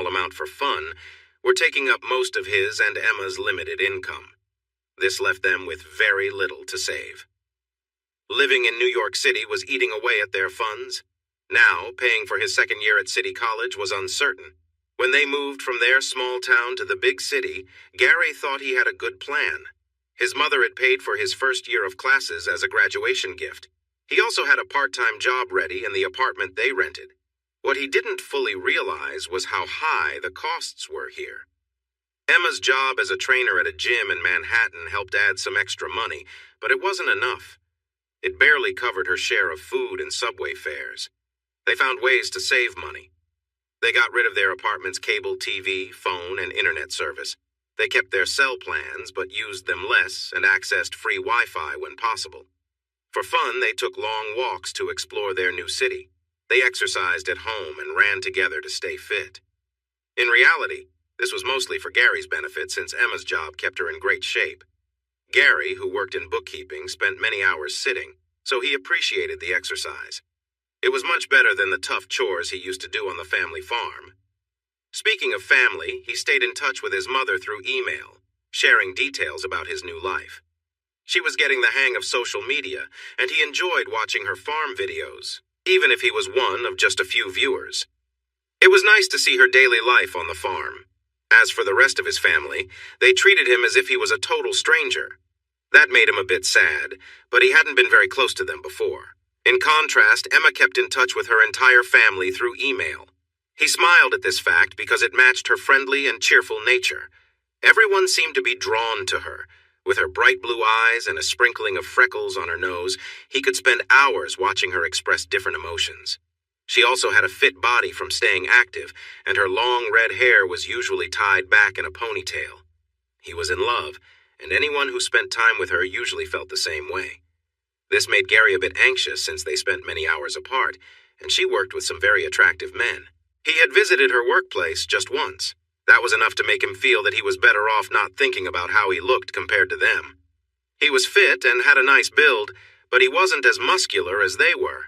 small amount for fun, were taking up most of his and Emma's limited income. This left them with very little to save. Living in New York City was eating away at their funds. Now, paying for his second year at City College was uncertain. When they moved from their small town to the big city, Gary thought he had a good plan. His mother had paid for his first year of classes as a graduation gift. He also had a part-time job ready in the apartment they rented. What he didn't fully realize was how high the costs were here. Emma's job as a trainer at a gym in Manhattan helped add some extra money, but it wasn't enough. It barely covered her share of food and subway fares. They found ways to save money. They got rid of their apartment's cable TV, phone, and internet service. They kept their cell plans, but used them less and accessed free Wi-Fi when possible. For fun, they took long walks to explore their new city. They exercised at home and ran together to stay fit. In reality, this was mostly for Gary's benefit since Emma's job kept her in great shape. Gary, who worked in bookkeeping, spent many hours sitting, so he appreciated the exercise. It was much better than the tough chores he used to do on the family farm. Speaking of family, he stayed in touch with his mother through email, sharing details about his new life. She was getting the hang of social media, and he enjoyed watching her farm videos, even if he was one of just a few viewers. It was nice to see her daily life on the farm. As for the rest of his family, they treated him as if he was a total stranger. That made him a bit sad, but he hadn't been very close to them before. In contrast, Emma kept in touch with her entire family through email. He smiled at this fact because it matched her friendly and cheerful nature. Everyone seemed to be drawn to her. With her bright blue eyes and a sprinkling of freckles on her nose, he could spend hours watching her express different emotions. She also had a fit body from staying active, and her long red hair was usually tied back in a ponytail. He was in love, and anyone who spent time with her usually felt the same way. This made Gary a bit anxious since they spent many hours apart, and she worked with some very attractive men. He had visited her workplace just once. That was enough to make him feel that he was better off not thinking about how he looked compared to them. He was fit and had a nice build, but he wasn't as muscular as they were.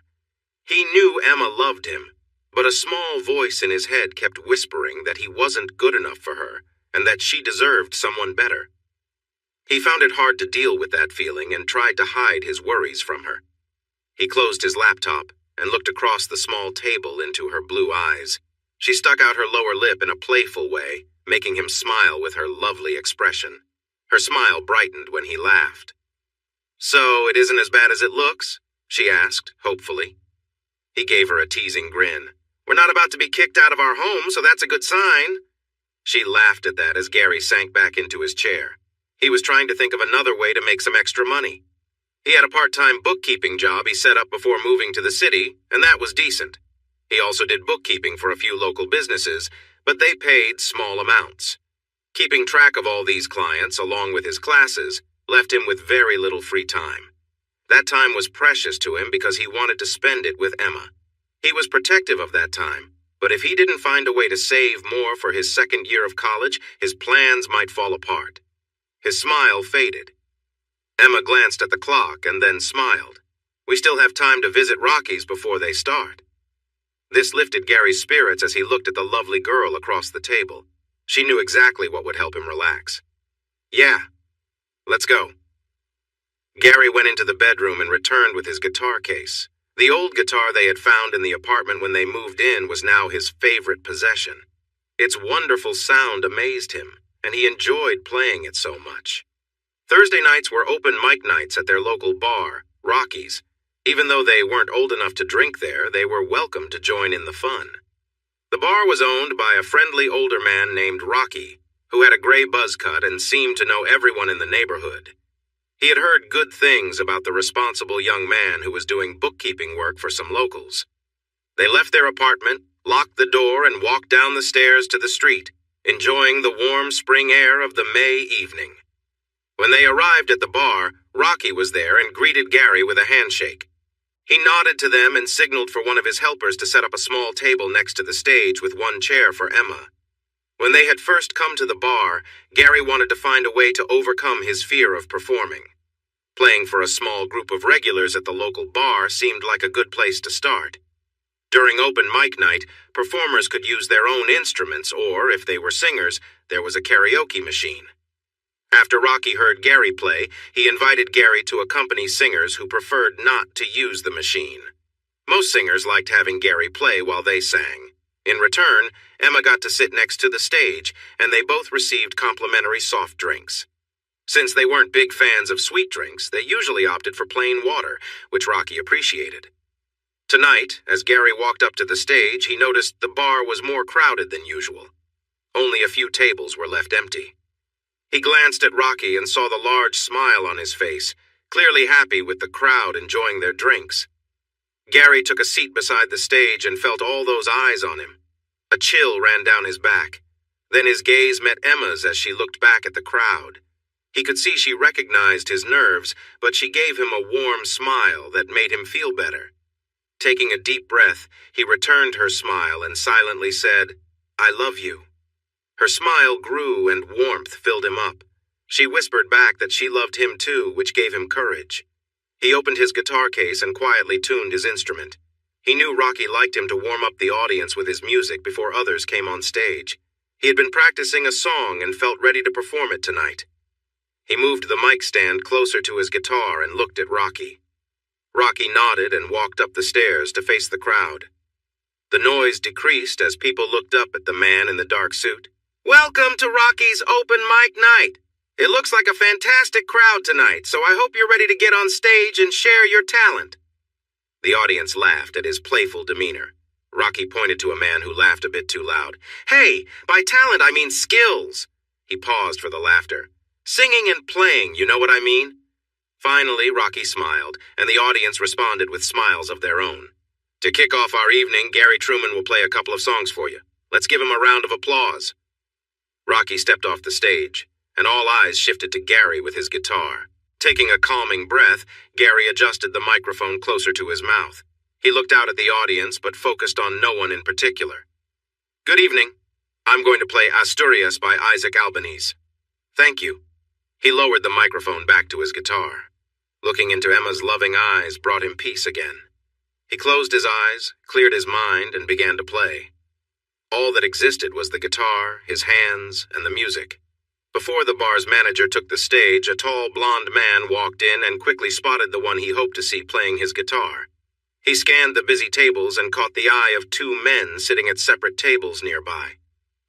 He knew Emma loved him, but a small voice in his head kept whispering that he wasn't good enough for her, and that she deserved someone better. He found it hard to deal with that feeling and tried to hide his worries from her. He closed his laptop and looked across the small table into her blue eyes. She stuck out her lower lip in a playful way, making him smile with her lovely expression. Her smile brightened when he laughed. "So it isn't as bad as it looks?" she asked, hopefully. He gave her a teasing grin. "We're not about to be kicked out of our home, so that's a good sign." She laughed at that as Gary sank back into his chair. He was trying to think of another way to make some extra money. He had a part-time bookkeeping job he set up before moving to the city, and that was decent. He also did bookkeeping for a few local businesses, but they paid small amounts. Keeping track of all these clients, along with his classes, left him with very little free time. That time was precious to him because he wanted to spend it with Emma. He was protective of that time, but if he didn't find a way to save more for his second year of college, his plans might fall apart. His smile faded. Emma glanced at the clock and then smiled. "We still have time to visit Rocky's before they start." This lifted Gary's spirits as he looked at the lovely girl across the table. She knew exactly what would help him relax. "Yeah, let's go." Gary went into the bedroom and returned with his guitar case. The old guitar they had found in the apartment when they moved in was now his favorite possession. Its wonderful sound amazed him, and he enjoyed playing it so much. Thursday nights were open mic nights at their local bar, Rocky's. Even though they weren't old enough to drink there, they were welcome to join in the fun. The bar was owned by a friendly older man named Rocky, who had a gray buzz cut and seemed to know everyone in the neighborhood. He had heard good things about the responsible young man who was doing bookkeeping work for some locals. They left their apartment, locked the door, and walked down the stairs to the street, enjoying the warm spring air of the May evening. When they arrived at the bar, Rocky was there and greeted Gary with a handshake. He nodded to them and signaled for one of his helpers to set up a small table next to the stage with one chair for Emma. When they had first come to the bar, Gary wanted to find a way to overcome his fear of performing. Playing for a small group of regulars at the local bar seemed like a good place to start. During open mic night, performers could use their own instruments or, if they were singers, there was a karaoke machine. After Rocky heard Gary play, he invited Gary to accompany singers who preferred not to use the machine. Most singers liked having Gary play while they sang. In return, Emma got to sit next to the stage, and they both received complimentary soft drinks. Since they weren't big fans of sweet drinks, they usually opted for plain water, which Rocky appreciated. Tonight, as Gary walked up to the stage, he noticed the bar was more crowded than usual. Only a few tables were left empty. He glanced at Rocky and saw the large smile on his face, clearly happy with the crowd enjoying their drinks. Gary took a seat beside the stage and felt all those eyes on him. A chill ran down his back. Then his gaze met Emma's as she looked back at the crowd. He could see she recognized his nerves, but she gave him a warm smile that made him feel better. Taking a deep breath, he returned her smile and silently said, "I love you." Her smile grew and warmth filled him up. She whispered back that she loved him too, which gave him courage. He opened his guitar case and quietly tuned his instrument. He knew Rocky liked him to warm up the audience with his music before others came on stage. He had been practicing a song and felt ready to perform it tonight. He moved the mic stand closer to his guitar and looked at Rocky. Rocky nodded and walked up the stairs to face the crowd. The noise decreased as people looked up at the man in the dark suit. "Welcome to Rocky's open mic night. It looks like a fantastic crowd tonight, so I hope you're ready to get on stage and share your talent." The audience laughed at his playful demeanor. Rocky pointed to a man who laughed a bit too loud. "Hey, by talent I mean skills." He paused for the laughter. "Singing and playing, you know what I mean?" Finally, Rocky smiled, and the audience responded with smiles of their own. "To kick off our evening, Gary Truman will play a couple of songs for you. Let's give him a round of applause." Rocky stepped off the stage, and all eyes shifted to Gary with his guitar. Taking a calming breath, Gary adjusted the microphone closer to his mouth. He looked out at the audience, but focused on no one in particular. "Good evening. I'm going to play Asturias by Isaac Albanese." "Thank you." He lowered the microphone back to his guitar. Looking into Emma's loving eyes brought him peace again. He closed his eyes, cleared his mind, and began to play. All that existed was the guitar, his hands, and the music. Before the bar's manager took the stage, a tall, blond man walked in and quickly spotted the one he hoped to see playing his guitar. He scanned the busy tables and caught the eye of two men sitting at separate tables nearby.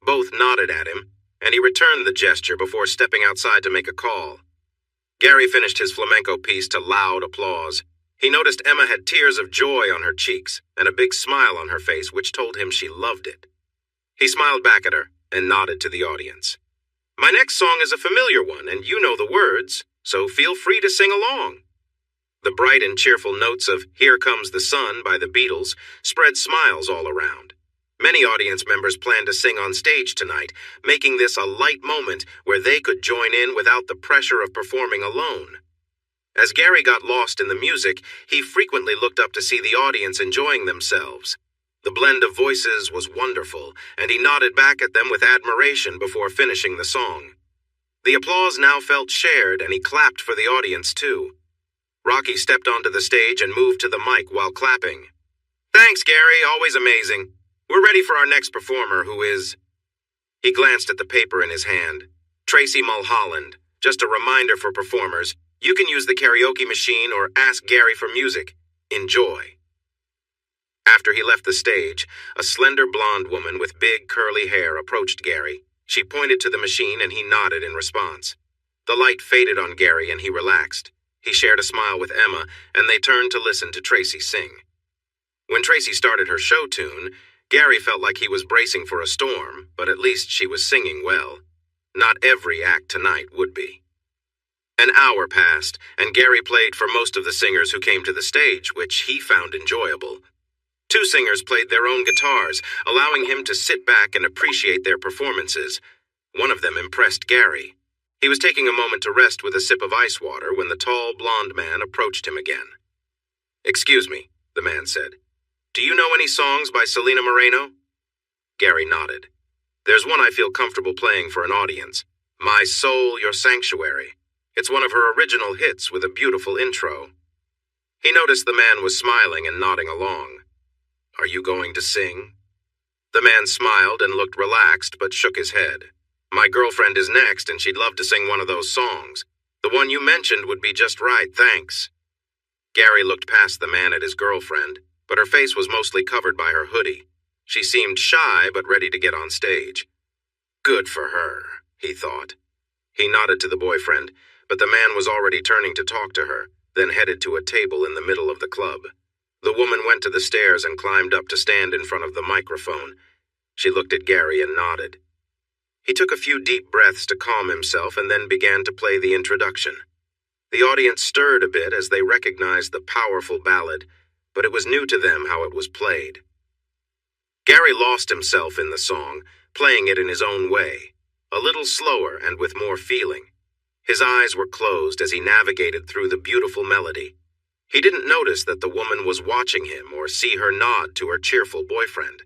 Both nodded at him, and he returned the gesture before stepping outside to make a call. Gary finished his flamenco piece to loud applause. He noticed Emma had tears of joy on her cheeks and a big smile on her face, which told him she loved it. He smiled back at her and nodded to the audience. "My next song is a familiar one, and you know the words, so feel free to sing along." The bright and cheerful notes of "Here Comes the Sun" by the Beatles spread smiles all around. Many audience members planned to sing on stage tonight, making this a light moment where they could join in without the pressure of performing alone. As Gary got lost in the music, he frequently looked up to see the audience enjoying themselves. The blend of voices was wonderful, and he nodded back at them with admiration before finishing the song. The applause now felt shared, and he clapped for the audience too. Rocky stepped onto the stage and moved to the mic while clapping. "Thanks, Gary, always amazing. We're ready for our next performer, who is..." He glanced at the paper in his hand. "Tracy Mulholland. Just a reminder for performers, you can use the karaoke machine or ask Gary for music. Enjoy." After he left the stage, a slender blonde woman with big curly hair approached Gary. She pointed to the machine and he nodded in response. The light faded on Gary and he relaxed. He shared a smile with Emma and they turned to listen to Tracy sing. When Tracy started her show tune, Gary felt like he was bracing for a storm, but at least she was singing well. Not every act tonight would be. An hour passed, and Gary played for most of the singers who came to the stage, which he found enjoyable. Two singers played their own guitars, allowing him to sit back and appreciate their performances. One of them impressed Gary. He was taking a moment to rest with a sip of ice water when the tall, blond man approached him again. "Excuse me," the man said. "Do you know any songs by Selena Moreno?" Gary nodded. "There's one I feel comfortable playing for an audience. My Soul, Your Sanctuary. It's one of her original hits with a beautiful intro." He noticed the man was smiling and nodding along. Are you going to sing? The man smiled and looked relaxed but shook his head. My girlfriend is next and she'd love to sing one of those songs. The one you mentioned would be just right, thanks. Gary looked past the man at his girlfriend, but her face was mostly covered by her hoodie. She seemed shy but ready to get on stage. Good for her, he thought. He nodded to the boyfriend, but the man was already turning to talk to her, then headed to a table in the middle of the club. The woman went to the stairs and climbed up to stand in front of the microphone. She looked at Gary and nodded. He took a few deep breaths to calm himself and then began to play the introduction. The audience stirred a bit as they recognized the powerful ballad, but it was new to them how it was played. Gary lost himself in the song, playing it in his own way, a little slower and with more feeling. His eyes were closed as he navigated through the beautiful melody. He didn't notice that the woman was watching him or see her nod to her cheerful boyfriend.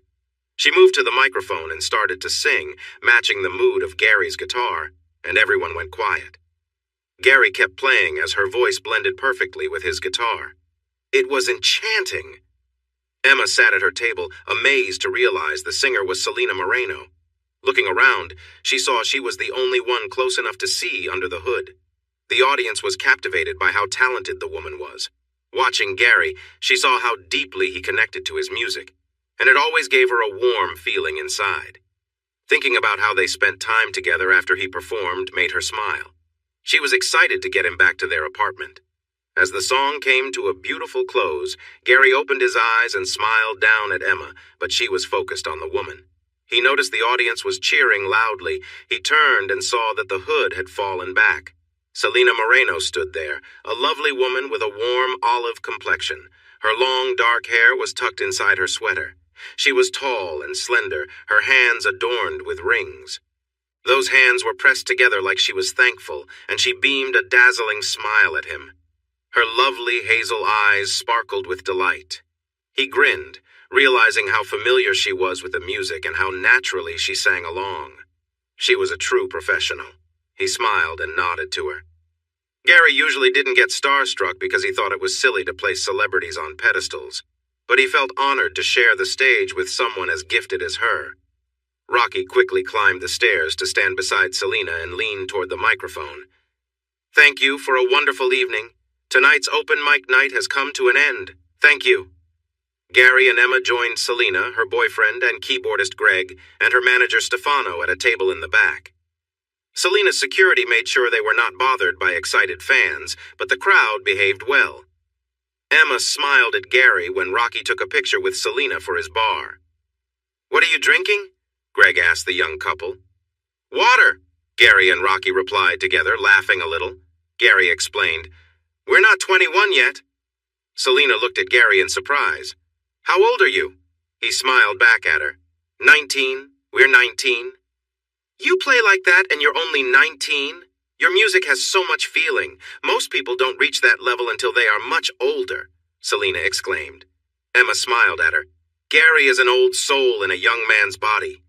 She moved to the microphone and started to sing, matching the mood of Gary's guitar, and everyone went quiet. Gary kept playing as her voice blended perfectly with his guitar. It was enchanting. Emma sat at her table, amazed to realize the singer was Selena Moreno. Looking around, she saw she was the only one close enough to see under the hood. The audience was captivated by how talented the woman was. Watching Gary, she saw how deeply he connected to his music, and it always gave her a warm feeling inside. Thinking about how they spent time together after he performed made her smile. She was excited to get him back to their apartment. As the song came to a beautiful close, Gary opened his eyes and smiled down at Emma, but she was focused on the woman. He noticed the audience was cheering loudly. He turned and saw that the hood had fallen back. Selena Moreno stood there, a lovely woman with a warm olive complexion. Her long, dark hair was tucked inside her sweater. She was tall and slender, her hands adorned with rings. Those hands were pressed together like she was thankful, and she beamed a dazzling smile at him. Her lovely hazel eyes sparkled with delight. He grinned, realizing how familiar she was with the music and how naturally she sang along. She was a true professional. He smiled and nodded to her. Gary usually didn't get starstruck because he thought it was silly to place celebrities on pedestals, but he felt honored to share the stage with someone as gifted as her. Rocky quickly climbed the stairs to stand beside Selena and lean toward the microphone. Thank you for a wonderful evening. Tonight's open mic night has come to an end. Thank you. Gary and Emma joined Selena, her boyfriend and keyboardist Greg, and her manager Stefano at a table in the back. Selena's security made sure they were not bothered by excited fans, but the crowd behaved well. Emma smiled at Gary when Rocky took a picture with Selena for his bar. What are you drinking? Greg asked the young couple. Water, Gary and Rocky replied together, laughing a little. Gary explained, We're not 21 yet. Selena looked at Gary in surprise. How old are you? He smiled back at her. 19. We're 19. You play like that and you're only 19? Your music has so much feeling. Most people don't reach that level until they are much older, Selena exclaimed. Emma smiled at her. Gary is an old soul in a young man's body.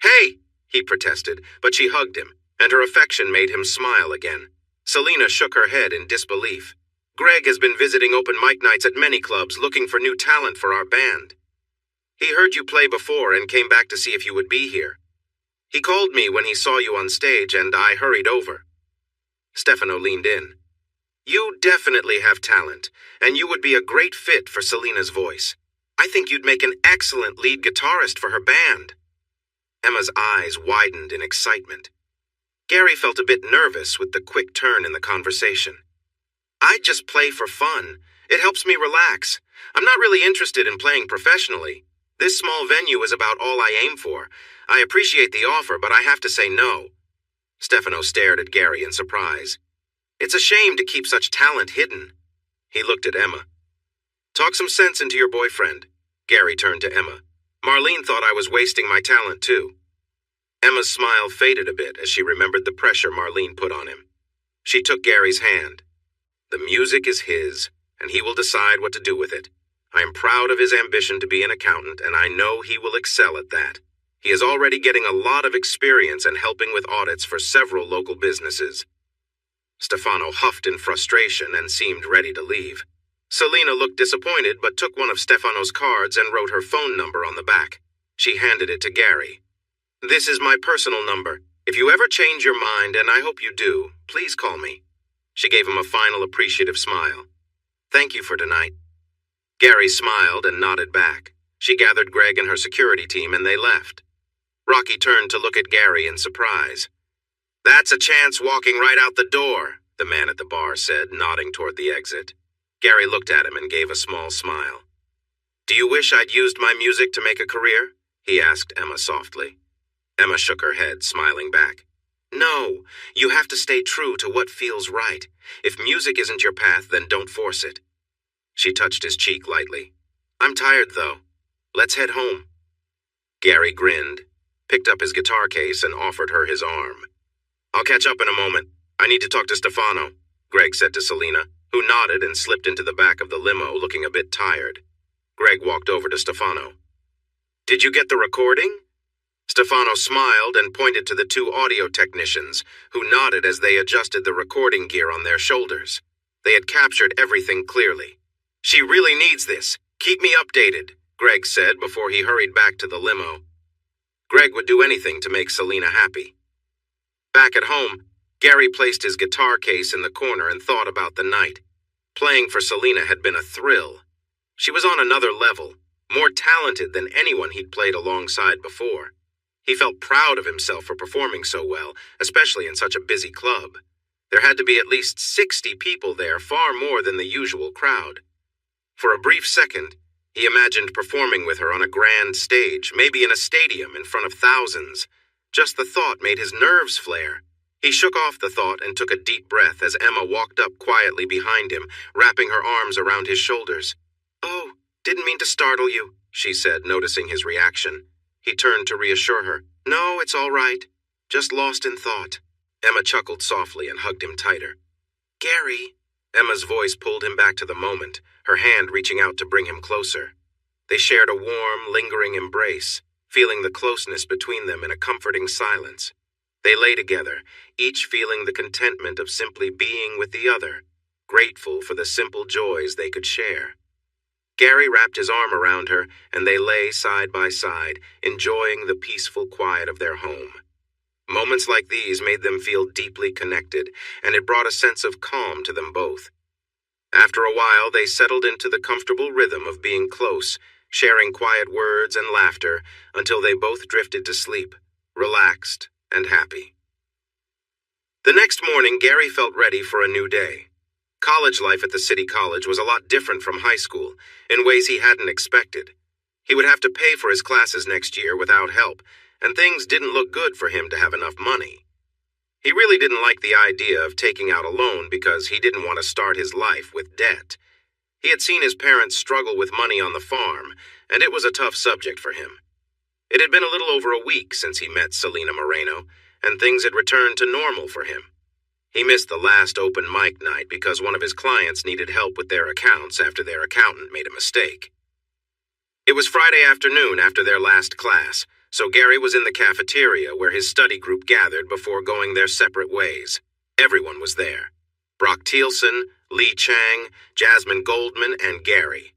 Hey, he protested, but she hugged him, and her affection made him smile again. Selena shook her head in disbelief. Greg has been visiting open mic nights at many clubs looking for new talent for our band. He heard you play before and came back to see if you would be here. He called me when he saw you on stage and I hurried over. Stefano leaned in. You definitely have talent, and you would be a great fit for Selena's voice. I think you'd make an excellent lead guitarist for her band. Emma's eyes widened in excitement. Gary felt a bit nervous with the quick turn in the conversation. I just play for fun. It helps me relax. I'm not really interested in playing professionally. This small venue is about all I aim for. I appreciate the offer, but I have to say no. Stefano stared at Gary in surprise. It's a shame to keep such talent hidden. He looked at Emma. Talk some sense into your boyfriend. Gary turned to Emma. Marlene thought I was wasting my talent too. Emma's smile faded a bit as she remembered the pressure Marlene put on him. She took Gary's hand. The music is his, and he will decide what to do with it. I am proud of his ambition to be an accountant, and I know he will excel at that. He is already getting a lot of experience and helping with audits for several local businesses. Stefano huffed in frustration and seemed ready to leave. Selena looked disappointed but took one of Stefano's cards and wrote her phone number on the back. She handed it to Gary. "This is my personal number. If you ever change your mind, and I hope you do, please call me." She gave him a final appreciative smile. "Thank you for tonight." Gary smiled and nodded back. She gathered Greg and her security team and they left. Rocky turned to look at Gary in surprise. "That's a chance walking right out the door," the man at the bar said, nodding toward the exit. Gary looked at him and gave a small smile. "Do you wish I'd used my music to make a career?" he asked Emma softly. Emma shook her head, smiling back. "No, you have to stay true to what feels right. If music isn't your path, then don't force it." She touched his cheek lightly. "I'm tired, though. Let's head home." Gary grinned, picked up his guitar case, and offered her his arm. "I'll catch up in a moment. I need to talk to Stefano," Greg said to Selena, who nodded and slipped into the back of the limo looking a bit tired. Greg walked over to Stefano. "Did you get the recording?" Stefano smiled and pointed to the two audio technicians, who nodded as they adjusted the recording gear on their shoulders. They had captured everything clearly. "She really needs this. Keep me updated," Greg said before he hurried back to the limo. Greg would do anything to make Selena happy. Back at home, Gary placed his guitar case in the corner and thought about the night. Playing for Selena had been a thrill. She was on another level, more talented than anyone he'd played alongside before. He felt proud of himself for performing so well, especially in such a busy club. There had to be at least 60 people there, far more than the usual crowd. For a brief second, he imagined performing with her on a grand stage, maybe in a stadium in front of thousands. Just the thought made his nerves flare. He shook off the thought and took a deep breath as Emma walked up quietly behind him, wrapping her arms around his shoulders. "Oh, didn't mean to startle you," she said, noticing his reaction. He turned to reassure her. "No, it's all right. Just lost in thought." Emma chuckled softly and hugged him tighter. "Gary." Emma's voice pulled him back to the moment, her hand reaching out to bring him closer. They shared a warm, lingering embrace, feeling the closeness between them in a comforting silence. They lay together, each feeling the contentment of simply being with the other, grateful for the simple joys they could share. Gary wrapped his arm around her, and they lay side by side, enjoying the peaceful quiet of their home. Moments like these made them feel deeply connected, and it brought a sense of calm to them both. After a while, they settled into the comfortable rhythm of being close, sharing quiet words and laughter until they both drifted to sleep, relaxed and happy. The next morning, Gary felt ready for a new day. College life at the city college was a lot different from high school, in ways he hadn't expected. He would have to pay for his classes next year without help, and things didn't look good for him to have enough money. He really didn't like the idea of taking out a loan because he didn't want to start his life with debt. He had seen his parents struggle with money on the farm, and it was a tough subject for him. It had been a little over a week since he met Selena Moreno, and things had returned to normal for him. He missed the last open mic night because one of his clients needed help with their accounts after their accountant made a mistake. It was Friday afternoon after their last class, so Gary was in the cafeteria where his study group gathered before going their separate ways. Everyone was there. Brock Thielsen, Lee Chang, Jasmine Goldman, and Gary.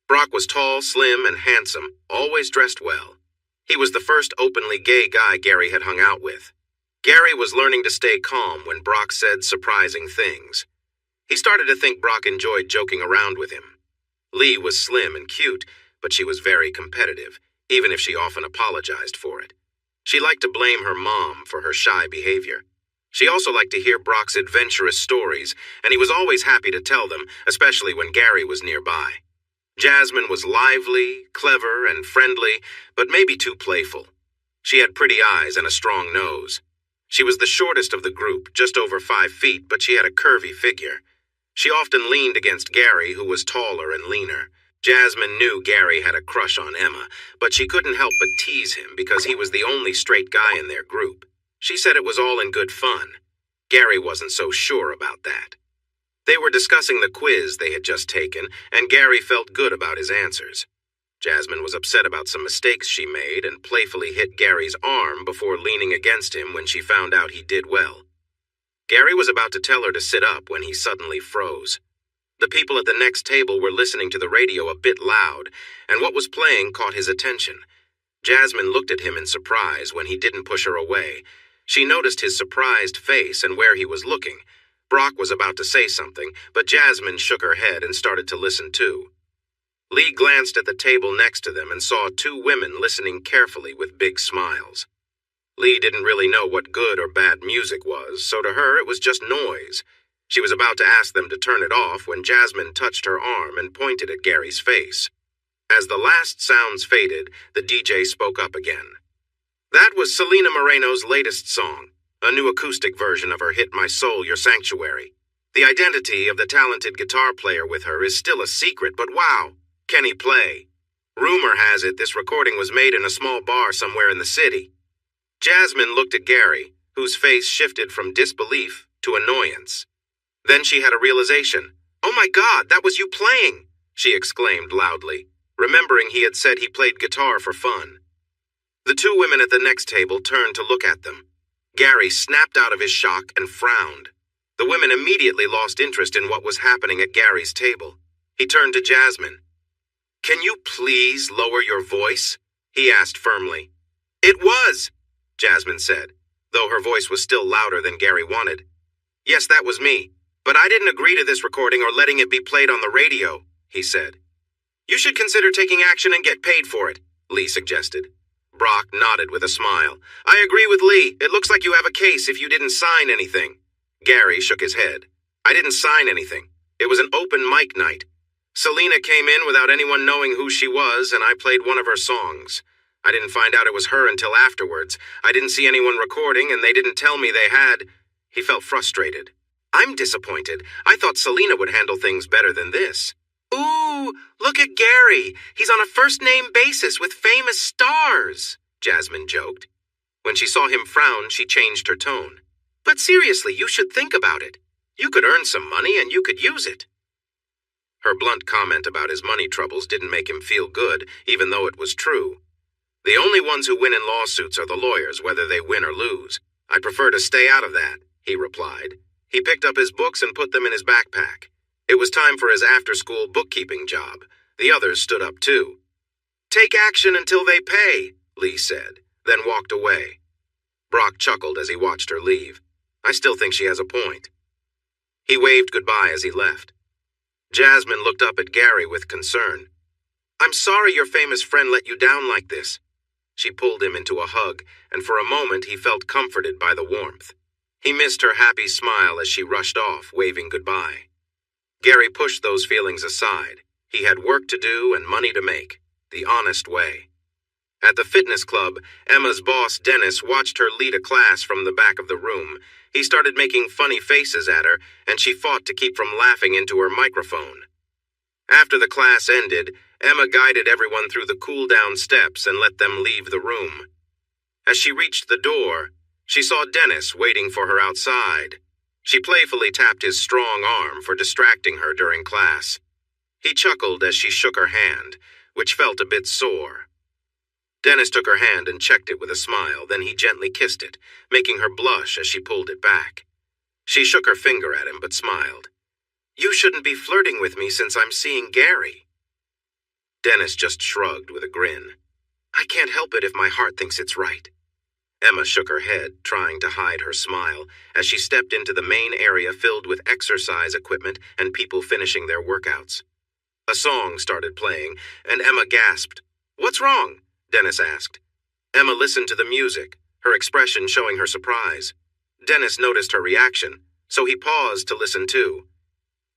Brock was tall, slim, and handsome, always dressed well. He was the first openly gay guy Gary had hung out with. Gary was learning to stay calm when Brock said surprising things. He started to think Brock enjoyed joking around with him. Lee was slim and cute, but she was very competitive, even if she often apologized for it. She liked to blame her mom for her shy behavior. She also liked to hear Brock's adventurous stories, and he was always happy to tell them, especially when Gary was nearby. Jasmine was lively, clever, and friendly, but maybe too playful. She had pretty eyes and a strong nose. She was the shortest of the group, just over 5 feet, but she had a curvy figure. She often leaned against Gary, who was taller and leaner. Jasmine knew Gary had a crush on Emma, but she couldn't help but tease him because he was the only straight guy in their group. She said it was all in good fun. Gary wasn't so sure about that. They were discussing the quiz they had just taken, and Gary felt good about his answers. Jasmine was upset about some mistakes she made and playfully hit Gary's arm before leaning against him when she found out he did well. Gary was about to tell her to sit up when he suddenly froze. The people at the next table were listening to the radio a bit loud, and what was playing caught his attention. Jasmine looked at him in surprise when he didn't push her away. She noticed his surprised face and where he was looking. Brock was about to say something, but Jasmine shook her head and started to listen too. Lee glanced at the table next to them and saw two women listening carefully with big smiles. Lee didn't really know what good or bad music was, so to her it was just noise. She was about to ask them to turn it off when Jasmine touched her arm and pointed at Gary's face. As the last sounds faded, the DJ spoke up again. That was Selena Moreno's latest song, a new acoustic version of her hit My Soul, Your Sanctuary. The identity of the talented guitar player with her is still a secret, but wow, can he play? Rumor has it this recording was made in a small bar somewhere in the city. Jasmine looked at Gary, whose face shifted from disbelief to annoyance. Then she had a realization. "Oh my God, that was you playing!" she exclaimed loudly, remembering he had said he played guitar for fun. The two women at the next table turned to look at them. Gary snapped out of his shock and frowned. The women immediately lost interest in what was happening at Gary's table. He turned to Jasmine. "Can you please lower your voice?" he asked firmly. "It was," Jasmine said, though her voice was still louder than Gary wanted. "Yes, that was me, but I didn't agree to this recording or letting it be played on the radio," he said. "You should consider taking action and get paid for it," Lee suggested. Brock nodded with a smile. "I agree with Lee. It looks like you have a case if you didn't sign anything." Gary shook his head. "I didn't sign anything. It was an open mic night. Selena came in without anyone knowing who she was, and I played one of her songs. I didn't find out it was her until afterwards. I didn't see anyone recording, and they didn't tell me they had." He felt frustrated. "I'm disappointed. I thought Selena would handle things better than this." "Ooh, look at Gary. He's on a first-name basis with famous stars," Jasmine joked. When she saw him frown, she changed her tone. "But seriously, you should think about it. You could earn some money and you could use it." Her blunt comment about his money troubles didn't make him feel good, even though it was true. "The only ones who win in lawsuits are the lawyers, whether they win or lose. I prefer to stay out of that," he replied. He picked up his books and put them in his backpack. It was time for his after-school bookkeeping job. The others stood up too. "Take action until they pay," Lee said, then walked away. Brock chuckled as he watched her leave. "I still think she has a point." He waved goodbye as he left. Jasmine looked up at Gary with concern. "I'm sorry your famous friend let you down like this." She pulled him into a hug, and for a moment he felt comforted by the warmth. He missed her happy smile as she rushed off, waving goodbye. Gary pushed those feelings aside. He had work to do and money to make, the honest way. At the fitness club, Emma's boss, Dennis, watched her lead a class from the back of the room. He started making funny faces at her, and she fought to keep from laughing into her microphone. After the class ended, Emma guided everyone through the cool-down steps and let them leave the room. As she reached the door, she saw Dennis waiting for her outside. She playfully tapped his strong arm for distracting her during class. He chuckled as she shook her hand, which felt a bit sore. Dennis took her hand and checked it with a smile, then he gently kissed it, making her blush as she pulled it back. She shook her finger at him but smiled. "You shouldn't be flirting with me since I'm seeing Gary." Dennis just shrugged with a grin. "I can't help it if my heart thinks it's right." Emma shook her head, trying to hide her smile, as she stepped into the main area filled with exercise equipment and people finishing their workouts. A song started playing, and Emma gasped. "What's wrong?" Dennis asked. Emma listened to the music, her expression showing her surprise. Dennis noticed her reaction, so he paused to listen too.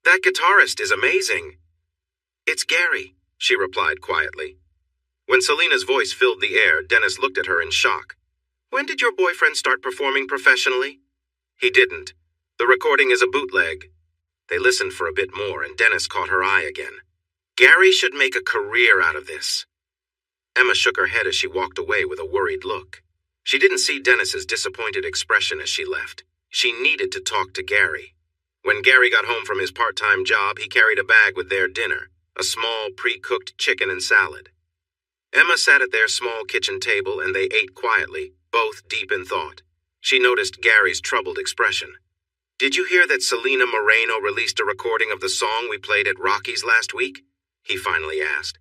"That guitarist is amazing." "It's Gary," she replied quietly. When Selena's voice filled the air, Dennis looked at her in shock. "When did your boyfriend start performing professionally?" "He didn't. The recording is a bootleg." They listened for a bit more, and Dennis caught her eye again. "Gary should make a career out of this." Emma shook her head as she walked away with a worried look. She didn't see Dennis's disappointed expression as she left. She needed to talk to Gary. When Gary got home from his part-time job, he carried a bag with their dinner, a small, pre-cooked chicken and salad. Emma sat at their small kitchen table and they ate quietly, both deep in thought. She noticed Gary's troubled expression. Did you hear that Selena Moreno released a recording of the song we played at Rocky's last week? He finally asked.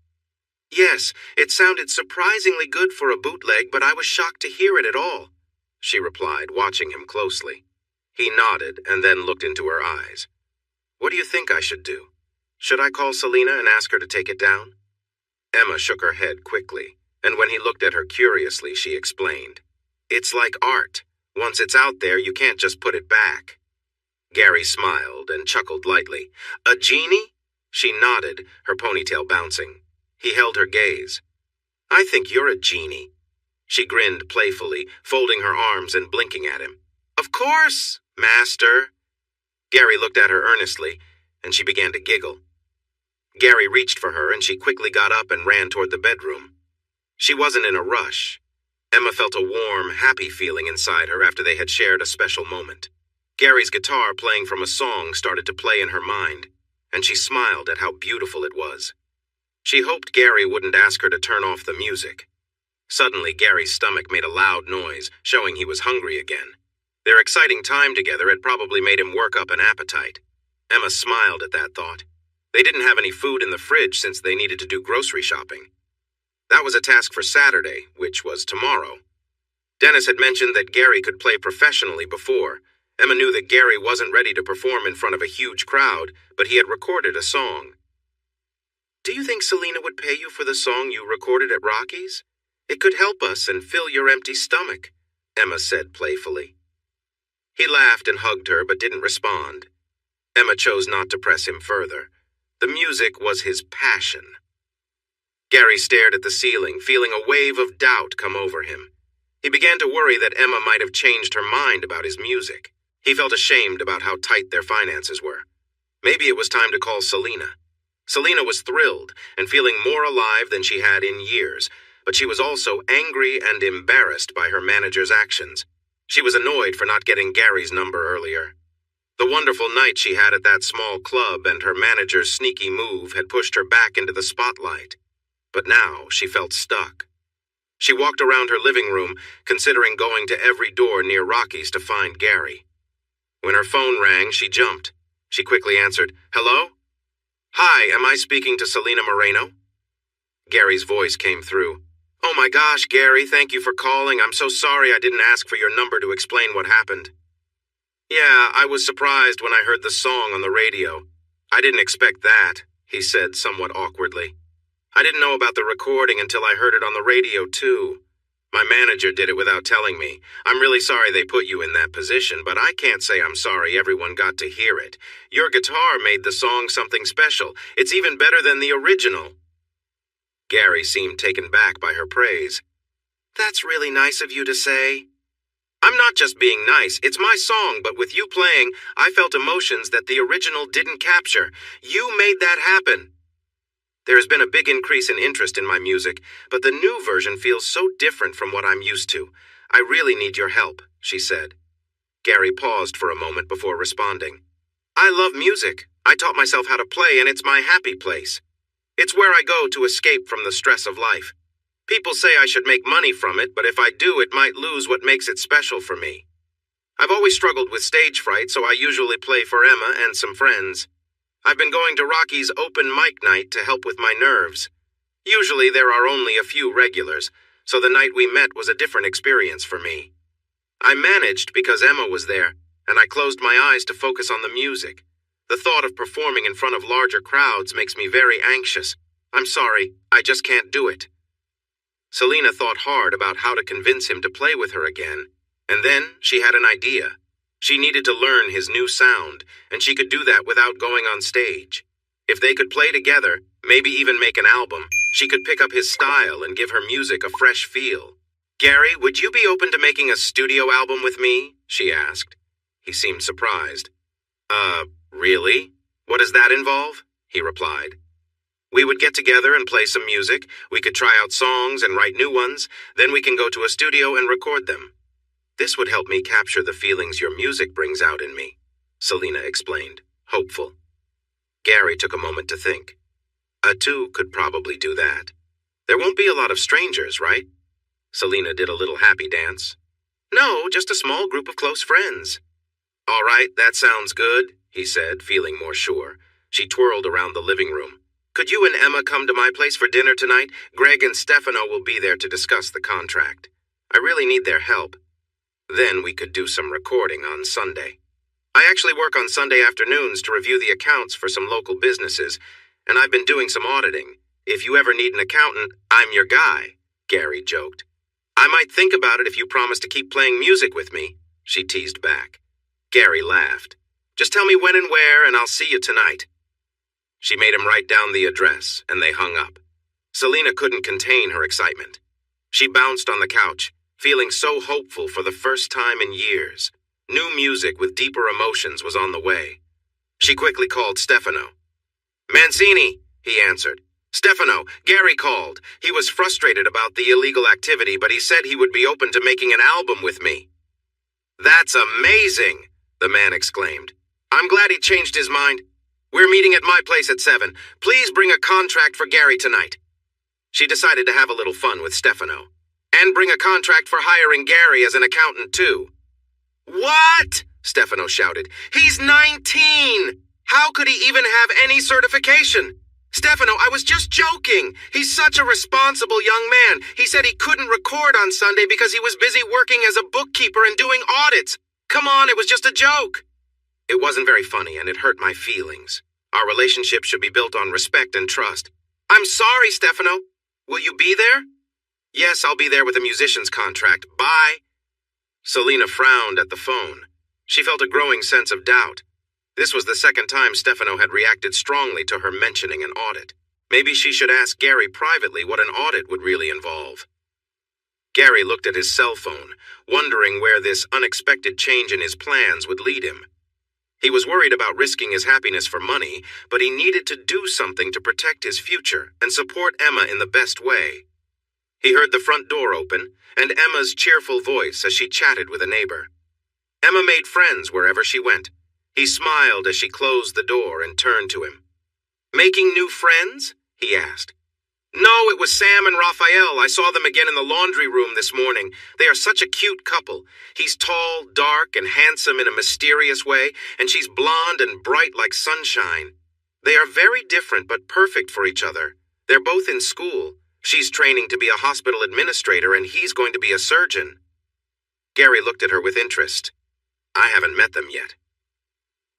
Yes, it sounded surprisingly good for a bootleg, but I was shocked to hear it at all, she replied, watching him closely. He nodded and then looked into her eyes. What do you think I should do? Should I call Selena and ask her to take it down? Emma shook her head quickly, and when he looked at her curiously, she explained. It's like art. Once it's out there, you can't just put it back. Gary smiled and chuckled lightly. A genie? She nodded, her ponytail bouncing. He held her gaze. I think you're a genie. She grinned playfully, folding her arms and blinking at him. Of course, master. Gary looked at her earnestly, and she began to giggle. Gary reached for her, and she quickly got up and ran toward the bedroom. She wasn't in a rush. Emma felt a warm, happy feeling inside her after they had shared a special moment. Gary's guitar playing from a song started to play in her mind, and she smiled at how beautiful it was. She hoped Gary wouldn't ask her to turn off the music. Suddenly, Gary's stomach made a loud noise, showing he was hungry again. Their exciting time together had probably made him work up an appetite. Emma smiled at that thought. They didn't have any food in the fridge since they needed to do grocery shopping. That was a task for Saturday, which was tomorrow. Dennis had mentioned that Gary could play professionally before. Emma knew that Gary wasn't ready to perform in front of a huge crowd, but he had recorded a song. Do you think Selena would pay you for the song you recorded at Rocky's? It could help us and fill your empty stomach, Emma said playfully. He laughed and hugged her, but didn't respond. Emma chose not to press him further. The music was his passion. Gary stared at the ceiling, feeling a wave of doubt come over him. He began to worry that Emma might have changed her mind about his music. He felt ashamed about how tight their finances were. Maybe it was time to call Selena. Selena was thrilled and feeling more alive than she had in years, but she was also angry and embarrassed by her manager's actions. She was annoyed for not getting Gary's number earlier. The wonderful night she had at that small club and her manager's sneaky move had pushed her back into the spotlight. But now she felt stuck. She walked around her living room, considering going to every door near Rocky's to find Gary. When her phone rang, she jumped. She quickly answered, Hello? Hi, am I speaking to Selena Moreno? Gary's voice came through. Oh my gosh, Gary, thank you for calling. I'm so sorry I didn't ask for your number to explain what happened. Yeah, I was surprised when I heard the song on the radio. I didn't expect that, he said somewhat awkwardly. I didn't know about the recording until I heard it on the radio, too. My manager did it without telling me. I'm really sorry they put you in that position, but I can't say I'm sorry everyone got to hear it. Your guitar made the song something special. It's even better than the original. Gary seemed taken back by her praise. That's really nice of you to say. I'm not just being nice. It's my song, but with you playing, I felt emotions that the original didn't capture. You made that happen. There has been a big increase in interest in my music, but the new version feels so different from what I'm used to. I really need your help, she said. Gary paused for a moment before responding. I love music. I taught myself how to play, and it's my happy place. It's where I go to escape from the stress of life. People say I should make money from it, but if I do, it might lose what makes it special for me. I've always struggled with stage fright, so I usually play for Emma and some friends. I've been going to Rocky's open mic night to help with my nerves. Usually there are only a few regulars, so the night we met was a different experience for me. I managed because Emma was there, and I closed my eyes to focus on the music. The thought of performing in front of larger crowds makes me very anxious. I'm sorry, I just can't do it. Selena thought hard about how to convince him to play with her again, and then she had an idea. She needed to learn his new sound, and she could do that without going on stage. If they could play together, maybe even make an album, she could pick up his style and give her music a fresh feel. Gary, would you be open to making a studio album with me? She asked. He seemed surprised. Really? What does that involve? He replied. We would get together and play some music, we could try out songs and write new ones, then we can go to a studio and record them. This would help me capture the feelings your music brings out in me, Selena explained, hopeful. Gary took a moment to think. A two could probably do that. There won't be a lot of strangers, right? Selena did a little happy dance. No, just a small group of close friends. All right, that sounds good, he said, feeling more sure. She twirled around the living room. Could you and Emma come to my place for dinner tonight? Greg and Stefano will be there to discuss the contract. I really need their help. Then we could do some recording on Sunday. I actually work on Sunday afternoons to review the accounts for some local businesses, and I've been doing some auditing. If you ever need an accountant, I'm your guy, Gary joked. I might think about it if you promise to keep playing music with me, she teased back. Gary laughed. Just tell me when and where, and I'll see you tonight. She made him write down the address, and they hung up. Selena couldn't contain her excitement. She bounced on the couch, feeling so hopeful for the first time in years. New music with deeper emotions was on the way. She quickly called Stefano. Mancini, he answered. Stefano, Gary called. He was frustrated about the illegal activity, but he said he would be open to making an album with me. That's amazing, the man exclaimed. I'm glad he changed his mind. We're meeting at my place at 7. Please bring a contract for Gary tonight. She decided to have a little fun with Stefano. And bring a contract for hiring Gary as an accountant, too. What? Stefano shouted. He's 19! How could he even have any certification? Stefano, I was just joking. He's such a responsible young man. He said he couldn't record on Sunday because he was busy working as a bookkeeper and doing audits. Come on, it was just a joke. It wasn't very funny, and it hurt my feelings. Our relationship should be built on respect and trust. I'm sorry, Stefano. Will you be there? Yes, I'll be there with a musician's contract. Bye. Selena frowned at the phone. She felt a growing sense of doubt. This was the second time Stefano had reacted strongly to her mentioning an audit. Maybe she should ask Gary privately what an audit would really involve. Gary looked at his cell phone, wondering where this unexpected change in his plans would lead him. He was worried about risking his happiness for money, but he needed to do something to protect his future and support Emma in the best way. He heard the front door open and Emma's cheerful voice as she chatted with a neighbor. Emma made friends wherever she went. He smiled as she closed the door and turned to him. Making new friends? He asked. No, it was Sam and Raphael. I saw them again in the laundry room this morning. They are such a cute couple. He's tall, dark, and handsome in a mysterious way, and she's blonde and bright like sunshine. They are very different but perfect for each other. They're both in school. She's training to be a hospital administrator, and he's going to be a surgeon. Gary looked at her with interest. I haven't met them yet.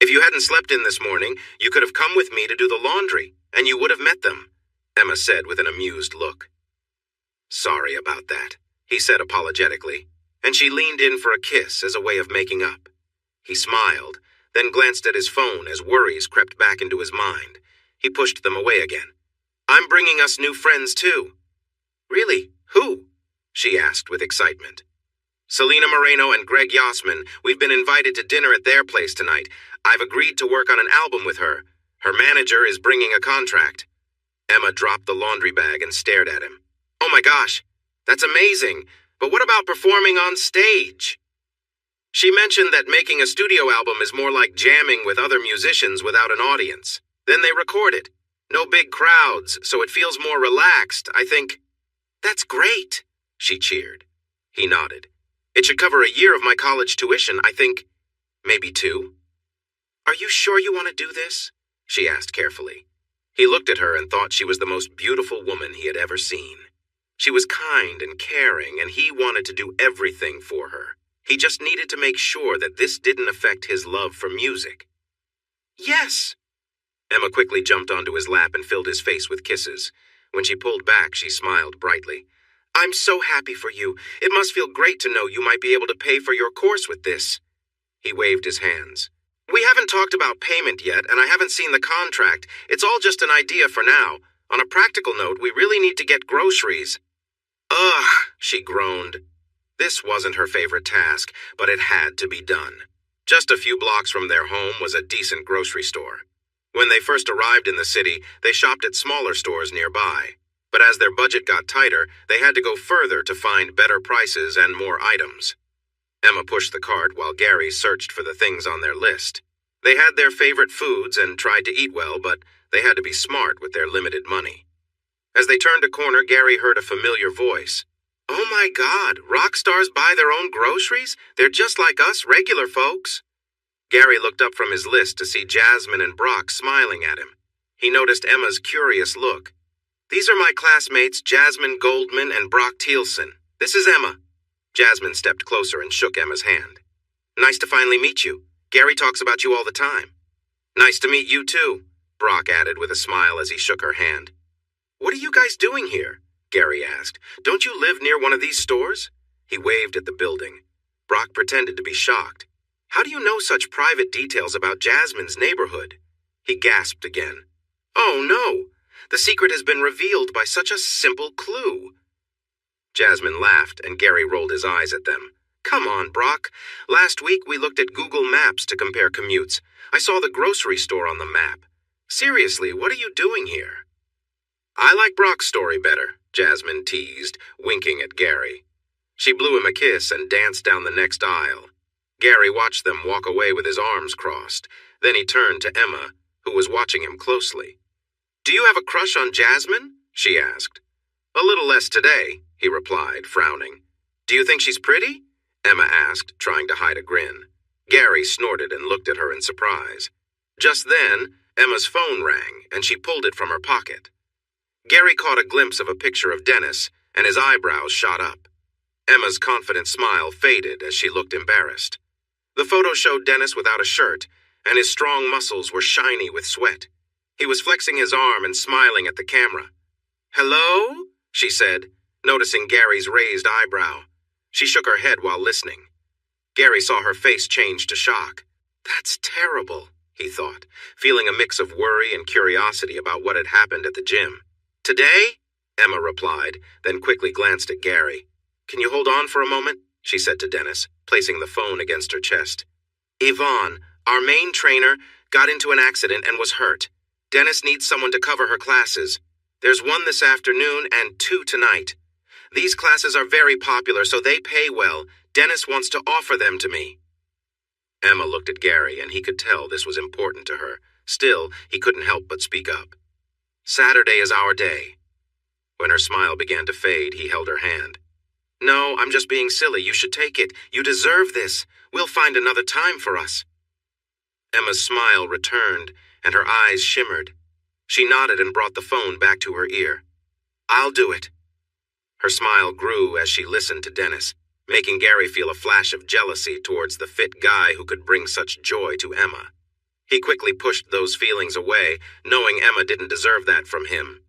If you hadn't slept in this morning, you could have come with me to do the laundry, and you would have met them, Emma said with an amused look. Sorry about that, he said apologetically, and she leaned in for a kiss as a way of making up. He smiled, then glanced at his phone as worries crept back into his mind. He pushed them away again. I'm bringing us new friends, too. Really? Who? She asked with excitement. Selena Moreno and Greg Yasmin. We've been invited to dinner at their place tonight. I've agreed to work on an album with her. Her manager is bringing a contract. Emma dropped the laundry bag and stared at him. Oh my gosh, that's amazing. But what about performing on stage? She mentioned that making a studio album is more like jamming with other musicians without an audience. Then they record it. No big crowds, so it feels more relaxed, I think. That's great, she cheered. He nodded. It should cover a year of my college tuition, I think. Maybe 2. Are you sure you want to do this? She asked carefully. He looked at her and thought she was the most beautiful woman he had ever seen. She was kind and caring, and he wanted to do everything for her. He just needed to make sure that this didn't affect his love for music. Yes. Emma quickly jumped onto his lap and filled his face with kisses. When she pulled back, she smiled brightly. I'm so happy for you. It must feel great to know you might be able to pay for your course with this. He waved his hands. We haven't talked about payment yet, and I haven't seen the contract. It's all just an idea for now. On a practical note, we really need to get groceries. Ugh, she groaned. This wasn't her favorite task, but it had to be done. Just a few blocks from their home was a decent grocery store. When they first arrived in the city, they shopped at smaller stores nearby. But as their budget got tighter, they had to go further to find better prices and more items. Emma pushed the cart while Gary searched for the things on their list. They had their favorite foods and tried to eat well, but they had to be smart with their limited money. As they turned a corner, Gary heard a familiar voice. Oh my God, rock stars buy their own groceries? They're just like us regular folks. Gary looked up from his list to see Jasmine and Brock smiling at him. He noticed Emma's curious look. "These are my classmates, Jasmine Goldman and Brock Thielsen. This is Emma." Jasmine stepped closer and shook Emma's hand. "Nice to finally meet you. Gary talks about you all the time." "Nice to meet you too," Brock added with a smile as he shook her hand. "What are you guys doing here?" Gary asked. "Don't you live near one of these stores?" He waved at the building. Brock pretended to be shocked. "How do you know such private details about Jasmine's neighborhood?" He gasped again. "Oh no! The secret has been revealed by such a simple clue." Jasmine laughed, and Gary rolled his eyes at them. "Come on, Brock. Last week we looked at Google Maps to compare commutes. I saw the grocery store on the map. Seriously, what are you doing here?" "I like Brock's story better," Jasmine teased, winking at Gary. She blew him a kiss and danced down the next aisle. Gary watched them walk away with his arms crossed. Then he turned to Emma, who was watching him closely. "Do you have a crush on Jasmine?" she asked. "A little less today," he replied, frowning. "Do you think she's pretty?" Emma asked, trying to hide a grin. Gary snorted and looked at her in surprise. Just then, Emma's phone rang, and she pulled it from her pocket. Gary caught a glimpse of a picture of Dennis, and his eyebrows shot up. Emma's confident smile faded as she looked embarrassed. The photo showed Dennis without a shirt, and his strong muscles were shiny with sweat. He was flexing his arm and smiling at the camera. "Hello?" she said, noticing Gary's raised eyebrow. She shook her head while listening. Gary saw her face change to shock. "That's terrible," he thought, feeling a mix of worry and curiosity about what had happened at the gym. "Today?" Emma replied, then quickly glanced at Gary. "Can you hold on for a moment?" she said to Dennis, placing the phone against her chest. "Yvonne, our main trainer, got into an accident and was hurt. Dennis needs someone to cover her classes. There's one this afternoon and 2 tonight. These classes are very popular, so they pay well. Dennis wants to offer them to me." Emma looked at Gary, and he could tell this was important to her. Still, he couldn't help but speak up. "Saturday is our day." When her smile began to fade, he held her hand. "No, I'm just being silly. You should take it. You deserve this. We'll find another time for us." Emma's smile returned, and her eyes shimmered. She nodded and brought the phone back to her ear. "I'll do it." Her smile grew as she listened to Dennis, making Gary feel a flash of jealousy towards the fit guy who could bring such joy to Emma. He quickly pushed those feelings away, knowing Emma didn't deserve that from him.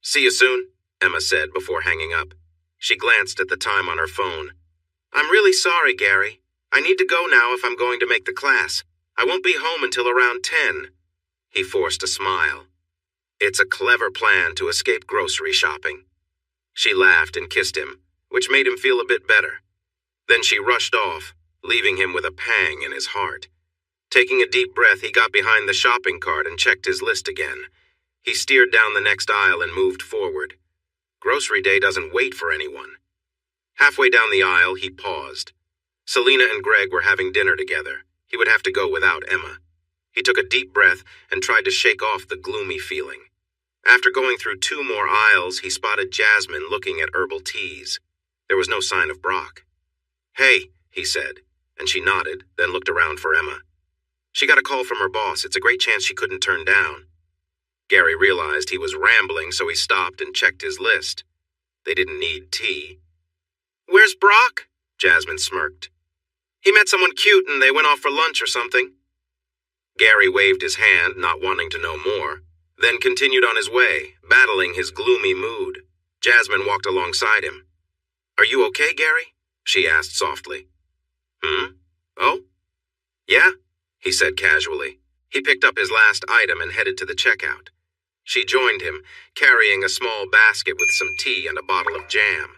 "See you soon," Emma said before hanging up. She glanced at the time on her phone. "I'm really sorry, Gary. I need to go now if I'm going to make the class. I won't be home until around 10. He forced a smile. "It's a clever plan to escape grocery shopping." She laughed and kissed him, which made him feel a bit better. Then she rushed off, leaving him with a pang in his heart. Taking a deep breath, he got behind the shopping cart and checked his list again. He steered down the next aisle and moved forward. Grocery day doesn't wait for anyone. Halfway down the aisle, he paused. Selena and Greg were having dinner together. He would have to go without Emma. He took a deep breath and tried to shake off the gloomy feeling. After going through 2 more aisles, he spotted Jasmine looking at herbal teas. There was no sign of Brock. "Hey," he said, and she nodded, then looked around for Emma. She got a call from her boss. It's a great chance she couldn't turn down. Gary realized he was rambling, so he stopped and checked his list. They didn't need tea. "Where's Brock?" Jasmine smirked. "He met someone cute and they went off for lunch or something." Gary waved his hand, not wanting to know more, then continued on his way, battling his gloomy mood. Jasmine walked alongside him. "Are you okay, Gary?" she asked softly. "Oh?" "Yeah," he said casually. He picked up his last item and headed to the checkout. She joined him, carrying a small basket with some tea and a bottle of jam.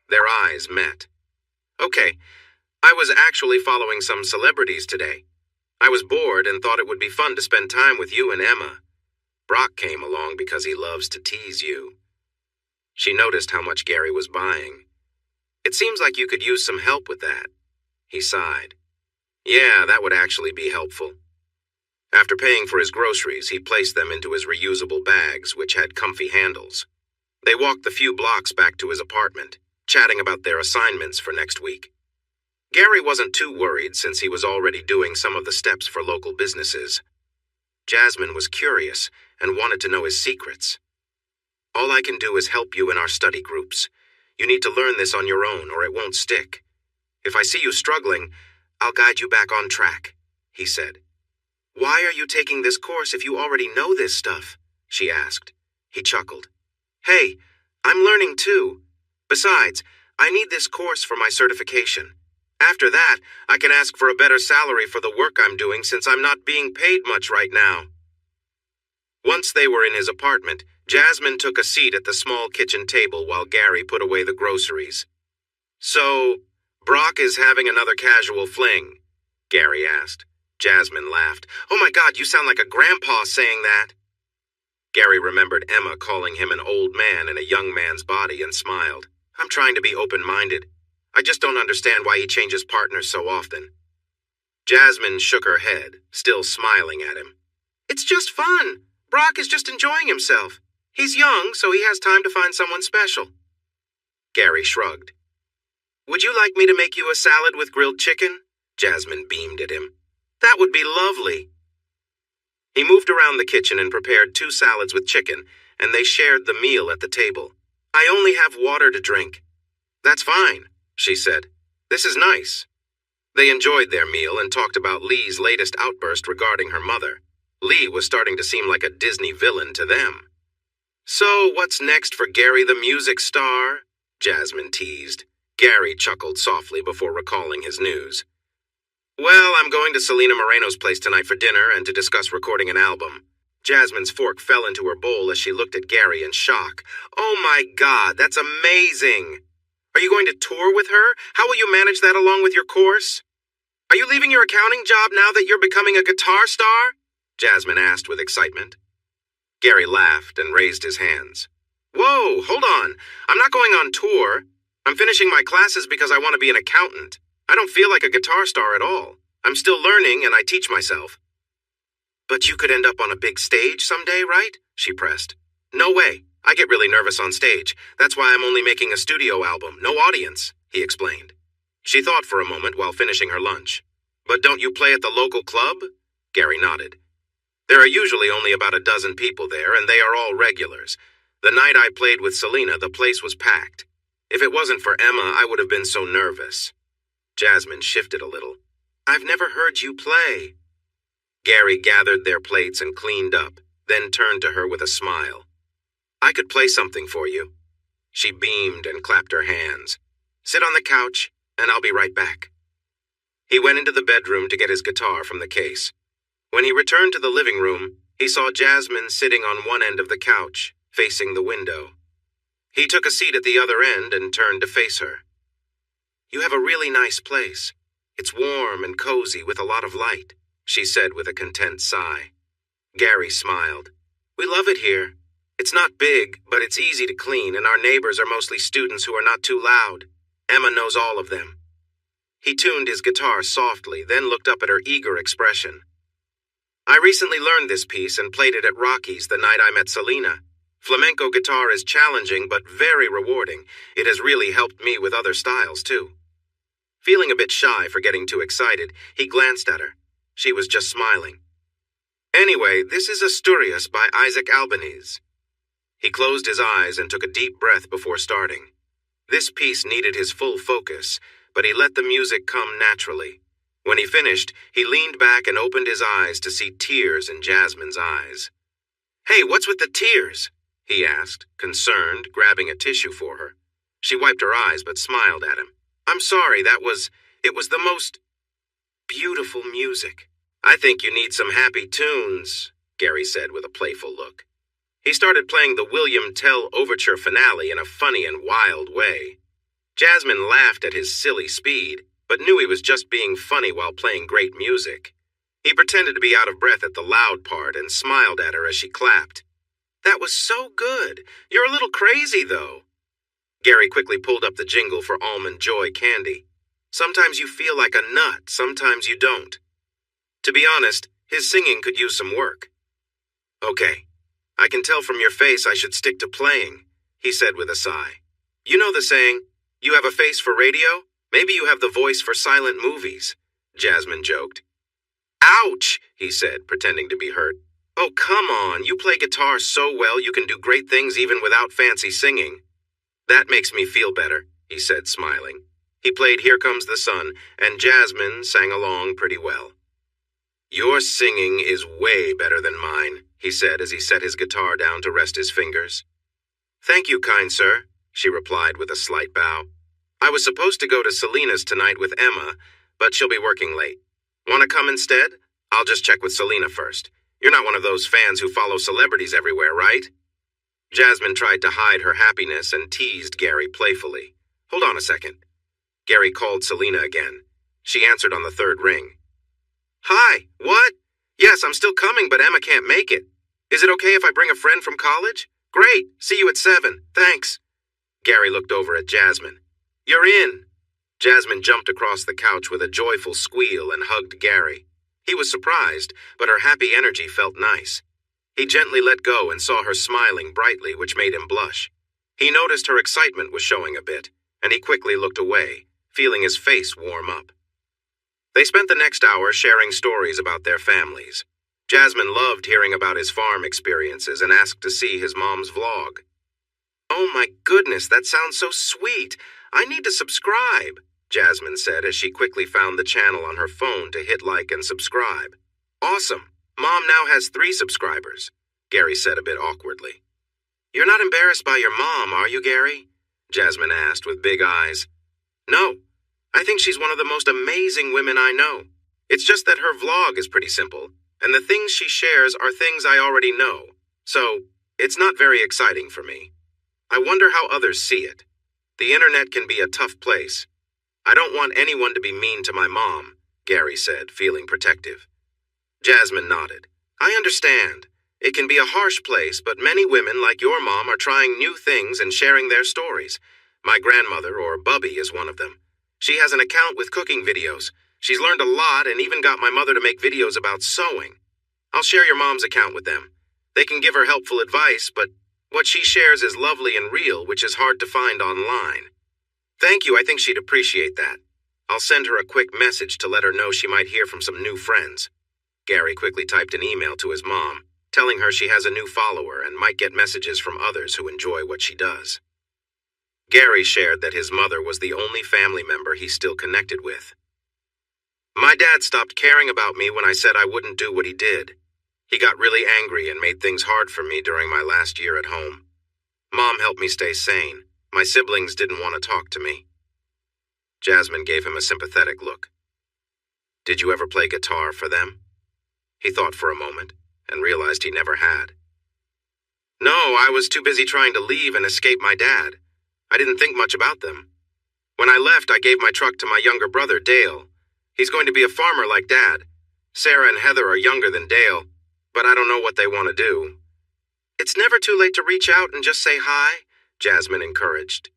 Their eyes met. "Okay, I was actually following some celebrities today. I was bored and thought it would be fun to spend time with you and Emma. Brock came along because he loves to tease you." She noticed how much Gary was buying. "It seems like you could use some help with that." He sighed. "Yeah, that would actually be helpful." After paying for his groceries, he placed them into his reusable bags, which had comfy handles. They walked the few blocks back to his apartment, chatting about their assignments for next week. Gary wasn't too worried since he was already doing some of the steps for local businesses. Jasmine was curious and wanted to know his secrets. "All I can do is help you in our study groups. You need to learn this on your own or it won't stick. If I see you struggling, I'll guide you back on track," he said. "Why are you taking this course if you already know this stuff?" she asked. He chuckled. "Hey, I'm learning too. Besides, I need this course for my certification. After that, I can ask for a better salary for the work I'm doing since I'm not being paid much right now." Once they were in his apartment, Jasmine took a seat at the small kitchen table while Gary put away the groceries. "So, Brock is having another casual fling?" Gary asked. Jasmine laughed. "Oh my God, you sound like a grandpa saying that." Gary remembered Emma calling him an old man in a young man's body and smiled. "I'm trying to be open-minded. I just don't understand why he changes partners so often." Jasmine shook her head, still smiling at him. "It's just fun. Brock is just enjoying himself. He's young, so he has time to find someone special." Gary shrugged. "Would you like me to make you a salad with grilled chicken?" Jasmine beamed at him. "That would be lovely." He moved around the kitchen and prepared 2 salads with chicken, and they shared the meal at the table. "I only have water to drink." "That's fine," she said. "This is nice." They enjoyed their meal and talked about Lee's latest outburst regarding her mother. Lee was starting to seem like a Disney villain to them. "So, what's next for Gary the music star?" Jasmine teased. Gary chuckled softly before recalling his news. "Well, I'm going to Selena Moreno's place tonight for dinner and to discuss recording an album." Jasmine's fork fell into her bowl as she looked at Gary in shock. "Oh my God, that's amazing! Are you going to tour with her? How will you manage that along with your course? Are you leaving your accounting job now that you're becoming a guitar star?" Jasmine asked with excitement. Gary laughed and raised his hands. "Whoa, hold on. I'm not going on tour. I'm finishing my classes because I want to be an accountant. I don't feel like a guitar star at all. I'm still learning and I teach myself." "But you could end up on a big stage someday, right?" she pressed. "No way. I get really nervous on stage. That's why I'm only making a studio album, no audience," he explained. She thought for a moment while finishing her lunch. "But don't you play at the local club?" Gary nodded. "There are usually only about a dozen people there, and they are all regulars. The night I played with Selena, the place was packed. If it wasn't for Emma, I would have been so nervous." Jasmine shifted a little. "I've never heard you play." Gary gathered their plates and cleaned up, then turned to her with a smile. "I could play something for you." She beamed and clapped her hands. "Sit on the couch, and I'll be right back." He went into the bedroom to get his guitar from the case. When he returned to the living room, he saw Jasmine sitting on one end of the couch, facing the window. He took a seat at the other end and turned to face her. "You have a really nice place. It's warm and cozy with a lot of light," she said with a content sigh. Gary smiled. "We love it here. It's not big, but it's easy to clean, and our neighbors are mostly students who are not too loud. Emma knows all of them." He tuned his guitar softly, then looked up at her eager expression. "I recently learned this piece and played it at Rocky's the night I met Selena. Flamenco guitar is challenging but very rewarding. It has really helped me with other styles, too." Feeling a bit shy for getting too excited, he glanced at her. She was just smiling. "Anyway, this is Asturias by Isaac Albanese." He closed his eyes and took a deep breath before starting. This piece needed his full focus, but he let the music come naturally. When he finished, he leaned back and opened his eyes to see tears in Jasmine's eyes. "Hey, what's with the tears?" he asked, concerned, grabbing a tissue for her. She wiped her eyes but smiled at him. "I'm sorry, it was the most beautiful music." "I think you need some happy tunes," Gary said with a playful look. He started playing the William Tell Overture finale in a funny and wild way. Jasmine laughed at his silly speed, but knew he was just being funny while playing great music. He pretended to be out of breath at the loud part and smiled at her as she clapped. "That was so good. You're a little crazy, though." Gary quickly pulled up the jingle for Almond Joy candy. "Sometimes you feel like a nut, sometimes you don't." To be honest, his singing could use some work. "Okay, I can tell from your face I should stick to playing," he said with a sigh. "You know the saying, you have a face for radio? Maybe you have the voice for silent movies, Jasmine joked. Ouch, he said, pretending to be hurt. Oh, come on, you play guitar so well you can do great things even without fancy singing. That makes me feel better, he said, smiling. He played Here Comes the Sun, and Jasmine sang along pretty well. Your singing is way better than mine, he said as he set his guitar down to rest his fingers. Thank you, kind sir, she replied with a slight bow. I was supposed to go to Selena's tonight with Emma, but she'll be working late. Want to come instead? I'll just check with Selena first. You're not one of those fans who follow celebrities everywhere, right? Jasmine tried to hide her happiness and teased Gary playfully. Hold on a second. Gary called Selena again. She answered on the third ring. Hi, what? Yes, I'm still coming, but Emma can't make it. Is it okay if I bring a friend from college? Great, see you at 7, thanks. Gary looked over at Jasmine. You're in. Jasmine jumped across the couch with a joyful squeal and hugged Gary. He was surprised, but her happy energy felt nice. He gently let go and saw her smiling brightly, which made him blush. He noticed her excitement was showing a bit, and he quickly looked away, feeling his face warm up. They spent the next hour sharing stories about their families. Jasmine loved hearing about his farm experiences and asked to see his mom's vlog. Oh my goodness, that sounds so sweet. I need to subscribe, Jasmine said as she quickly found the channel on her phone to hit like and subscribe. Awesome. Mom now has 3 subscribers, Gary said a bit awkwardly. You're not embarrassed by your mom, are you, Gary? Jasmine asked with big eyes. No. I think she's one of the most amazing women I know. It's just that her vlog is pretty simple, and the things she shares are things I already know, so it's not very exciting for me. I wonder how others see it. The internet can be a tough place. I don't want anyone to be mean to my mom, Gary said, feeling protective. Jasmine nodded. I understand. It can be a harsh place, but many women like your mom are trying new things and sharing their stories. My grandmother, or Bubby, is one of them. She has an account with cooking videos. She's learned a lot and even got my mother to make videos about sewing. I'll share your mom's account with them. They can give her helpful advice, but what she shares is lovely and real, which is hard to find online. Thank you, I think she'd appreciate that. I'll send her a quick message to let her know she might hear from some new friends. Gary quickly typed an email to his mom, telling her she has a new follower and might get messages from others who enjoy what she does. Gary shared that his mother was the only family member he still connected with. My dad stopped caring about me when I said I wouldn't do what he did. He got really angry and made things hard for me during my last year at home. Mom helped me stay sane. My siblings didn't want to talk to me. Jasmine gave him a sympathetic look. Did you ever play guitar for them? He thought for a moment and realized he never had. No, I was too busy trying to leave and escape my dad. I didn't think much about them. When I left, I gave my truck to my younger brother, Dale. He's going to be a farmer like Dad. Sarah and Heather are younger than Dale, but I don't know what they want to do. It's never too late to reach out and just say hi, Jasmine encouraged.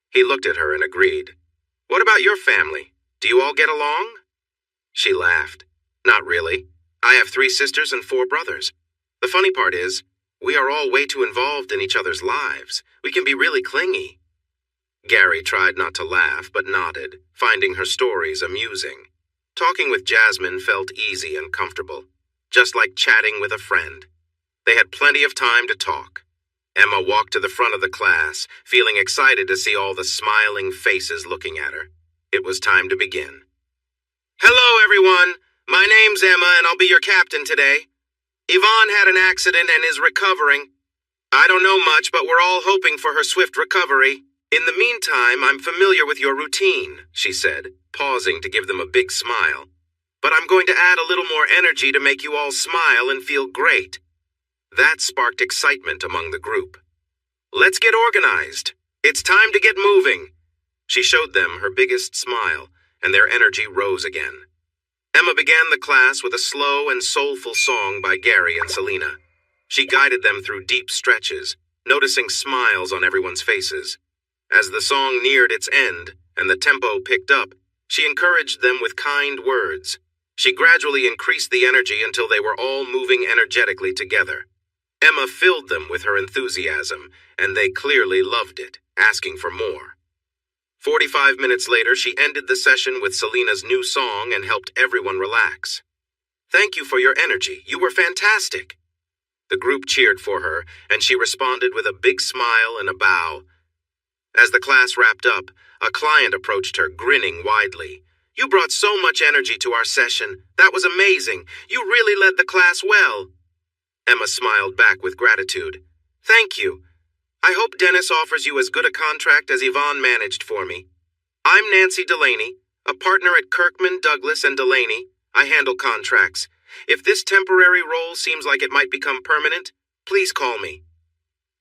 He looked at her and agreed. What about your family? Do you all get along? She laughed. Not really. I have 3 sisters and 4 brothers. The funny part is, we are all way too involved in each other's lives. We can be really clingy. Gary tried not to laugh, but nodded, finding her stories amusing. Talking with Jasmine felt easy and comfortable, just like chatting with a friend. They had plenty of time to talk. Emma walked to the front of the class, feeling excited to see all the smiling faces looking at her. It was time to begin. Hello, everyone. My name's Emma, and I'll be your captain today. Yvonne had an accident and is recovering. I don't know much, but we're all hoping for her swift recovery. In the meantime, I'm familiar with your routine, she said, pausing to give them a big smile. But I'm going to add a little more energy to make you all smile and feel great. That sparked excitement among the group. Let's get organized. It's time to get moving. She showed them her biggest smile, and their energy rose again. Emma began the class with a slow and soulful song by Gary and Selena. She guided them through deep stretches, noticing smiles on everyone's faces. As the song neared its end and the tempo picked up, she encouraged them with kind words. She gradually increased the energy until they were all moving energetically together. Emma filled them with her enthusiasm, and they clearly loved it, asking for more. 45 minutes later, she ended the session with Selena's new song and helped everyone relax. "Thank you for your energy. You were fantastic." The group cheered for her, and she responded with a big smile and a bow. As the class wrapped up, a client approached her, grinning widely. "You brought so much energy to our session. That was amazing. You really led the class well." Emma smiled back with gratitude. "Thank you. I hope Dennis offers you as good a contract as Yvonne managed for me. I'm Nancy Delaney, a partner at Kirkman, Douglas, and Delaney. I handle contracts. If this temporary role seems like it might become permanent, please call me."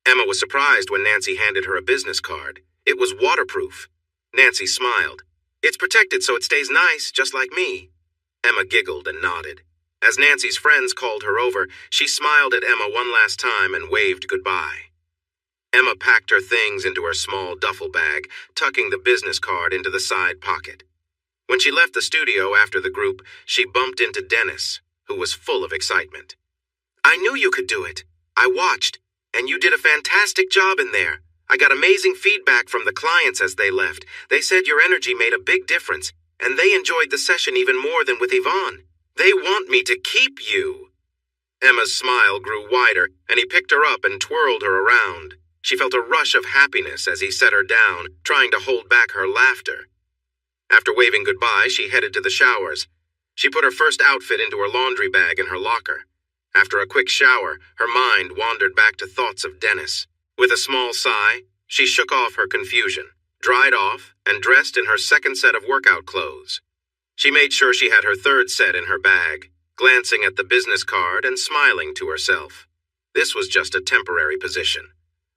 Emma was surprised when Nancy handed her a business card. It was waterproof. Nancy smiled. "It's protected so it stays nice, just like me." Emma giggled and nodded. As Nancy's friends called her over, she smiled at Emma one last time and waved goodbye. Emma packed her things into her small duffel bag, tucking the business card into the side pocket. When she left the studio after the group, she bumped into Dennis, who was full of excitement. "I knew you could do it. I watched, and you did a fantastic job in there. I got amazing feedback from the clients as they left. They said your energy made a big difference, and they enjoyed the session even more than with Yvonne. They want me to keep you." Emma's smile grew wider, and he picked her up and twirled her around. She felt a rush of happiness as he set her down, trying to hold back her laughter. After waving goodbye, she headed to the showers. She put her first outfit into her laundry bag in her locker. After a quick shower, her mind wandered back to thoughts of Dennis. With a small sigh, she shook off her confusion, dried off, and dressed in her second set of workout clothes. She made sure she had her third set in her bag, glancing at the business card and smiling to herself. This was just a temporary position.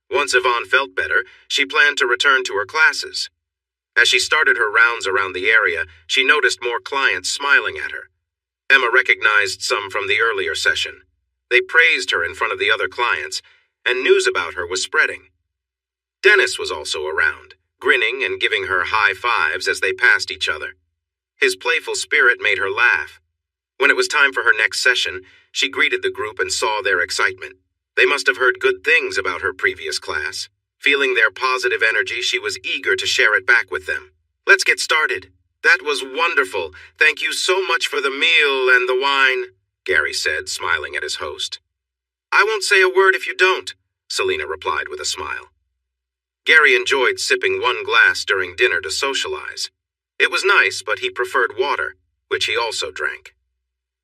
Once Yvonne felt better, she planned to return to her classes. As she started her rounds around the area, she noticed more clients smiling at her. Emma recognized some from the earlier session. They praised her in front of the other clients, and news about her was spreading. Dennis was also around, grinning and giving her high fives as they passed each other. His playful spirit made her laugh. When it was time for her next session, she greeted the group and saw their excitement. They must have heard good things about her previous class. Feeling their positive energy, she was eager to share it back with them. "Let's get started." "That was wonderful. Thank you so much for the meal and the wine," Gary said, smiling at his host. "I won't say a word if you don't," Selena replied with a smile. Gary enjoyed sipping one glass during dinner to socialize. It was nice, but he preferred water, which he also drank.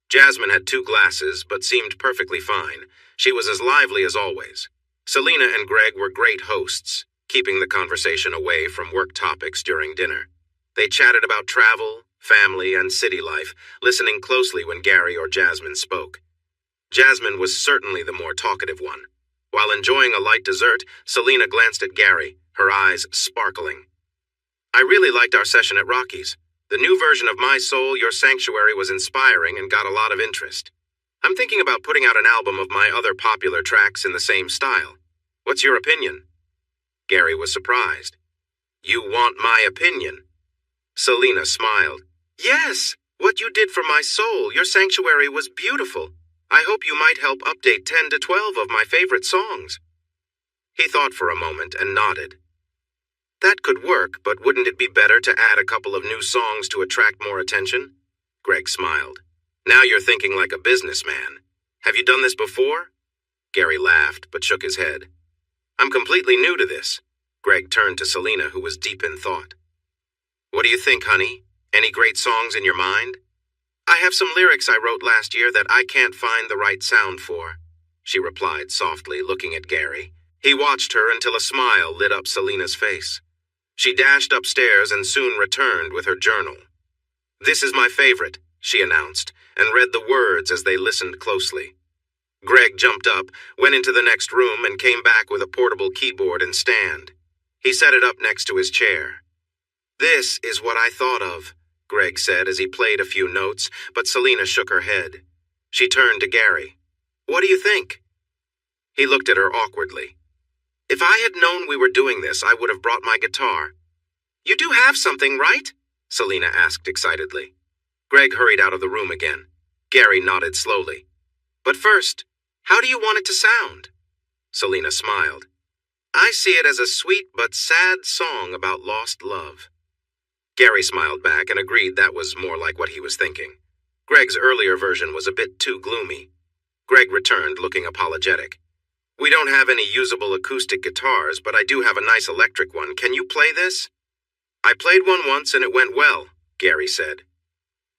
Jasmine had 2 glasses, but seemed perfectly fine. She was as lively as always. Selena and Greg were great hosts, keeping the conversation away from work topics during dinner. They chatted about travel, family, and city life, listening closely when Gary or Jasmine spoke. Jasmine was certainly the more talkative one. While enjoying a light dessert, Selena glanced at Gary, her eyes sparkling. "I really liked our session at Rocky's. The new version of My Soul, Your Sanctuary was inspiring and got a lot of interest. I'm thinking about putting out an album of my other popular tracks in the same style. What's your opinion?" Gary was surprised. "You want my opinion?" Selena smiled. "Yes, what you did for My Soul, Your Sanctuary was beautiful. I hope you might help update 10 to 12 of my favorite songs." He thought for a moment and nodded. "That could work, but wouldn't it be better to add a couple of new songs to attract more attention?" Greg smiled. "Now you're thinking like a businessman. Have you done this before?" Gary laughed, but shook his head. "I'm completely new to this." Greg turned to Selena, who was deep in thought. "What do you think, honey? Any great songs in your mind?" "I have some lyrics I wrote last year that I can't find the right sound for," she replied softly, looking at Gary. He watched her until a smile lit up Selena's face. She dashed upstairs and soon returned with her journal. "This is my favorite," she announced, and read the words as they listened closely. Greg jumped up, went into the next room, and came back with a portable keyboard and stand. He set it up next to his chair. "This is what I thought of," Greg said as he played a few notes, but Selena shook her head. She turned to Gary. "What do you think?" He looked at her awkwardly. "If I had known we were doing this, I would have brought my guitar." "You do have something, right?" Selena asked excitedly. Greg hurried out of the room again. Gary nodded slowly. "But first, how do you want it to sound?" Selena smiled. I see it as a sweet but sad song about lost love. Gary smiled back and agreed that was more like what he was thinking. Greg's earlier version was a bit too gloomy. Greg returned, looking apologetic. We don't have any usable acoustic guitars, but I do have a nice electric one. Can you play this? I played one once and it went well, Gary said.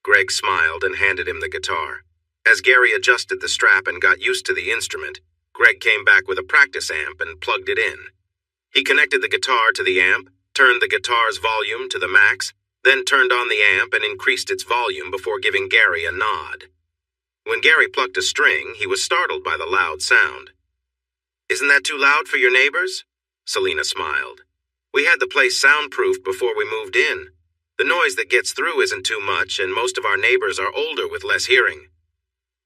Greg smiled and handed him the guitar. As Gary adjusted the strap and got used to the instrument, Greg came back with a practice amp and plugged it in. He connected the guitar to the amp, turned the guitar's volume to the max, then turned on the amp and increased its volume before giving Gary a nod. When Gary plucked a string, he was startled by the loud sound. Isn't that too loud for your neighbors? Selena smiled. We had the place soundproofed before we moved in. The noise that gets through isn't too much, and most of our neighbors are older with less hearing.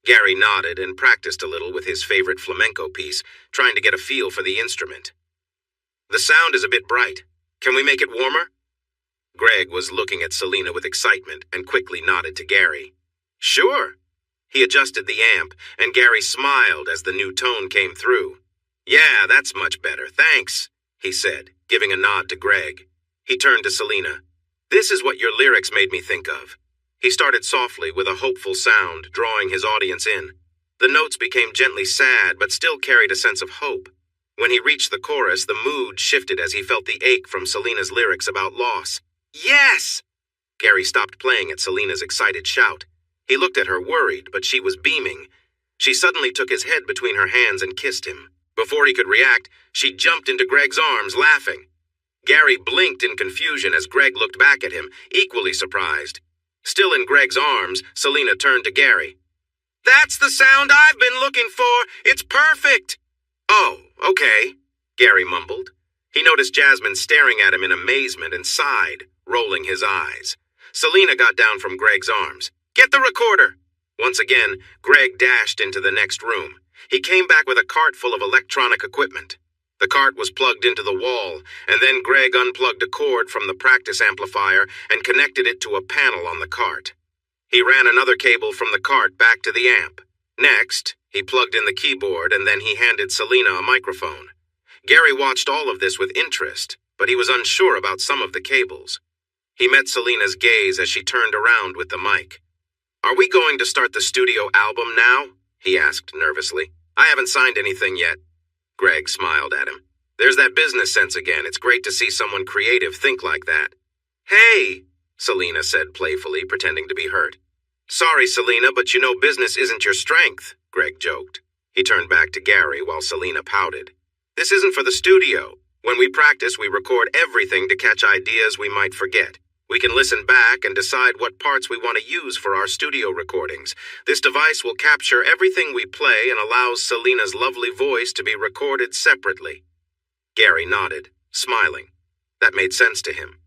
Gary nodded and practiced a little with his favorite flamenco piece, trying to get a feel for the instrument. The sound is a bit bright. Can we make it warmer? Greg was looking at Selena with excitement and quickly nodded to Gary. Sure. He adjusted the amp, and Gary smiled as the new tone came through. Yeah, that's much better, thanks, he said, giving a nod to Greg. He turned to Selena. This is what your lyrics made me think of. He started softly with a hopeful sound, drawing his audience in. The notes became gently sad, but still carried a sense of hope. When he reached the chorus, the mood shifted as he felt the ache from Selena's lyrics about loss. Yes! Gary stopped playing at Selena's excited shout. He looked at her worried, but she was beaming. She suddenly took his head between her hands and kissed him. Before he could react, she jumped into Greg's arms, laughing. Gary blinked in confusion as Greg looked back at him, equally surprised. Still in Greg's arms, Selena turned to Gary. That's the sound I've been looking for! It's perfect! Oh, okay, Gary mumbled. He noticed Jasmine staring at him in amazement and sighed, rolling his eyes. Selena got down from Greg's arms. Get the recorder! Once again, Greg dashed into the next room. He came back with a cart full of electronic equipment. The cart was plugged into the wall, and then Greg unplugged a cord from the practice amplifier and connected it to a panel on the cart. He ran another cable from the cart back to the amp. Next, he plugged in the keyboard and then he handed Selena a microphone. Gary watched all of this with interest, but he was unsure about some of the cables. He met Selena's gaze as she turned around with the mic. Are we going to start the studio album now? He asked nervously. I haven't signed anything yet. Greg smiled at him. There's that business sense again. It's great to see someone creative think like that. Hey, Selena said playfully, pretending to be hurt. Sorry, Selena, but you know business isn't your strength, Greg joked. He turned back to Gary while Selena pouted. This isn't for the studio. When we practice, we record everything to catch ideas we might forget. We can listen back and decide what parts we want to use for our studio recordings. This device will capture everything we play and allows Selena's lovely voice to be recorded separately. Gary nodded, smiling. That made sense to him.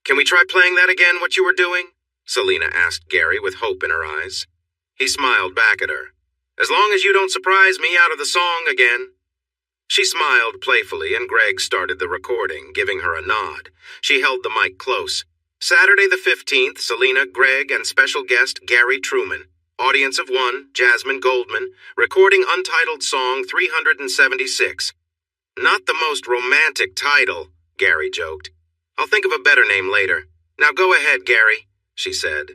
Can we try playing that again, what you were doing? Selena asked Gary with hope in her eyes. He smiled back at her. As long as you don't surprise me out of the song again. She smiled playfully and Greg started the recording, giving her a nod. She held the mic close. Saturday the 15th, Selena, Greg, and special guest Gary Truman. Audience of 1, Jasmine Goldman, recording untitled song 376. Not the most romantic title, Gary joked. I'll think of a better name later. Now go ahead, Gary, she said.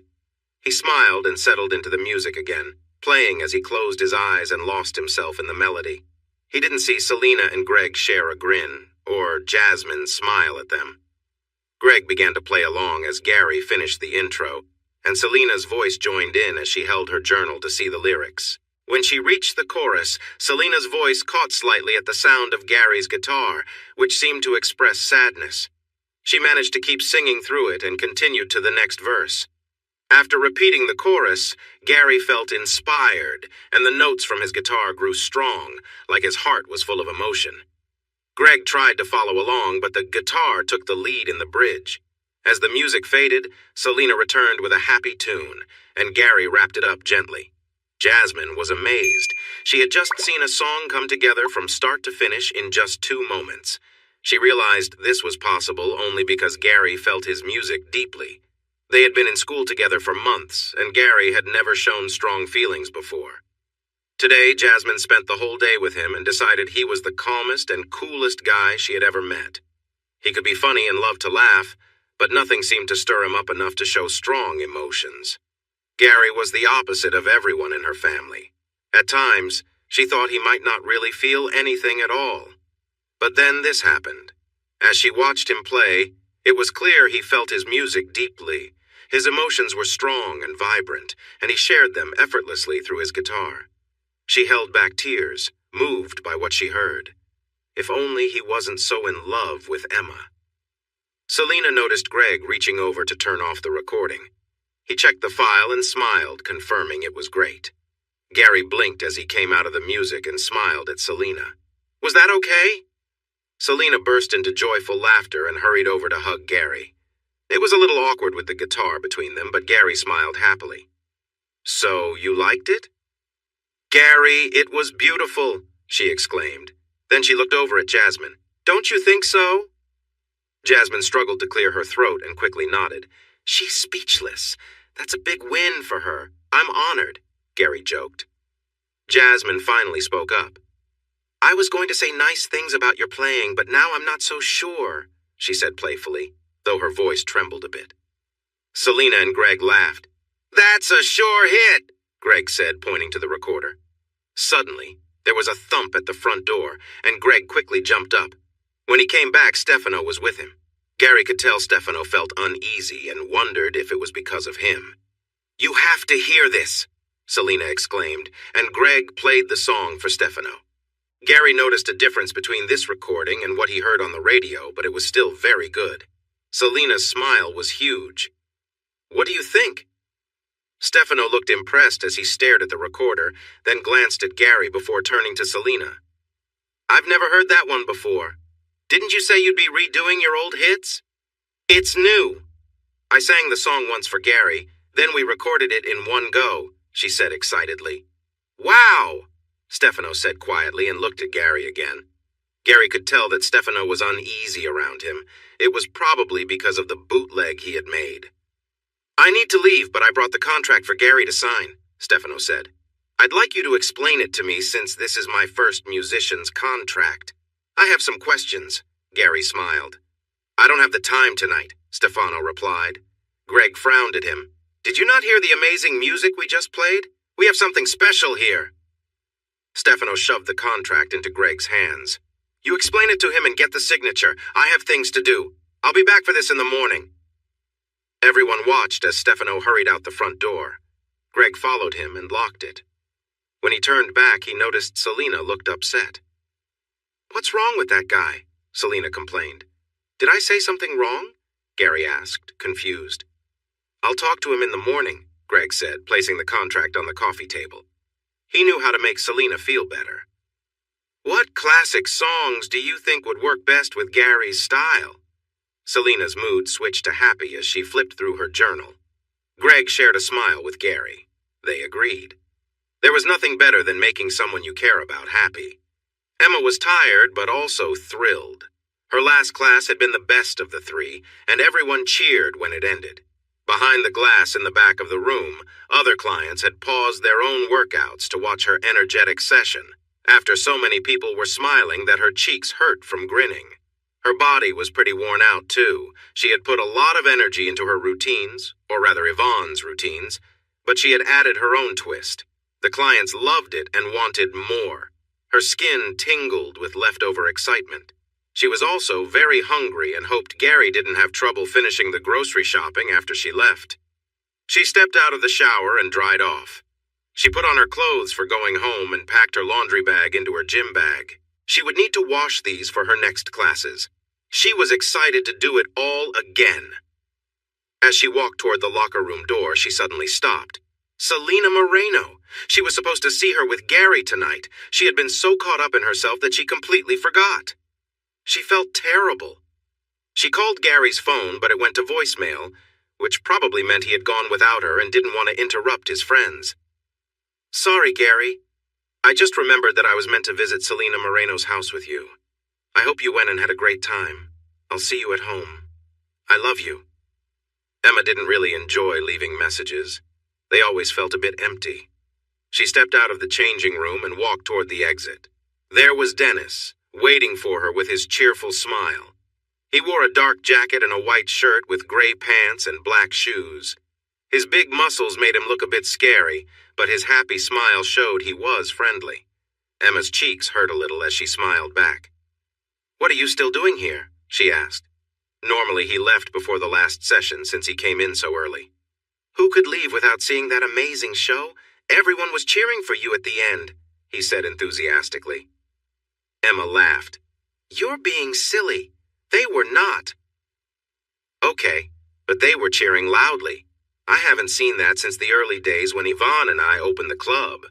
He smiled and settled into the music again, playing as he closed his eyes and lost himself in the melody. He didn't see Selena and Greg share a grin, or Jasmine smile at them. Greg began to play along as Gary finished the intro, and Selena's voice joined in as she held her journal to see the lyrics. When she reached the chorus, Selena's voice caught slightly at the sound of Gary's guitar, which seemed to express sadness. She managed to keep singing through it and continued to the next verse. After repeating the chorus, Gary felt inspired, and the notes from his guitar grew strong, like his heart was full of emotion. Greg tried to follow along, but the guitar took the lead in the bridge. As the music faded, Selena returned with a happy tune, and Gary wrapped it up gently. Jasmine was amazed. She had just seen a song come together from start to finish in just 2 moments. She realized this was possible only because Gary felt his music deeply. They had been in school together for months, and Gary had never shown strong feelings before. Today, Jasmine spent the whole day with him and decided he was the calmest and coolest guy she had ever met. He could be funny and love to laugh, but nothing seemed to stir him up enough to show strong emotions. Gary was the opposite of everyone in her family. At times, she thought he might not really feel anything at all. But then this happened. As she watched him play, it was clear he felt his music deeply. His emotions were strong and vibrant, and he shared them effortlessly through his guitar. She held back tears, moved by what she heard. If only he wasn't so in love with Emma. Selena noticed Greg reaching over to turn off the recording. He checked the file and smiled, confirming it was great. Gary blinked as he came out of the music and smiled at Selena. "Was that okay?" Selena burst into joyful laughter and hurried over to hug Gary. It was a little awkward with the guitar between them, but Gary smiled happily. "So, you liked it?" "Gary, it was beautiful," she exclaimed. Then she looked over at Jasmine. "Don't you think so?" Jasmine struggled to clear her throat and quickly nodded. "She's speechless. That's a big win for her. I'm honored," Gary joked. Jasmine finally spoke up. "I was going to say nice things about your playing, but now I'm not so sure," she said playfully, though her voice trembled a bit. Selena and Greg laughed. "That's a sure hit," Greg said, pointing to the recorder. Suddenly, there was a thump at the front door, and Greg quickly jumped up. When he came back, Stefano was with him. Gary could tell Stefano felt uneasy and wondered if it was because of him. "You have to hear this," Selena exclaimed, and Greg played the song for Stefano. Gary noticed a difference between this recording and what he heard on the radio, but it was still very good. Selena's smile was huge. "What do you think?" Stefano looked impressed as he stared at the recorder, then glanced at Gary before turning to Selena. "I've never heard that one before. Didn't you say you'd be redoing your old hits?" "It's new. I sang the song once for Gary, then we recorded it in one go," she said excitedly. "Wow!" Stefano said quietly and looked at Gary again. Gary could tell that Stefano was uneasy around him. It was probably because of the bootleg he had made. "I need to leave, but I brought the contract for Gary to sign," Stefano said. "I'd like you to explain it to me since this is my first musician's contract. I have some questions," Gary smiled. "I don't have the time tonight," Stefano replied. Greg frowned at him. "Did you not hear the amazing music we just played? We have something special here." Stefano shoved the contract into Greg's hands. "You explain it to him and get the signature. I have things to do. I'll be back for this in the morning." Everyone watched as Stefano hurried out the front door. Greg followed him and locked it. When he turned back, he noticed Selena looked upset. "What's wrong with that guy?" Selena complained. "Did I say something wrong?" Gary asked, confused. "I'll talk to him in the morning," Greg said, placing the contract on the coffee table. He knew how to make Selena feel better. "What classic songs do you think would work best with Gary's style?" Selena's mood switched to happy as she flipped through her journal. Greg shared a smile with Gary. They agreed. There was nothing better than making someone you care about happy. Emma was tired, but also thrilled. Her last class had been the best of the three, and everyone cheered when it ended. Behind the glass in the back of the room, other clients had paused their own workouts to watch her energetic session, after so many people were smiling that her cheeks hurt from grinning. Her body was pretty worn out, too. She had put a lot of energy into her routines, or rather Yvonne's routines, but she had added her own twist. The clients loved it and wanted more. Her skin tingled with leftover excitement. She was also very hungry and hoped Gary didn't have trouble finishing the grocery shopping after she left. She stepped out of the shower and dried off. She put on her clothes for going home and packed her laundry bag into her gym bag. She would need to wash these for her next classes. She was excited to do it all again. As she walked toward the locker room door, she suddenly stopped. Selena Moreno! She was supposed to see her with Gary tonight. She had been so caught up in herself that she completely forgot. She felt terrible. She called Gary's phone, but it went to voicemail, which probably meant he had gone without her and didn't want to interrupt his friends. "Sorry, Gary. I just remembered that I was meant to visit Selena Moreno's house with you. I hope you went and had a great time. I'll see you at home. I love you." Emma didn't really enjoy leaving messages. They always felt a bit empty. She stepped out of the changing room and walked toward the exit. There was Dennis, waiting for her with his cheerful smile. He wore a dark jacket and a white shirt with gray pants and black shoes. His big muscles made him look a bit scary, but his happy smile showed he was friendly. Emma's cheeks hurt a little as she smiled back. "What are you still doing here?" she asked. Normally he left before the last session since he came in so early. "Who could leave without seeing that amazing show? Everyone was cheering for you at the end," he said enthusiastically. Emma laughed. "You're being silly. They were not." "Okay, but they were cheering loudly. I haven't seen that since the early days when Yvonne and I opened the club."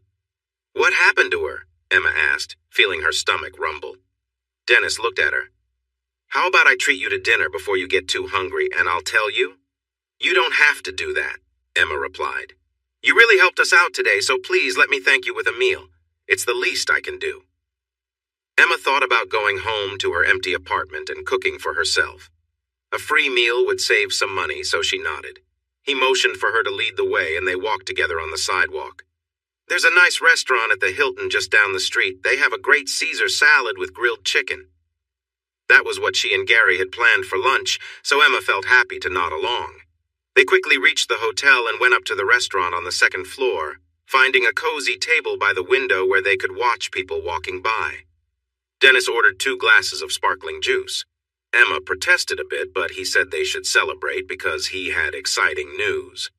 "What happened to her?" Emma asked, feeling her stomach rumble. Dennis looked at her. "How about I treat you to dinner before you get too hungry, and I'll tell you?" "You don't have to do that," Emma replied. "You really helped us out today, so please let me thank you with a meal. It's the least I can do." Emma thought about going home to her empty apartment and cooking for herself. A free meal would save some money, so she nodded. He motioned for her to lead the way, and they walked together on the sidewalk. "There's a nice restaurant at the Hilton just down the street. They have a great Caesar salad with grilled chicken." That was what she and Gary had planned for lunch, so Emma felt happy to nod along. They quickly reached the hotel and went up to the restaurant on the second floor, finding a cozy table by the window where they could watch people walking by. Dennis ordered 2 glasses of sparkling juice. Emma protested a bit, but he said they should celebrate because he had exciting news.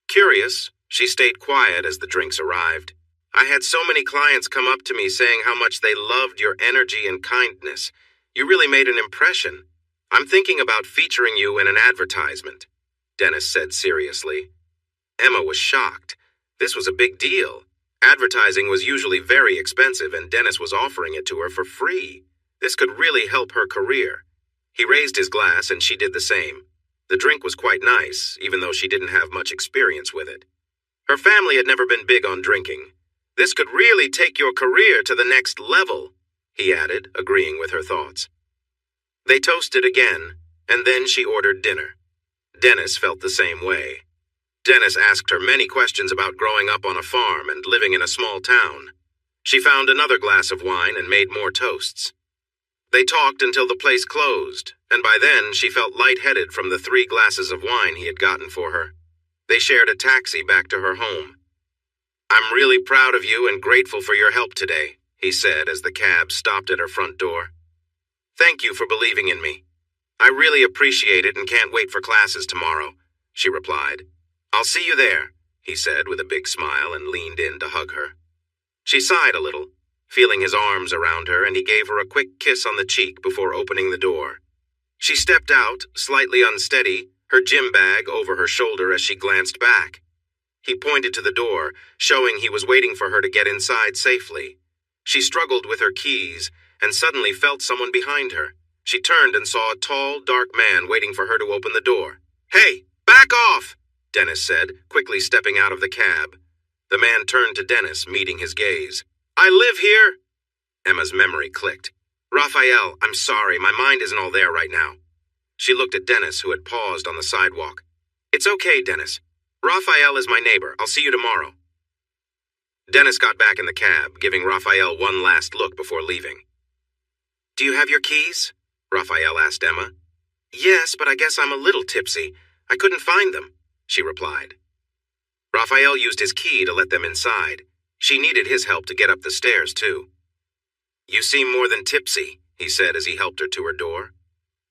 Curious, she stayed quiet as the drinks arrived. "I had so many clients come up to me saying how much they loved your energy and kindness. You really made an impression. I'm thinking about featuring you in an advertisement," Dennis said seriously. Emma was shocked. This was a big deal. Advertising was usually very expensive, and Dennis was offering it to her for free. This could really help her career. He raised his glass, and she did the same. The drink was quite nice, even though she didn't have much experience with it. Her family had never been big on drinking. "This could really take your career to the next level," he added, agreeing with her thoughts. They toasted again, and then she ordered dinner. Dennis felt the same way. Dennis asked her many questions about growing up on a farm and living in a small town. She found another glass of wine and made more toasts. They talked until the place closed, and by then she felt lightheaded from the 3 glasses of wine he had gotten for her. They shared a taxi back to her home. "I'm really proud of you and grateful for your help today," he said as the cab stopped at her front door. "Thank you for believing in me. I really appreciate it and can't wait for classes tomorrow," she replied. "I'll see you there," he said with a big smile and leaned in to hug her. She sighed a little, feeling his arms around her, and he gave her a quick kiss on the cheek before opening the door. She stepped out, slightly unsteady, her gym bag over her shoulder as she glanced back. He pointed to the door, showing he was waiting for her to get inside safely. She struggled with her keys and suddenly felt someone behind her. She turned and saw a tall, dark man waiting for her to open the door. "Hey, back off!" Dennis said, quickly stepping out of the cab. The man turned to Dennis, meeting his gaze. "I live here." Emma's memory clicked. "Raphael, I'm sorry, my mind isn't all there right now." She looked at Dennis, who had paused on the sidewalk. "It's okay, Dennis. Raphael is my neighbor. I'll see you tomorrow." Dennis got back in the cab, giving Raphael one last look before leaving. "Do you have your keys?" Raphael asked Emma. "Yes, but I guess I'm a little tipsy. I couldn't find them," she replied. Raphael used his key to let them inside. She needed his help to get up the stairs, too. "You seem more than tipsy," he said as he helped her to her door.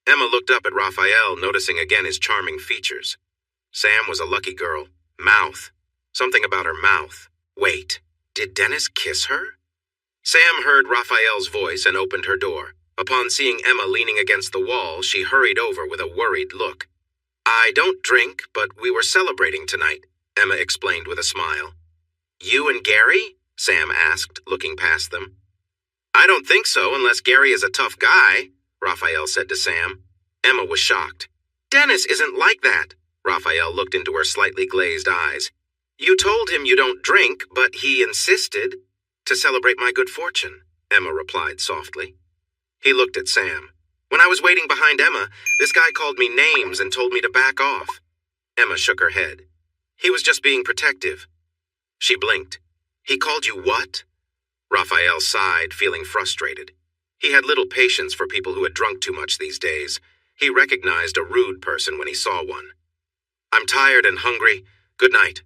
Emma looked up at Raphael, noticing again his charming features. Sam was a lucky girl. Mouth. Something about her mouth. Wait, did Dennis kiss her? Sam heard Raphael's voice and opened her door. Upon seeing Emma leaning against the wall, she hurried over with a worried look. "I don't drink, but we were celebrating tonight," Emma explained with a smile. "You and Gary?" Sam asked, looking past them. "I don't think so, unless Gary is a tough guy," Raphael said to Sam. Emma was shocked. "Dennis isn't like that." Raphael looked into her slightly glazed eyes. "You told him you don't drink, but he insisted." "To celebrate my good fortune," Emma replied softly. He looked at Sam. "When I was waiting behind Emma, this guy called me names and told me to back off." Emma shook her head. "He was just being protective." She blinked. He called you what? Raphael sighed, feeling frustrated. He had little patience for people who had drunk too much these days. He recognized a rude person when he saw one. I'm tired and hungry. Good night.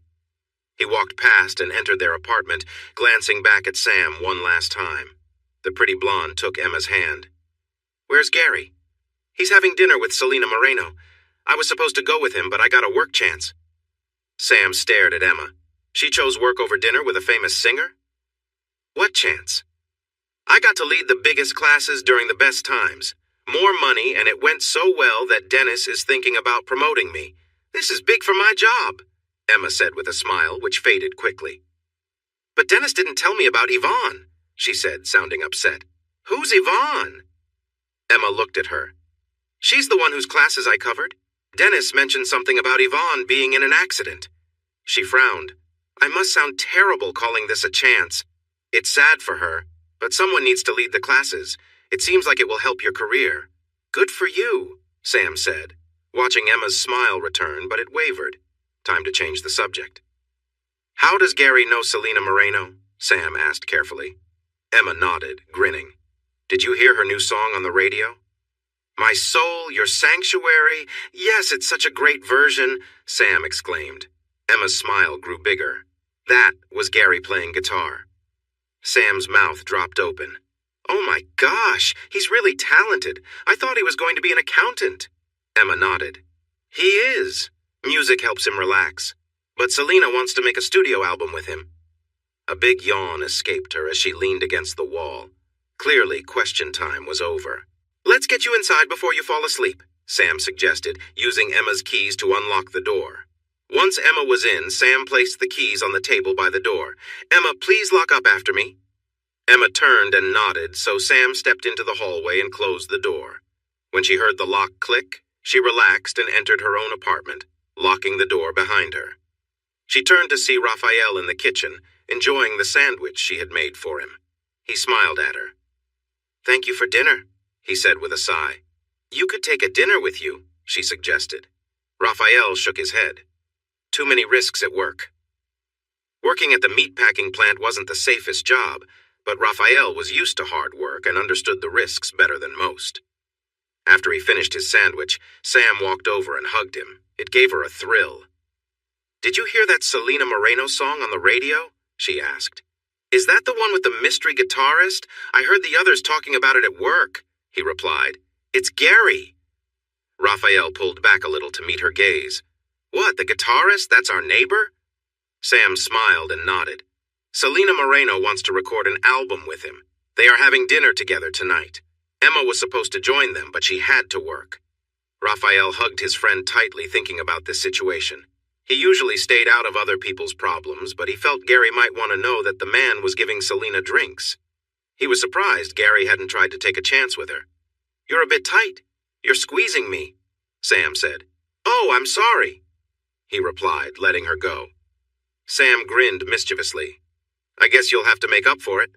He walked past and entered their apartment, glancing back at Sam one last time. The pretty blonde took Emma's hand. Where's Gary? He's having dinner with Selena Moreno. I was supposed to go with him, but I got a work chance. Sam stared at Emma. She chose work over dinner with a famous singer? What chance? I got to lead the biggest classes during the best times. More money, and it went so well that Dennis is thinking about promoting me. This is big for my job, Emma said with a smile, which faded quickly. But Dennis didn't tell me about Yvonne, she said, sounding upset. Who's Yvonne? Emma looked at her. She's the one whose classes I covered. Dennis mentioned something about Yvonne being in an accident. She frowned. I must sound terrible calling this a chance. It's sad for her, but someone needs to lead the classes. It seems like it will help your career. Good for you, Sam said, watching Emma's smile return, but it wavered. Time to change the subject. How does Gary know Selena Moreno? Sam asked carefully. Emma nodded, grinning. Did you hear her new song on the radio? My soul, your sanctuary. Yes, it's such a great version, Sam exclaimed. Emma's smile grew bigger. That was Gary playing guitar. Sam's mouth dropped open. Oh my gosh, he's really talented. I thought he was going to be an accountant. Emma nodded. He is. Music helps him relax. But Selena wants to make a studio album with him. A big yawn escaped her as she leaned against the wall. Clearly, question time was over. Let's get you inside before you fall asleep, Sam suggested, using Emma's keys to unlock the door. Once Emma was in, Sam placed the keys on the table by the door. Emma, please lock up after me. Emma turned and nodded, so Sam stepped into the hallway and closed the door. When she heard the lock click, she relaxed and entered her own apartment, locking the door behind her. She turned to see Raphael in the kitchen, enjoying the sandwich she had made for him. He smiled at her. Thank you for dinner, he said with a sigh. You could take a dinner with you, she suggested. Raphael shook his head. Too many risks at work. Working at the meatpacking plant wasn't the safest job, but Raphael was used to hard work and understood the risks better than most. After he finished his sandwich, Sam walked over and hugged him. It gave her a thrill. Did you hear that Selena Moreno song on the radio? She asked. Is that the one with the mystery guitarist? I heard the others talking about it at work, he replied. It's Gary. Raphael pulled back a little to meet her gaze. What, the guitarist? That's our neighbor? Sam smiled and nodded. Selena Moreno wants to record an album with him. They are having dinner together tonight. Emma was supposed to join them, but she had to work. Raphael hugged his friend tightly, thinking about this situation. He usually stayed out of other people's problems, but he felt Gary might want to know that the man was giving Selena drinks. He was surprised Gary hadn't tried to take a chance with her. You're a bit tight. You're squeezing me, Sam said. Oh, I'm sorry, he replied, letting her go. Sam grinned mischievously. I guess you'll have to make up for it.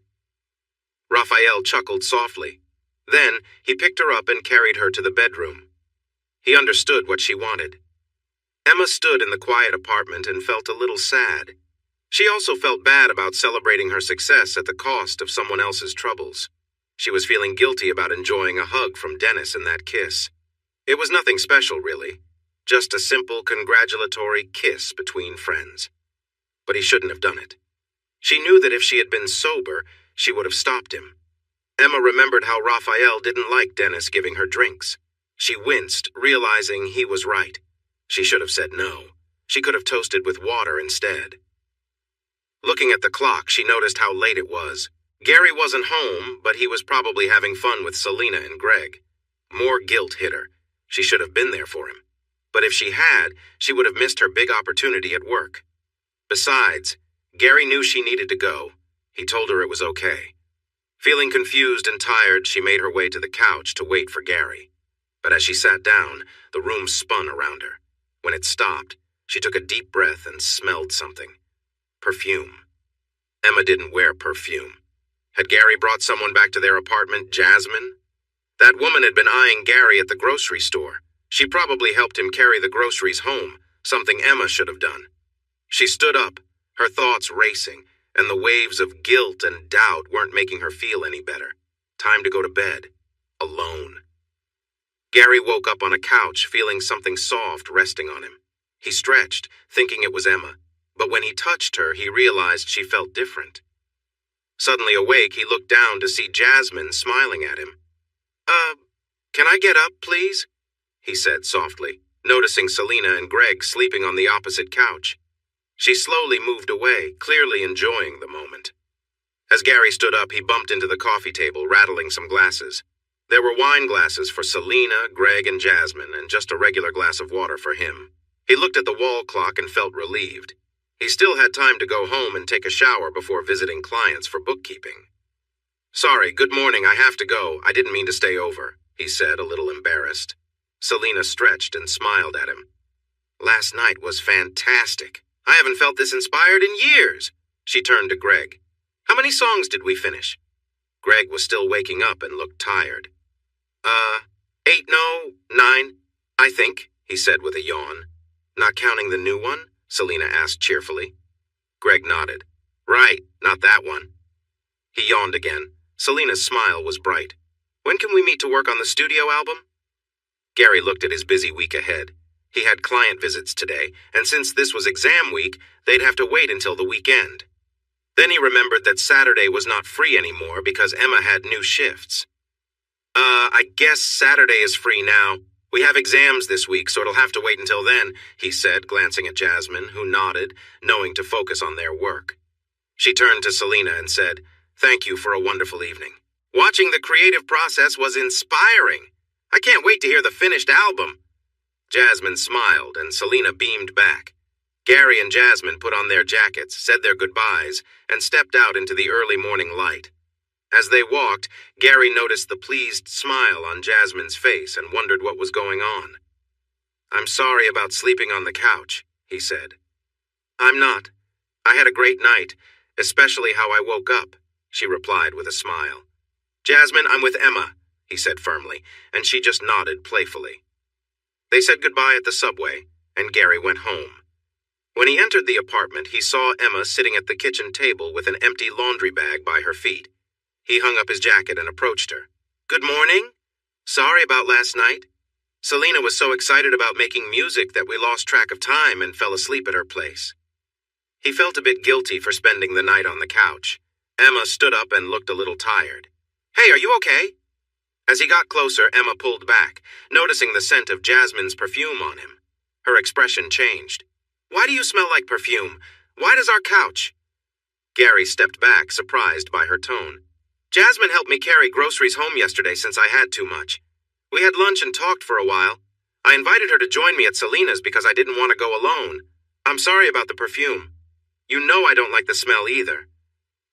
Raphael chuckled softly. Then he picked her up and carried her to the bedroom. He understood what she wanted. Emma stood in the quiet apartment and felt a little sad. She also felt bad about celebrating her success at the cost of someone else's troubles. She was feeling guilty about enjoying a hug from Dennis in that kiss. It was nothing special, really. Just a simple congratulatory kiss between friends. But he shouldn't have done it. She knew that if she had been sober, she would have stopped him. Emma remembered how Raphael didn't like Dennis giving her drinks. She winced, realizing he was right. She should have said no. She could have toasted with water instead. Looking at the clock, she noticed how late it was. Gary wasn't home, but he was probably having fun with Selena and Greg. More guilt hit her. She should have been there for him. But if she had, she would have missed her big opportunity at work. Besides, Gary knew she needed to go. He told her it was okay. Feeling confused and tired, she made her way to the couch to wait for Gary. But as she sat down, the room spun around her. When it stopped, she took a deep breath and smelled something. Perfume. Emma didn't wear perfume. Had Gary brought someone back to their apartment, Jasmine? That woman had been eyeing Gary at the grocery store. She probably helped him carry the groceries home, something Emma should have done. She stood up, her thoughts racing. and the waves of guilt and doubt weren't making her feel any better. Time to go to bed. Alone. Gary woke up on a couch, feeling something soft resting on him. He stretched, thinking it was Emma, but when he touched her, he realized she felt different. Suddenly awake, he looked down to see Jasmine smiling at him. Can I get up, please?" he said softly, noticing Selena and Greg sleeping on the opposite couch. She slowly moved away, clearly enjoying the moment. As Gary stood up, he bumped into the coffee table, rattling some glasses. There were wine glasses for Selena, Greg, and Jasmine, and just a regular glass of water for him. He looked at the wall clock and felt relieved. He still had time to go home and take a shower before visiting clients for bookkeeping. "Sorry, good morning, I have to go. I didn't mean to stay over," he said, a little embarrassed. Selena stretched and smiled at him. "Last night was fantastic. I haven't felt this inspired in years." She turned to Greg. "How many songs did we finish?" Greg was still waking up and looked tired. 8, no, 9, I think," he said with a yawn. "Not counting the new one?" Selena asked cheerfully. Greg nodded. "Right, not that one." He yawned again. Selena's smile was bright. "When can we meet to work on the studio album?" Gary looked at his busy week ahead. He had client visits today, and since this was exam week, they'd have to wait until the weekend. Then he remembered that Saturday was not free anymore because Emma had new shifts. I guess Saturday is free now. We have exams this week, so it'll have to wait until then," he said, glancing at Jasmine, who nodded, knowing to focus on their work. She turned to Selena and said, "Thank you for a wonderful evening. Watching the creative process was inspiring. I can't wait to hear the finished album." Jasmine smiled, and Selena beamed back. Gary and Jasmine put on their jackets, said their goodbyes, and stepped out into the early morning light. As they walked, Gary noticed the pleased smile on Jasmine's face and wondered what was going on. "I'm sorry about sleeping on the couch," he said. "I'm not. I had a great night, especially how I woke up," she replied with a smile. "Jasmine, I'm with Emma," he said firmly, and she just nodded playfully. They said goodbye at the subway, and Gary went home. When he entered the apartment, he saw Emma sitting at the kitchen table with an empty laundry bag by her feet. He hung up his jacket and approached her. "Good morning. Sorry about last night. Selena was so excited about making music that we lost track of time and fell asleep at her place." He felt a bit guilty for spending the night on the couch. Emma stood up and looked a little tired. "Hey, are you okay?" As he got closer, Emma pulled back, noticing the scent of Jasmine's perfume on him. Her expression changed. "Why do you smell like perfume? Why does our couch?" Gary stepped back, surprised by her tone. "Jasmine helped me carry groceries home yesterday since I had too much. We had lunch and talked for a while. I invited her to join me at Selena's because I didn't want to go alone. I'm sorry about the perfume. You know I don't like the smell either."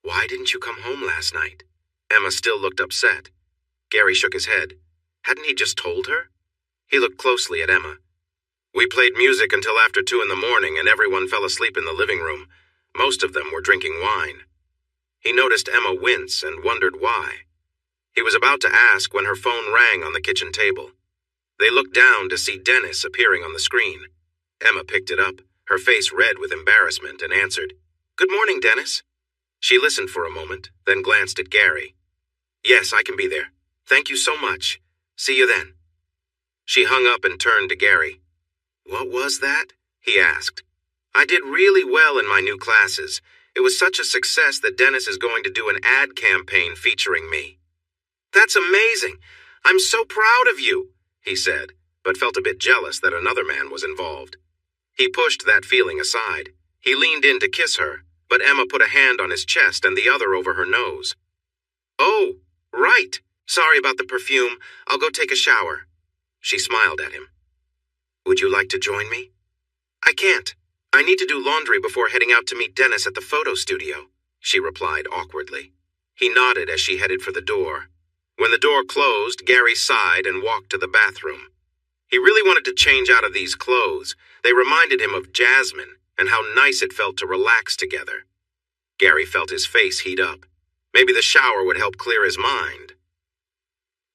"Why didn't you come home last night?" Emma still looked upset. Gary shook his head. Hadn't he just told her? He looked closely at Emma. "We played music until after 2 in the morning and everyone fell asleep in the living room. Most of them were drinking wine." He noticed Emma wince and wondered why. He was about to ask when her phone rang on the kitchen table. They looked down to see Dennis appearing on the screen. Emma picked it up, her face red with embarrassment, and answered, "Good morning, Dennis." She listened for a moment, then glanced at Gary. "Yes, I can be there. Thank you so much. See you then." She hung up and turned to Gary. "What was that?" he asked. "I did really well in my new classes. It was such a success that Dennis is going to do an ad campaign featuring me." "That's amazing. I'm so proud of you," he said, but felt a bit jealous that another man was involved. He pushed that feeling aside. He leaned in to kiss her, but Emma put a hand on his chest and the other over her nose. "Oh, right. Sorry about the perfume. I'll go take a shower." She smiled at him. "Would you like to join me?" "I can't. I need to do laundry before heading out to meet Dennis at the photo studio," she replied awkwardly. He nodded as she headed for the door. When the door closed, Gary sighed and walked to the bathroom. He really wanted to change out of these clothes. They reminded him of Jasmine and how nice it felt to relax together. Gary felt his face heat up. Maybe the shower would help clear his mind.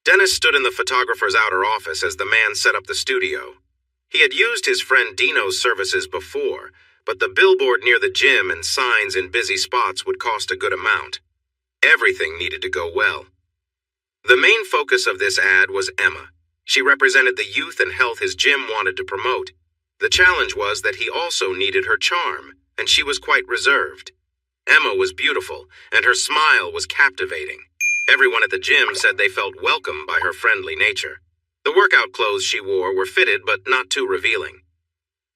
Dennis stood in the photographer's outer office as the man set up the studio. He had used his friend Dino's services before, but the billboard near the gym and signs in busy spots would cost a good amount. Everything needed to go well. The main focus of this ad was Emma. She represented the youth and health his gym wanted to promote. The challenge was that he also needed her charm, and she was quite reserved. Emma was beautiful, and her smile was captivating. Everyone at the gym said they felt welcome by her friendly nature. The workout clothes she wore were fitted but not too revealing.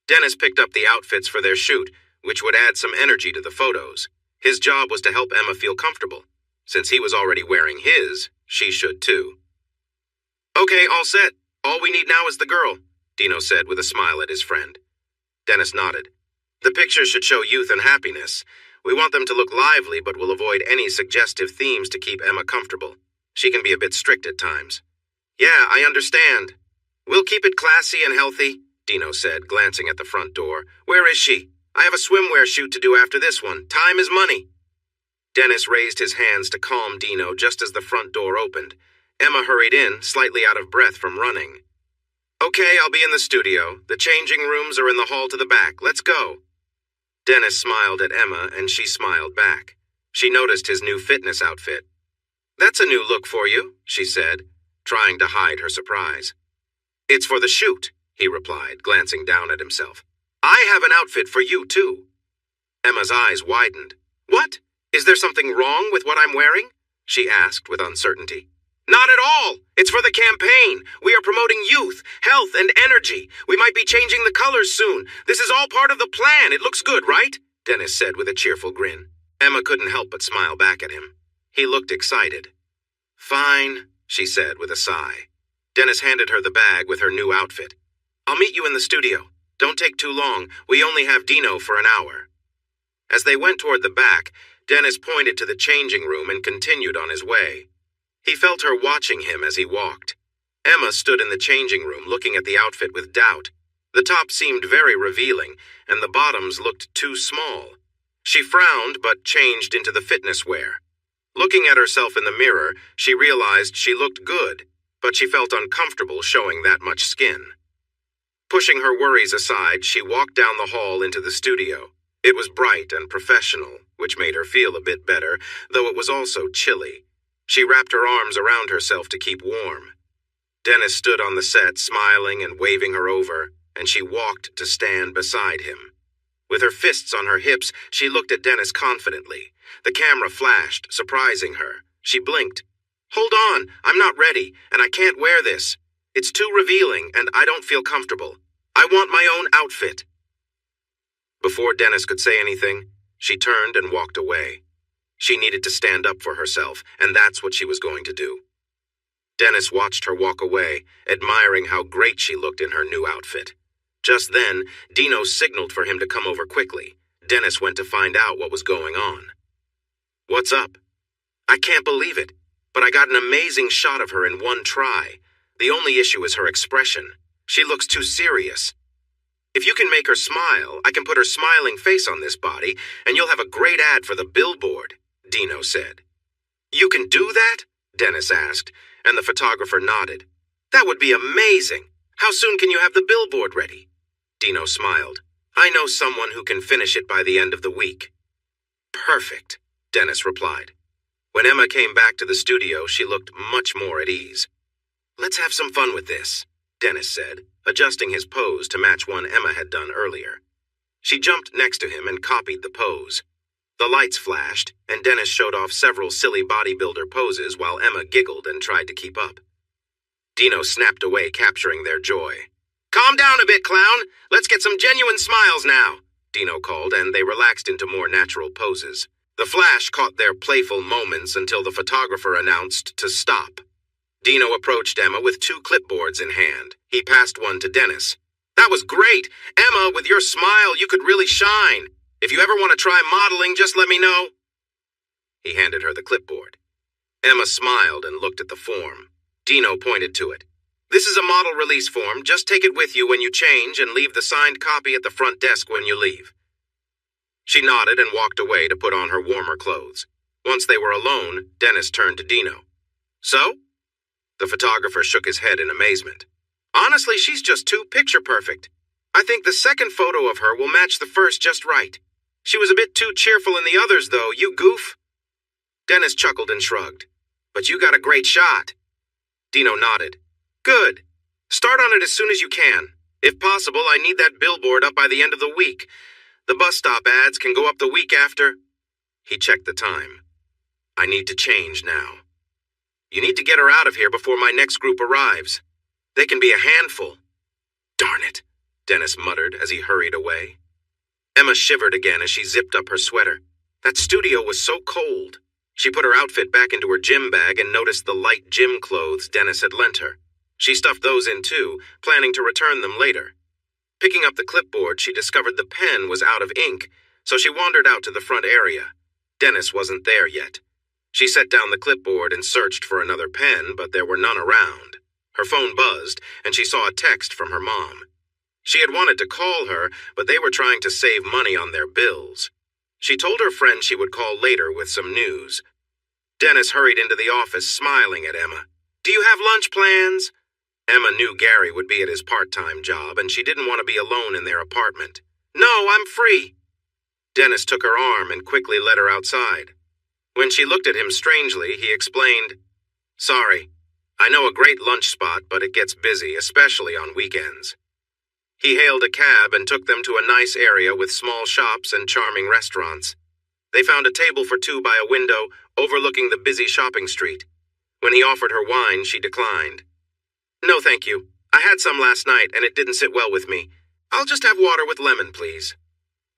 Dennis picked up the outfits for their shoot, which would add some energy to the photos. His job was to help Emma feel comfortable. Since he was already wearing his, she should too. "Okay, all set. All we need now is the girl," Dino said with a smile at his friend. Dennis nodded. "The pictures should show youth and happiness. We want them to look lively, but we'll avoid any suggestive themes to keep Emma comfortable. She can be a bit strict at times." "Yeah, I understand. We'll keep it classy and healthy," Dino said, glancing at the front door. "Where is she? I have a swimwear shoot to do after this one. Time is money." Dennis raised his hands to calm Dino just as the front door opened. Emma hurried in, slightly out of breath from running. "Okay, I'll be in the studio. The changing rooms are in the hall to the back. Let's go." Dennis smiled at Emma, and she smiled back. She noticed his new fitness outfit. "That's a new look for you," she said, trying to hide her surprise. "It's for the shoot," he replied, glancing down at himself. "I have an outfit for you, too." Emma's eyes widened. "What? Is there something wrong with what I'm wearing?" she asked with uncertainty. "Not at all. It's for the campaign. We are promoting youth, health, and energy. We might be changing the colors soon. This is all part of the plan. It looks good, right?" Dennis said with a cheerful grin. Emma couldn't help but smile back at him. He looked excited. "Fine," she said with a sigh. Dennis handed her the bag with her new outfit. "I'll meet you in the studio. Don't take too long. We only have Dino for an hour." As they went toward the back, Dennis pointed to the changing room and continued on his way. He felt her watching him as he walked. Emma stood in the changing room looking at the outfit with doubt. The top seemed very revealing, and the bottoms looked too small. She frowned but changed into the fitness wear. Looking at herself in the mirror, she realized she looked good, but she felt uncomfortable showing that much skin. Pushing her worries aside, she walked down the hall into the studio. It was bright and professional, which made her feel a bit better, though it was also chilly. She wrapped her arms around herself to keep warm. Dennis stood on the set, smiling and waving her over, and she walked to stand beside him. With her fists on her hips, she looked at Dennis confidently. The camera flashed, surprising her. She blinked. "Hold on, I'm not ready, and I can't wear this. It's too revealing, and I don't feel comfortable. I want my own outfit." Before Dennis could say anything, she turned and walked away. She needed to stand up for herself, and that's what she was going to do. Dennis watched her walk away, admiring how great she looked in her new outfit. Just then, Dino signaled for him to come over quickly. Dennis went to find out what was going on. "What's up?" "I can't believe it, but I got an amazing shot of her in one try. The only issue is her expression. She looks too serious. If you can make her smile, I can put her smiling face on this body, and you'll have a great ad for the billboard," Dino said. "You can do that?" Dennis asked, and the photographer nodded. "That would be amazing. How soon can you have the billboard ready?" Dino smiled. "I know someone who can finish it by the end of the week." "Perfect," Dennis replied. When Emma came back to the studio, she looked much more at ease. "Let's have some fun with this," Dennis said, adjusting his pose to match one Emma had done earlier. She jumped next to him and copied the pose. The lights flashed, and Dennis showed off several silly bodybuilder poses while Emma giggled and tried to keep up. Dino snapped away, capturing their joy. "Calm down a bit, clown. Let's get some genuine smiles now," Dino called, and they relaxed into more natural poses. The flash caught their playful moments until the photographer announced to stop. Dino approached Emma with 2 clipboards in hand. He passed one to Dennis. "That was great. Emma, with your smile, you could really shine. If you ever want to try modeling, just let me know." He handed her the clipboard. Emma smiled and looked at the form. Dino pointed to it. "This is a model release form. Just take it with you when you change and leave the signed copy at the front desk when you leave." She nodded and walked away to put on her warmer clothes. Once they were alone, Dennis turned to Dino. "So?" The photographer shook his head in amazement. "Honestly, she's just too picture perfect. I think the second photo of her will match the first just right. She was a bit too cheerful in the others, though, you goof." Dennis chuckled and shrugged. "But you got a great shot." Dino nodded. "Good. Start on it as soon as you can. If possible, I need that billboard up by the end of the week. The bus stop ads can go up the week after." He checked the time. "I need to change now. You need to get her out of here before my next group arrives. They can be a handful." "Darn it," Dennis muttered as he hurried away. Emma shivered again as she zipped up her sweater. That studio was so cold. She put her outfit back into her gym bag and noticed the light gym clothes Dennis had lent her. She stuffed those in too, planning to return them later. Picking up the clipboard, she discovered the pen was out of ink, so she wandered out to the front area. Dennis wasn't there yet. She set down the clipboard and searched for another pen, but there were none around. Her phone buzzed, and she saw a text from her mom. She had wanted to call her, but they were trying to save money on their bills. She told her friend she would call later with some news. Dennis hurried into the office, smiling at Emma. "Do you have lunch plans?" Emma knew Gary would be at his part-time job, and she didn't want to be alone in their apartment. "No, I'm free." Dennis took her arm and quickly led her outside. When she looked at him strangely, he explained, "Sorry, I know a great lunch spot, but it gets busy, especially on weekends." He hailed a cab and took them to a nice area with small shops and charming restaurants. They found a table for two by a window overlooking the busy shopping street. When he offered her wine, she declined. "No, thank you. I had some last night and it didn't sit well with me. I'll just have water with lemon, please."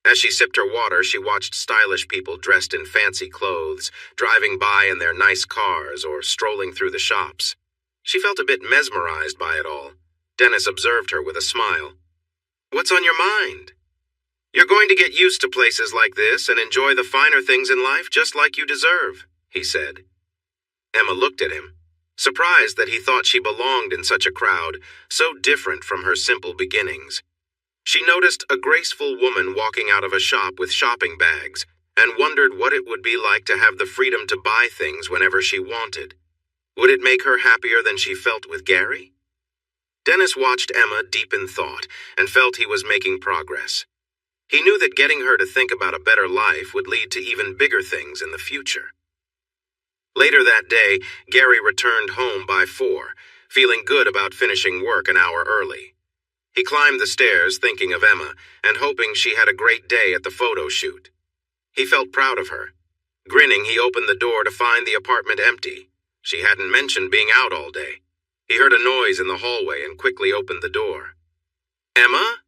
As she sipped her water, she watched stylish people dressed in fancy clothes, driving by in their nice cars or strolling through the shops. She felt a bit mesmerized by it all. Dennis observed her with a smile. "What's on your mind?" "You're going to get used to places like this and enjoy the finer things in life just like you deserve," he said. Emma looked at him, surprised that he thought she belonged in such a crowd, so different from her simple beginnings. She noticed a graceful woman walking out of a shop with shopping bags and wondered what it would be like to have the freedom to buy things whenever she wanted. Would it make her happier than she felt with Gary? Dennis watched Emma deep in thought and felt he was making progress. He knew that getting her to think about a better life would lead to even bigger things in the future. Later that day, Gary returned home by 4, feeling good about finishing work an hour early. He climbed the stairs thinking of Emma and hoping she had a great day at the photo shoot. He felt proud of her. Grinning, he opened the door to find the apartment empty. She hadn't mentioned being out all day. He heard a noise in the hallway and quickly opened the door. "Emma?"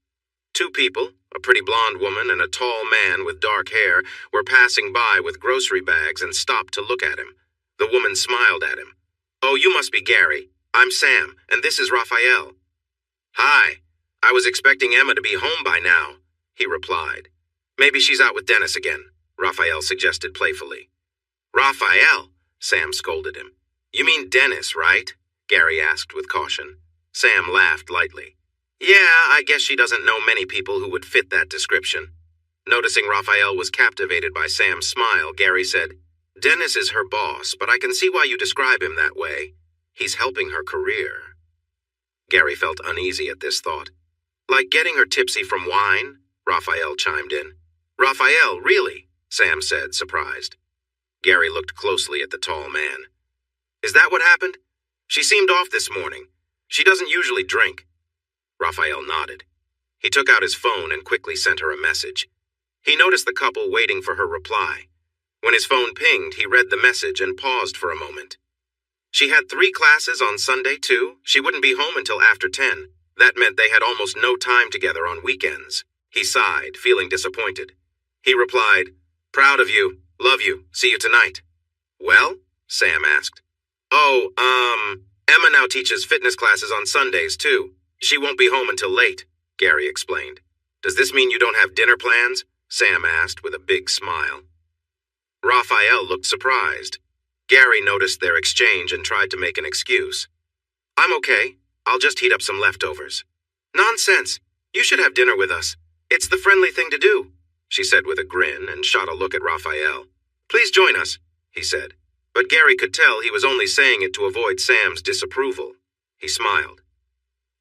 2 people, a pretty blonde woman and a tall man with dark hair, were passing by with grocery bags and stopped to look at him. The woman smiled at him. "Oh, you must be Gary. I'm Sam, and this is Raphael." "Hi. I was expecting Emma to be home by now," he replied. "Maybe she's out with Dennis again," Raphael suggested playfully. "Raphael?" Sam scolded him. "You mean Dennis, right?" Gary asked with caution. Sam laughed lightly. "Yeah, I guess she doesn't know many people who would fit that description." Noticing Raphael was captivated by Sam's smile, Gary said, "Dennis is her boss, but I can see why you describe him that way. He's helping her career." Gary felt uneasy at this thought. "Like getting her tipsy from wine?" Raphael chimed in. "Raphael, really?" Sam said, surprised. Gary looked closely at the tall man. "Is that what happened? She seemed off this morning. She doesn't usually drink." Raphael nodded. He took out his phone and quickly sent her a message. He noticed the couple waiting for her reply. When his phone pinged, he read the message and paused for a moment. She had 3 classes on Sunday, too. She wouldn't be home until after 10. That meant they had almost no time together on weekends. He sighed, feeling disappointed. He replied, "Proud of you. Love you. See you tonight." "Well?" Sam asked. "Oh, Emma now teaches fitness classes on Sundays, too. She won't be home until late," Gary explained. "Does this mean you don't have dinner plans?" Sam asked with a big smile. Raphael looked surprised. Gary noticed their exchange and tried to make an excuse. "I'm okay. I'll just heat up some leftovers." "Nonsense. You should have dinner with us. It's the friendly thing to do," she said with a grin and shot a look at Raphael. "Please join us," he said. But Gary could tell he was only saying it to avoid Sam's disapproval. He smiled.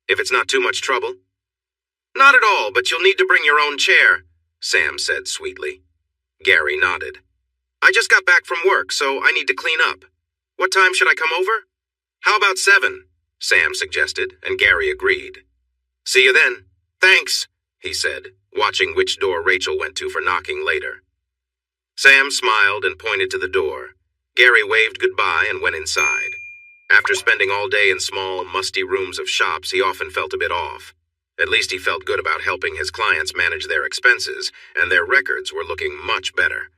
"If it's not too much trouble." Not at all, but you'll need to bring your own chair, Sam said sweetly. Gary nodded. I just got back from work, so I need to clean up. What time should I come over? How about 7? Sam suggested, and Gary agreed. See you then. Thanks, he said, watching which door Rachel went to for knocking later. Sam smiled and pointed to the door. Gary waved goodbye and went inside. After spending all day in small, musty rooms of shops, he often felt a bit off. At least he felt good about helping his clients manage their expenses, and their records were looking much better.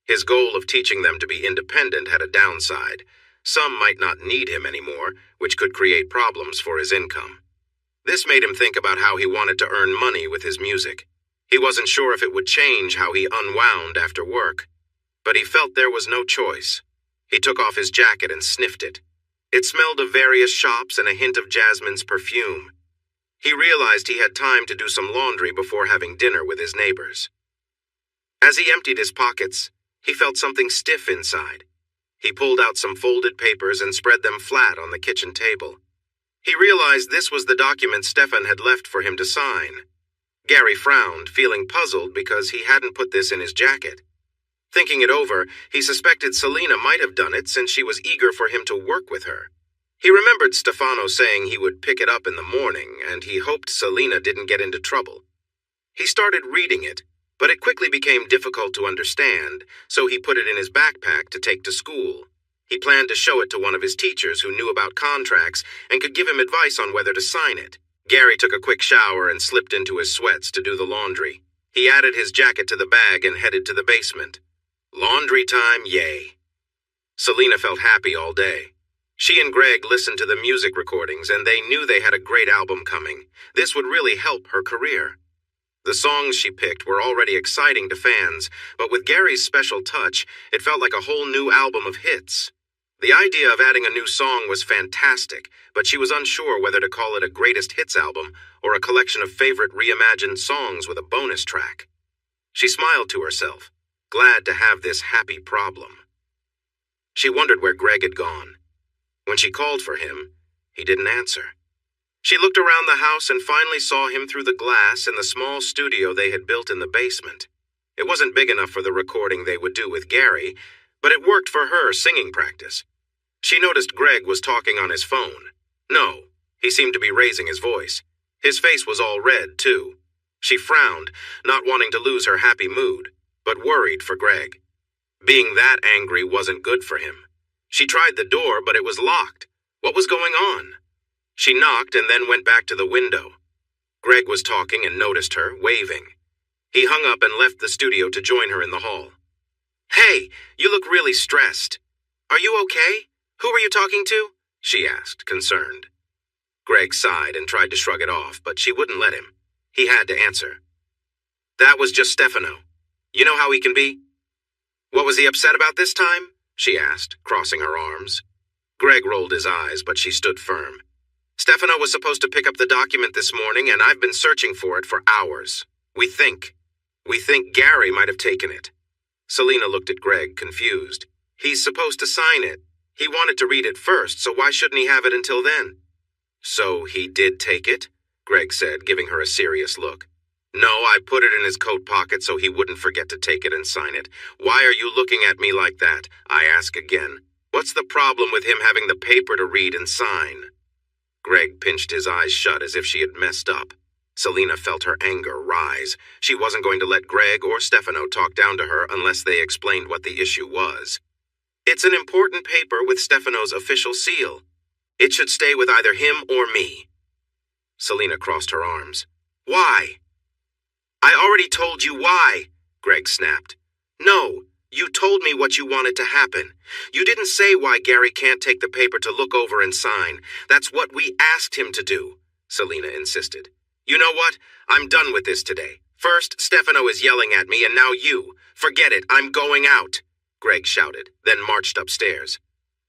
His goal of teaching them to be independent had a downside. Some might not need him anymore, which could create problems for his income. This made him think about how he wanted to earn money with his music. He wasn't sure if it would change how he unwound after work, but he felt there was no choice. He took off his jacket and sniffed it. It smelled of various shops and a hint of Jasmine's perfume. He realized he had time to do some laundry before having dinner with his neighbors. As he emptied his pockets, he felt something stiff inside. He pulled out some folded papers and spread them flat on the kitchen table. He realized this was the document Stefan had left for him to sign. Gary frowned, feeling puzzled because he hadn't put this in his jacket. Thinking it over, he suspected Selena might have done it since she was eager for him to work with her. He remembered Stefano saying he would pick it up in the morning, and he hoped Selena didn't get into trouble. He started reading it, but it quickly became difficult to understand, so he put it in his backpack to take to school. He planned to show it to one of his teachers who knew about contracts and could give him advice on whether to sign it. Gary took a quick shower and slipped into his sweats to do the laundry. He added his jacket to the bag and headed to the basement. Laundry time, yay. Selena felt happy all day. She and Greg listened to the music recordings, and they knew they had a great album coming. This would really help her career. The songs she picked were already exciting to fans, but with Gary's special touch, it felt like a whole new album of hits. The idea of adding a new song was fantastic, but she was unsure whether to call it a greatest hits album or a collection of favorite reimagined songs with a bonus track. She smiled to herself, glad to have this happy problem. She wondered where Greg had gone. When she called for him, he didn't answer. She looked around the house and finally saw him through the glass in the small studio they had built in the basement. It wasn't big enough for the recording they would do with Gary, but it worked for her singing practice. She noticed Greg was talking on his phone. No, he seemed to be raising his voice. His face was all red, too. She frowned, not wanting to lose her happy mood, but worried for Greg. Being that angry wasn't good for him. She tried the door, but it was locked. What was going on? She knocked and then went back to the window. Greg was talking and noticed her, waving. He hung up and left the studio to join her in the hall. Hey, you look really stressed. Are you okay? Who were you talking to? She asked, concerned. Greg sighed and tried to shrug it off, but she wouldn't let him. He had to answer. That was just Stefano. You know how he can be? What was he upset about this time? She asked, crossing her arms. Greg rolled his eyes, but she stood firm. Stefano was supposed to pick up the document this morning, and I've been searching for it for hours. We think Gary might have taken it. Selena looked at Greg, confused. He's supposed to sign it. He wanted to read it first, so why shouldn't he have it until then? So he did take it? Greg said, giving her a serious look. No, I put it in his coat pocket so he wouldn't forget to take it and sign it. Why are you looking at me like that? I ask again. What's the problem with him having the paper to read and sign? Greg pinched his eyes shut as if she had messed up. Selena felt her anger rise. She wasn't going to let Greg or Stefano talk down to her unless they explained what the issue was. It's an important paper with Stefano's official seal. It should stay with either him or me. Selena crossed her arms. Why? I already told you why, Greg snapped. No, you told me what you wanted to happen. You didn't say why Gary can't take the paper to look over and sign. That's what we asked him to do, Selena insisted. You know what? I'm done with this today. First, Stefano is yelling at me, and now you. Forget it, I'm going out, Greg shouted, then marched upstairs.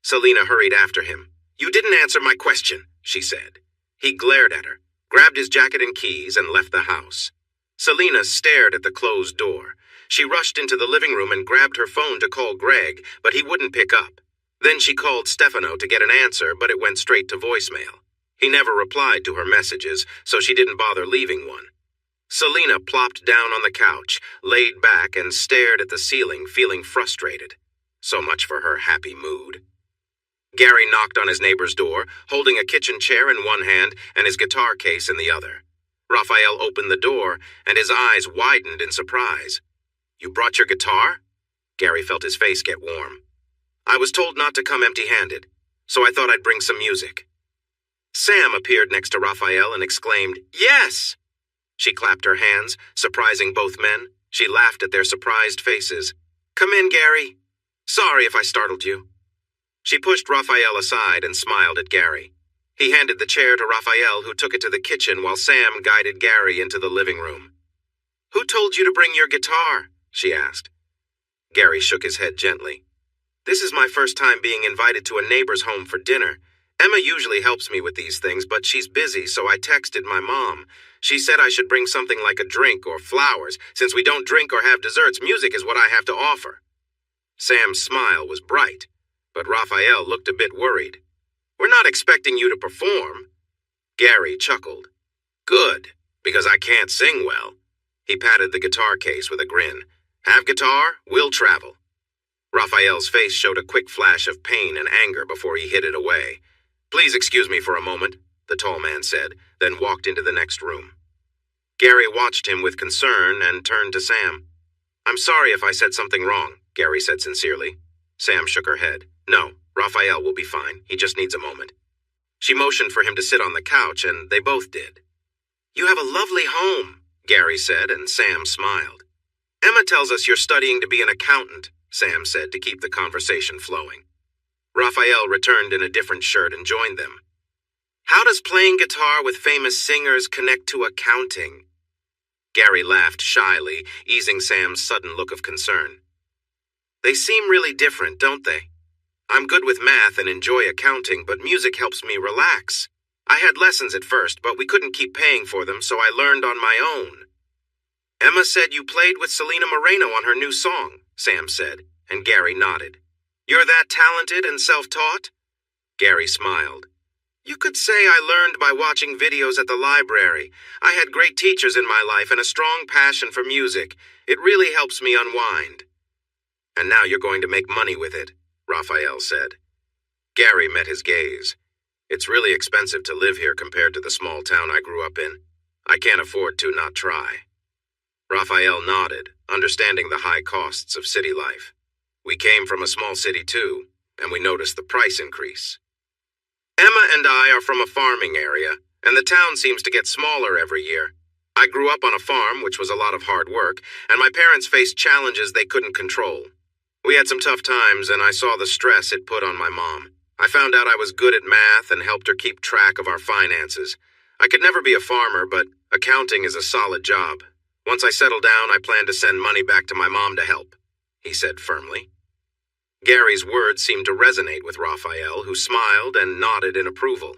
Selena hurried after him. You didn't answer my question, she said. He glared at her, grabbed his jacket and keys, and left the house. Selena stared at the closed door. She rushed into the living room and grabbed her phone to call Greg, but he wouldn't pick up. Then she called Stefano to get an answer, but it went straight to voicemail. He never replied to her messages, so she didn't bother leaving one. Selena plopped down on the couch, laid back, and stared at the ceiling, feeling frustrated. So much for her happy mood. Gary knocked on his neighbor's door, holding a kitchen chair in one hand and his guitar case in the other. Raphael opened the door, and his eyes widened in surprise. "You brought your guitar?" Gary felt his face get warm. "I was told not to come empty-handed, so I thought I'd bring some music." Sam appeared next to Raphael and exclaimed, "Yes!" She clapped her hands, surprising both men. She laughed at their surprised faces. "Come in, Gary. Sorry if I startled you." She pushed Raphael aside and smiled at Gary. He handed the chair to Raphael, who took it to the kitchen while Sam guided Gary into the living room. "Who told you to bring your guitar?" she asked. Gary shook his head gently. "This is my first time being invited to a neighbor's home for dinner. Emma usually helps me with these things, but she's busy, so I texted my mom. She said I should bring something like a drink or flowers. Since we don't drink or have desserts, music is what I have to offer." Sam's smile was bright, but Raphael looked a bit worried. "We're not expecting you to perform." Gary chuckled. "Good, because I can't sing well." He patted the guitar case with a grin. "Have guitar, we'll travel." Raphael's face showed a quick flash of pain and anger before he hid it away. "Please excuse me for a moment," the tall man said, then walked into the next room. Gary watched him with concern and turned to Sam. "I'm sorry if I said something wrong," Gary said sincerely. Sam shook her head. "No, Raphael will be fine. He just needs a moment." She motioned for him to sit on the couch, and they both did. "You have a lovely home," Gary said, and Sam smiled. "Emma tells us you're studying to be an accountant," Sam said to keep the conversation flowing. Raphael returned in a different shirt and joined them. "How does playing guitar with famous singers connect to accounting?" Gary laughed shyly, easing Sam's sudden look of concern. "They seem really different, don't they? I'm good with math and enjoy accounting, but music helps me relax. I had lessons at first, but we couldn't keep paying for them, so I learned on my own." "Emma said you played with Selena Moreno on her new song," Sam said, and Gary nodded. "You're that talented and self-taught?" Gary smiled. "You could say I learned by watching videos at the library. I had great teachers in my life and a strong passion for music. It really helps me unwind." "And now you're going to make money with it," Raphael said. Gary met his gaze. "It's really expensive to live here compared to the small town I grew up in. I can't afford to not try." Raphael nodded, understanding the high costs of city life. "We came from a small city too, and we noticed the price increase. Emma and I are from a farming area, and the town seems to get smaller every year. I grew up on a farm, which was a lot of hard work, and my parents faced challenges they couldn't control. We had some tough times, and I saw the stress it put on my mom. I found out I was good at math and helped her keep track of our finances. I could never be a farmer, but accounting is a solid job. Once I settle down, I plan to send money back to my mom to help," he said firmly. Gary's words seemed to resonate with Raphael, who smiled and nodded in approval.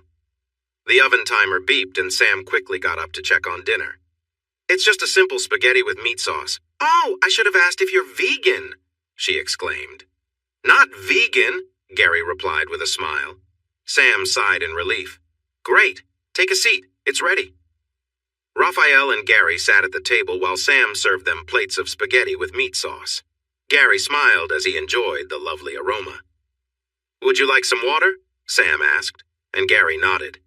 The oven timer beeped, and Sam quickly got up to check on dinner. "It's just a simple spaghetti with meat sauce." "Oh, I should have asked if you're vegan," she exclaimed. "Not vegan," Gary replied with a smile. Sam sighed in relief. "Great. Take a seat. It's ready." Raphael and Gary sat at the table while Sam served them plates of spaghetti with meat sauce. Gary smiled as he enjoyed the lovely aroma. "Would you like some water?" Sam asked, and Gary nodded.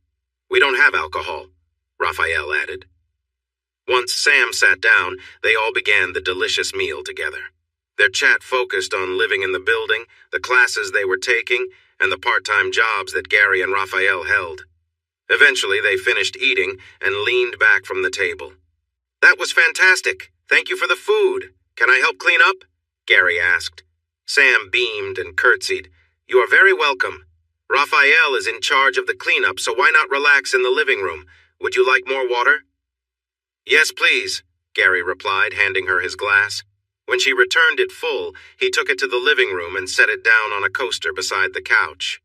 "We don't have alcohol," Raphael added. Once Sam sat down, they all began the delicious meal together. Their chat focused on living in the building, the classes they were taking, and the part-time jobs that Gary and Raphael held. Eventually, they finished eating and leaned back from the table. "That was fantastic. Thank you for the food. Can I help clean up?" Gary asked. Sam beamed and curtsied. "You are very welcome. Raphael is in charge of the cleanup, so why not relax in the living room? Would you like more water?" "Yes, please," Gary replied, handing her his glass. When she returned it full, he took it to the living room and set it down on a coaster beside the couch.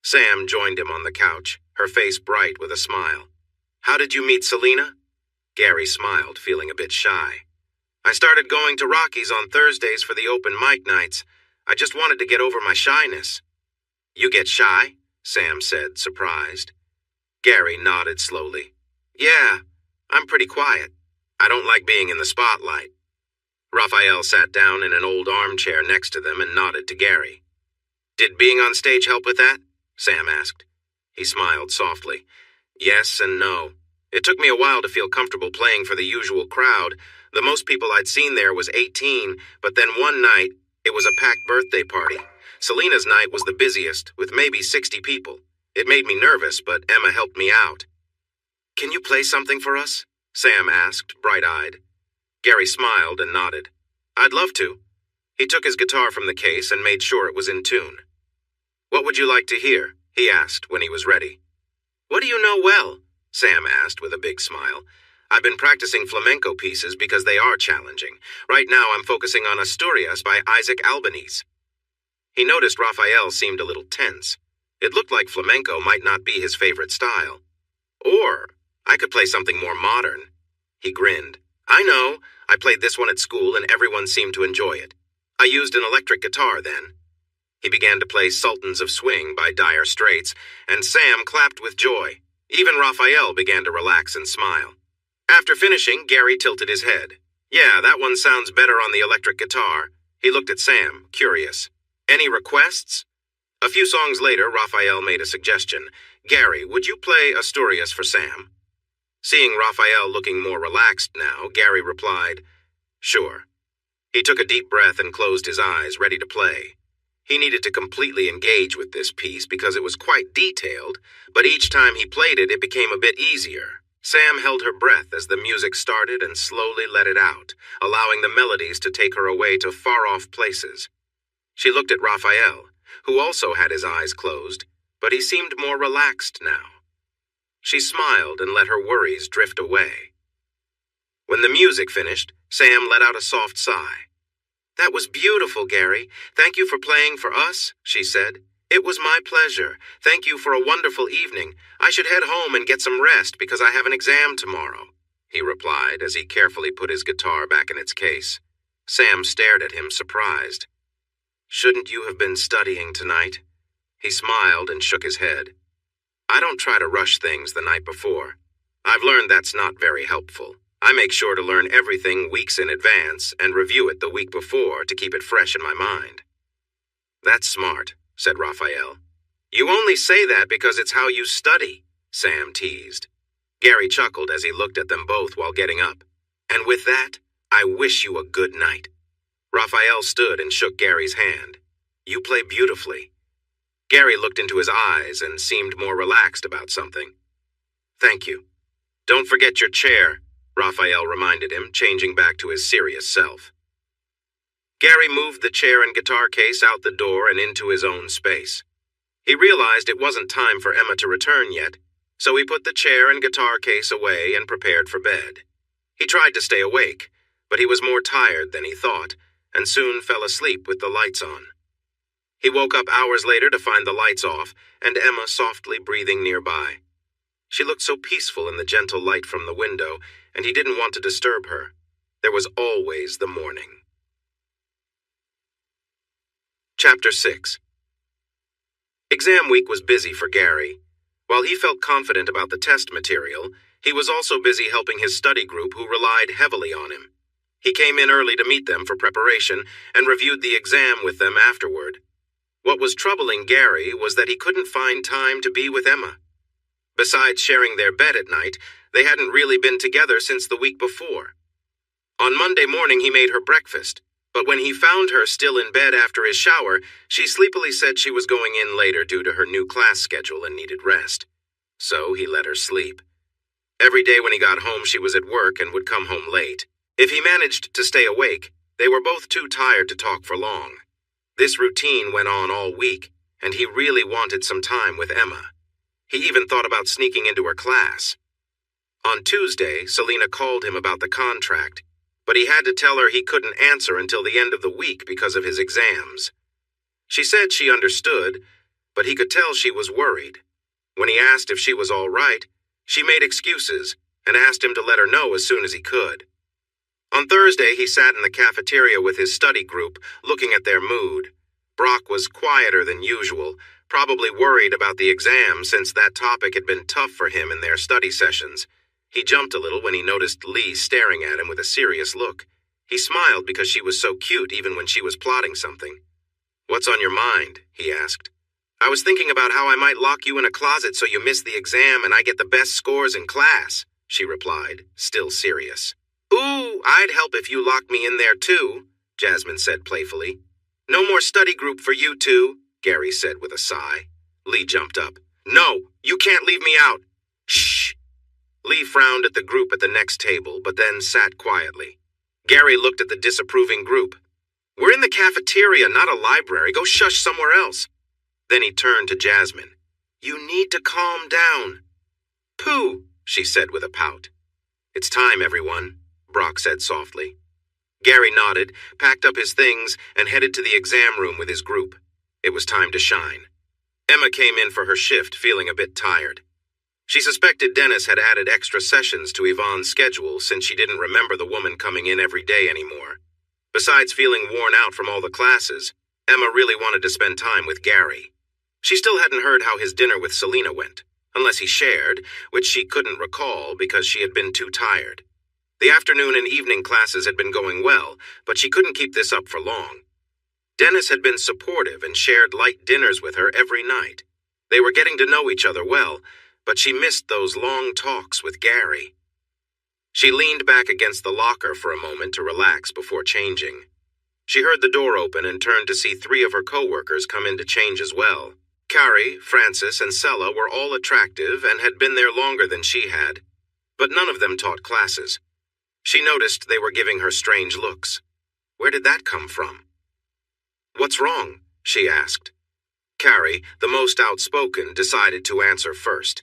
Sam joined him on the couch, her face bright with a smile. "How did you meet Selena?" Gary smiled, feeling a bit shy. "I started going to Rocky's on Thursdays for the open mic nights. I just wanted to get over my shyness." "You get shy?" Sam said, surprised. Gary nodded slowly. "Yeah, I'm pretty quiet. I don't like being in the spotlight. Raphael sat down in an old armchair next to them and nodded to Gary. Did being on stage help with that? Sam asked. He smiled softly. Yes and no. It took me a while to feel comfortable playing for the usual crowd. The most people I'd seen there was 18, but then one night, it was a packed birthday party. Selena's night was the busiest, with maybe 60 people. It made me nervous, but Emma helped me out. Can you play something for us? Sam asked, bright-eyed. Gary smiled and nodded. I'd love to. He took his guitar from the case and made sure it was in tune. What would you like to hear? He asked when he was ready. What do you know well? Sam asked with a big smile. I've been practicing flamenco pieces because they are challenging. Right now I'm focusing on Asturias by Isaac Albanese. He noticed Raphael seemed a little tense. It looked like flamenco might not be his favorite style. Or I could play something more modern. He grinned. I know. I played this one at school and everyone seemed to enjoy it. I used an electric guitar then. He began to play Sultans of Swing by Dire Straits, and Sam clapped with joy. Even Raphael began to relax and smile. After finishing, Gary tilted his head. Yeah, that one sounds better on the electric guitar. He looked at Sam, curious. Any requests? A few songs later, Raphael made a suggestion. Gary, would you play Asturias for Sam? Seeing Raphael looking more relaxed now, Gary replied, Sure. He took a deep breath and closed his eyes, ready to play. He needed to completely engage with this piece because it was quite detailed, but each time he played it, it became a bit easier. Sam held her breath as the music started and slowly let it out, allowing the melodies to take her away to far-off places. She looked at Raphael, who also had his eyes closed, but he seemed more relaxed now. She smiled and let her worries drift away. When the music finished, Sam let out a soft sigh. That was beautiful, Gary. Thank you for playing for us, she said. It was my pleasure. Thank you for a wonderful evening. I should head home and get some rest because I have an exam tomorrow, he replied as he carefully put his guitar back in its case. Sam stared at him, surprised. Shouldn't you have been studying tonight? He smiled and shook his head. I don't try to rush things the night before. I've learned that's not very helpful. I make sure to learn everything weeks in advance and review it the week before to keep it fresh in my mind. That's smart, said Raphael. You only say that because it's how you study, Sam teased. Gary chuckled as he looked at them both while getting up. And with that, I wish you a good night. Raphael stood and shook Gary's hand. You play beautifully. Gary looked into his eyes and seemed more relaxed about something. Thank you. Don't forget your chair, Raphael reminded him, changing back to his serious self. Gary moved the chair and guitar case out the door and into his own space. He realized it wasn't time for Emma to return yet, so he put the chair and guitar case away and prepared for bed. He tried to stay awake, but he was more tired than he thought, and soon fell asleep with the lights on. He woke up hours later to find the lights off and Emma softly breathing nearby. She looked so peaceful in the gentle light from the window, and he didn't want to disturb her. There was always the morning. Chapter 6. Exam week was busy for Gary. While he felt confident about the test material, he was also busy helping his study group who relied heavily on him. He came in early to meet them for preparation and reviewed the exam with them afterward. What was troubling Gary was that he couldn't find time to be with Emma. Besides sharing their bed at night, they hadn't really been together since the week before. On Monday morning he made her breakfast, but when he found her still in bed after his shower, she sleepily said she was going in later due to her new class schedule and needed rest. So he let her sleep. Every day when he got home she was at work and would come home late. If he managed to stay awake, they were both too tired to talk for long. This routine went on all week, and he really wanted some time with Emma. He even thought about sneaking into her class. On Tuesday, Selena called him about the contract, but he had to tell her he couldn't answer until the end of the week because of his exams. She said she understood, but he could tell she was worried. When he asked if she was all right, she made excuses and asked him to let her know as soon as he could. On Thursday, he sat in the cafeteria with his study group, looking at their mood. Brock was quieter than usual, probably worried about the exam since that topic had been tough for him in their study sessions. He jumped a little when he noticed Lee staring at him with a serious look. He smiled because she was so cute even when she was plotting something. "What's on your mind?" he asked. "I was thinking about how I might lock you in a closet so you miss the exam and I get the best scores in class," she replied, still serious. "Ooh, I'd help if you locked me in there too," Jasmine said playfully. "No more study group for you two," Gary said with a sigh. Lee jumped up. "No, you can't leave me out." "Shh." Lee frowned at the group at the next table, but then sat quietly. Gary looked at the disapproving group. "We're in the cafeteria, not a library. Go shush somewhere else." Then he turned to Jasmine. "You need to calm down." "Pooh," she said with a pout. "It's time, everyone," Brock said softly. Gary nodded, packed up his things, and headed to the exam room with his group. It was time to shine. Emma came in for her shift, feeling a bit tired. She suspected Dennis had added extra sessions to Yvonne's schedule since she didn't remember the woman coming in every day anymore. Besides feeling worn out from all the classes, Emma really wanted to spend time with Gary. She still hadn't heard how his dinner with Selena went, unless he shared, which she couldn't recall because she had been too tired. The afternoon and evening classes had been going well, but she couldn't keep this up for long. Dennis had been supportive and shared light dinners with her every night. They were getting to know each other well, but she missed those long talks with Gary. She leaned back against the locker for a moment to relax before changing. She heard the door open and turned to see 3 of her co-workers come in to change as well. Carrie, Frances, and Sella were all attractive and had been there longer than she had, but none of them taught classes. She noticed they were giving her strange looks. Where did that come from? "What's wrong?" she asked. Carrie, the most outspoken, decided to answer first.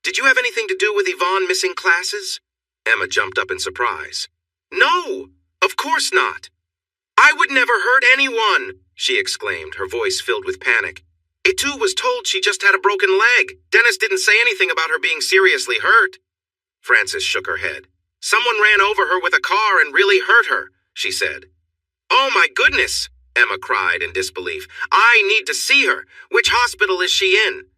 "Did you have anything to do with Yvonne missing classes?" Emma jumped up in surprise. "No, of course not. I would never hurt anyone," she exclaimed, her voice filled with panic. "It too was told she just had a broken leg. Dennis didn't say anything about her being seriously hurt." Frances shook her head. "Someone ran over her with a car and really hurt her," she said. "Oh my goodness," Emma cried in disbelief. "I need to see her. Which hospital is she in?"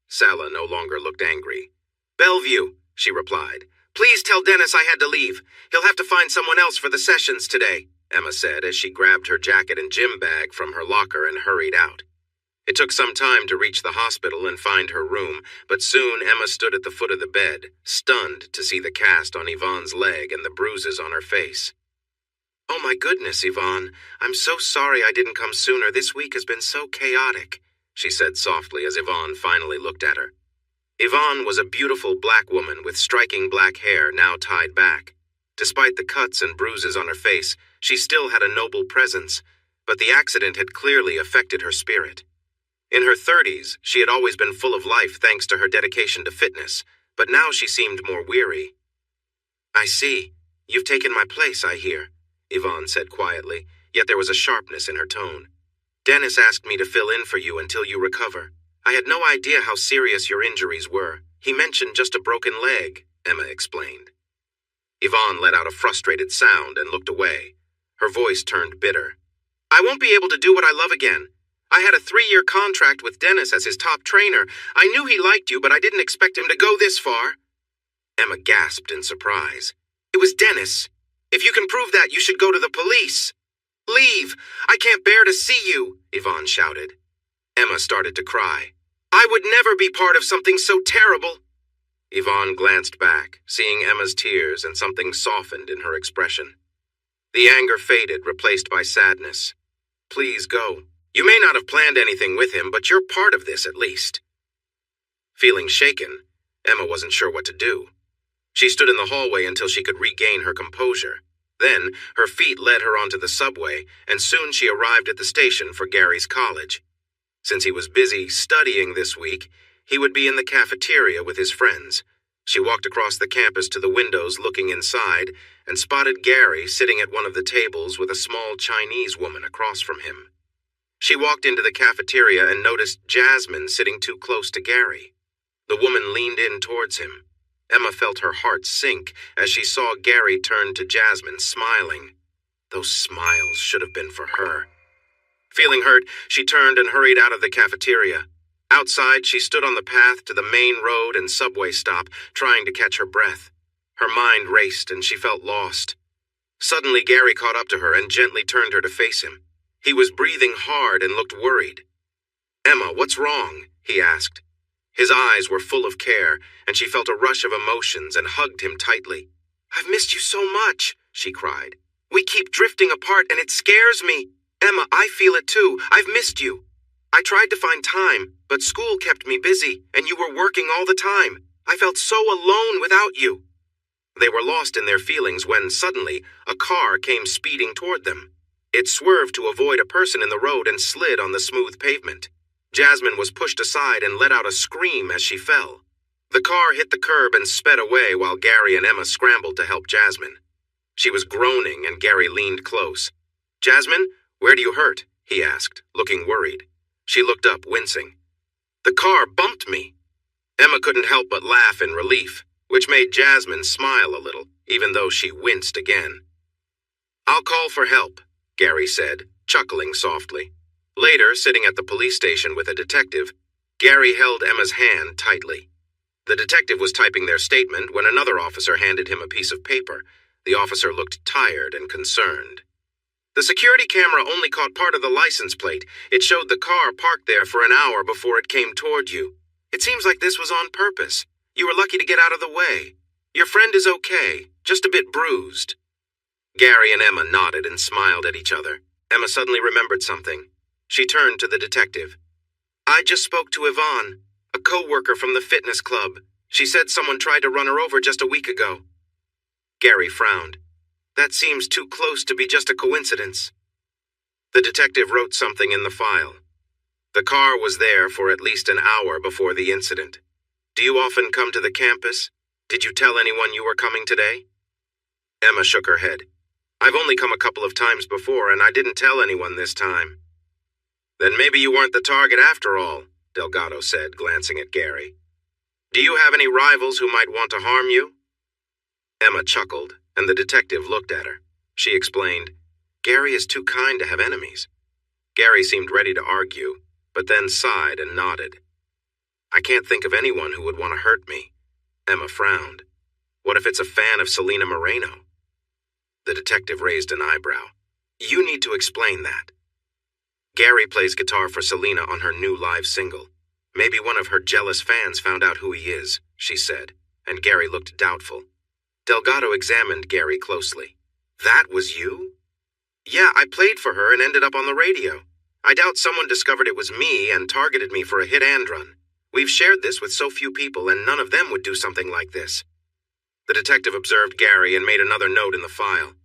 Sala no longer looked angry. "Bellevue," she replied. "Please tell Dennis I had to leave. He'll have to find someone else for the sessions today," Emma said as she grabbed her jacket and gym bag from her locker and hurried out. It took some time to reach the hospital and find her room, but soon Emma stood at the foot of the bed, stunned to see the cast on Yvonne's leg and the bruises on her face. "Oh my goodness, Yvonne. I'm so sorry I didn't come sooner. This week has been so chaotic," she said softly as Yvonne finally looked at her. Yvonne was a beautiful black woman with striking black hair now tied back. Despite the cuts and bruises on her face, she still had a noble presence, but the accident had clearly affected her spirit. In her 30s, she had always been full of life thanks to her dedication to fitness, but now she seemed more weary. "I see. You've taken my place, I hear," Yvonne said quietly, yet there was a sharpness in her tone. "Dennis asked me to fill in for you until you recover. I had no idea how serious your injuries were. He mentioned just a broken leg," Emma explained. Yvonne let out a frustrated sound and looked away. Her voice turned bitter. "I won't be able to do what I love again. I had a 3-year contract with Dennis as his top trainer. I knew he liked you, but I didn't expect him to go this far." Emma gasped in surprise. "It was Dennis. If you can prove that, you should go to the police." "Leave! I can't bear to see you," Yvonne shouted. Emma started to cry. "I would never be part of something so terrible." Yvonne glanced back, seeing Emma's tears, and something softened in her expression. The anger faded, replaced by sadness. "Please go. You may not have planned anything with him, but you're part of this at least." Feeling shaken, Emma wasn't sure what to do. She stood in the hallway until she could regain her composure. Then, her feet led her onto the subway, and soon she arrived at the station for Gary's college. Since he was busy studying this week, he would be in the cafeteria with his friends. She walked across the campus to the windows looking inside, and spotted Gary sitting at one of the tables with a small Chinese woman across from him. She walked into the cafeteria and noticed Jasmine sitting too close to Gary. The woman leaned in towards him. Emma felt her heart sink as she saw Gary turn to Jasmine, smiling. Those smiles should have been for her. Feeling hurt, she turned and hurried out of the cafeteria. Outside, she stood on the path to the main road and subway stop, trying to catch her breath. Her mind raced and she felt lost. Suddenly, Gary caught up to her and gently turned her to face him. He was breathing hard and looked worried. "Emma, what's wrong?" he asked. His eyes were full of care, and she felt a rush of emotions and hugged him tightly. "I've missed you so much," she cried. "We keep drifting apart and it scares me. Emma, I feel it too. I've missed you. I tried to find time, but school kept me busy, and you were working all the time. I felt so alone without you." They were lost in their feelings when, suddenly, a car came speeding toward them. It swerved to avoid a person in the road and slid on the smooth pavement. Jasmine was pushed aside and let out a scream as she fell. The car hit the curb and sped away while Gary and Emma scrambled to help Jasmine. She was groaning and Gary leaned close. "Jasmine, where do you hurt?" he asked, looking worried. She looked up, wincing. "The car bumped me." Emma couldn't help but laugh in relief, which made Jasmine smile a little, even though she winced again. "I'll call for help," Gary said, chuckling softly. Later, sitting at the police station with a detective, Gary held Emma's hand tightly. The detective was typing their statement when another officer handed him a piece of paper. The officer looked tired and concerned. "The security camera only caught part of the license plate. It showed the car parked there for an hour before it came toward you. It seems like this was on purpose. You were lucky to get out of the way. Your friend is okay, just a bit bruised." Gary and Emma nodded and smiled at each other. Emma suddenly remembered something. She turned to the detective. "I just spoke to Yvonne, a co-worker from the fitness club. She said someone tried to run her over just a week ago." Gary frowned. "That seems too close to be just a coincidence." The detective wrote something in the file. "The car was there for at least an hour before the incident. Do you often come to the campus? Did you tell anyone you were coming today?" Emma shook her head. "I've only come a couple of times before, and I didn't tell anyone this time." "Then maybe you weren't the target after all," Delgado said, glancing at Gary. "Do you have any rivals who might want to harm you?" Emma chuckled, and the detective looked at her. She explained, "Gary is too kind to have enemies." Gary seemed ready to argue, but then sighed and nodded. "I can't think of anyone who would want to hurt me." Emma frowned. "What if it's a fan of Selena Moreno?" The detective raised an eyebrow. "You need to explain that." "Gary plays guitar for Selena on her new live single. Maybe one of her jealous fans found out who he is," she said, and Gary looked doubtful. Delgado examined Gary closely. "That was you?" "Yeah, I played for her and ended up on the radio. I doubt someone discovered it was me and targeted me for a hit and run. We've shared this with so few people, and none of them would do something like this." The detective observed Gary and made another note in the file.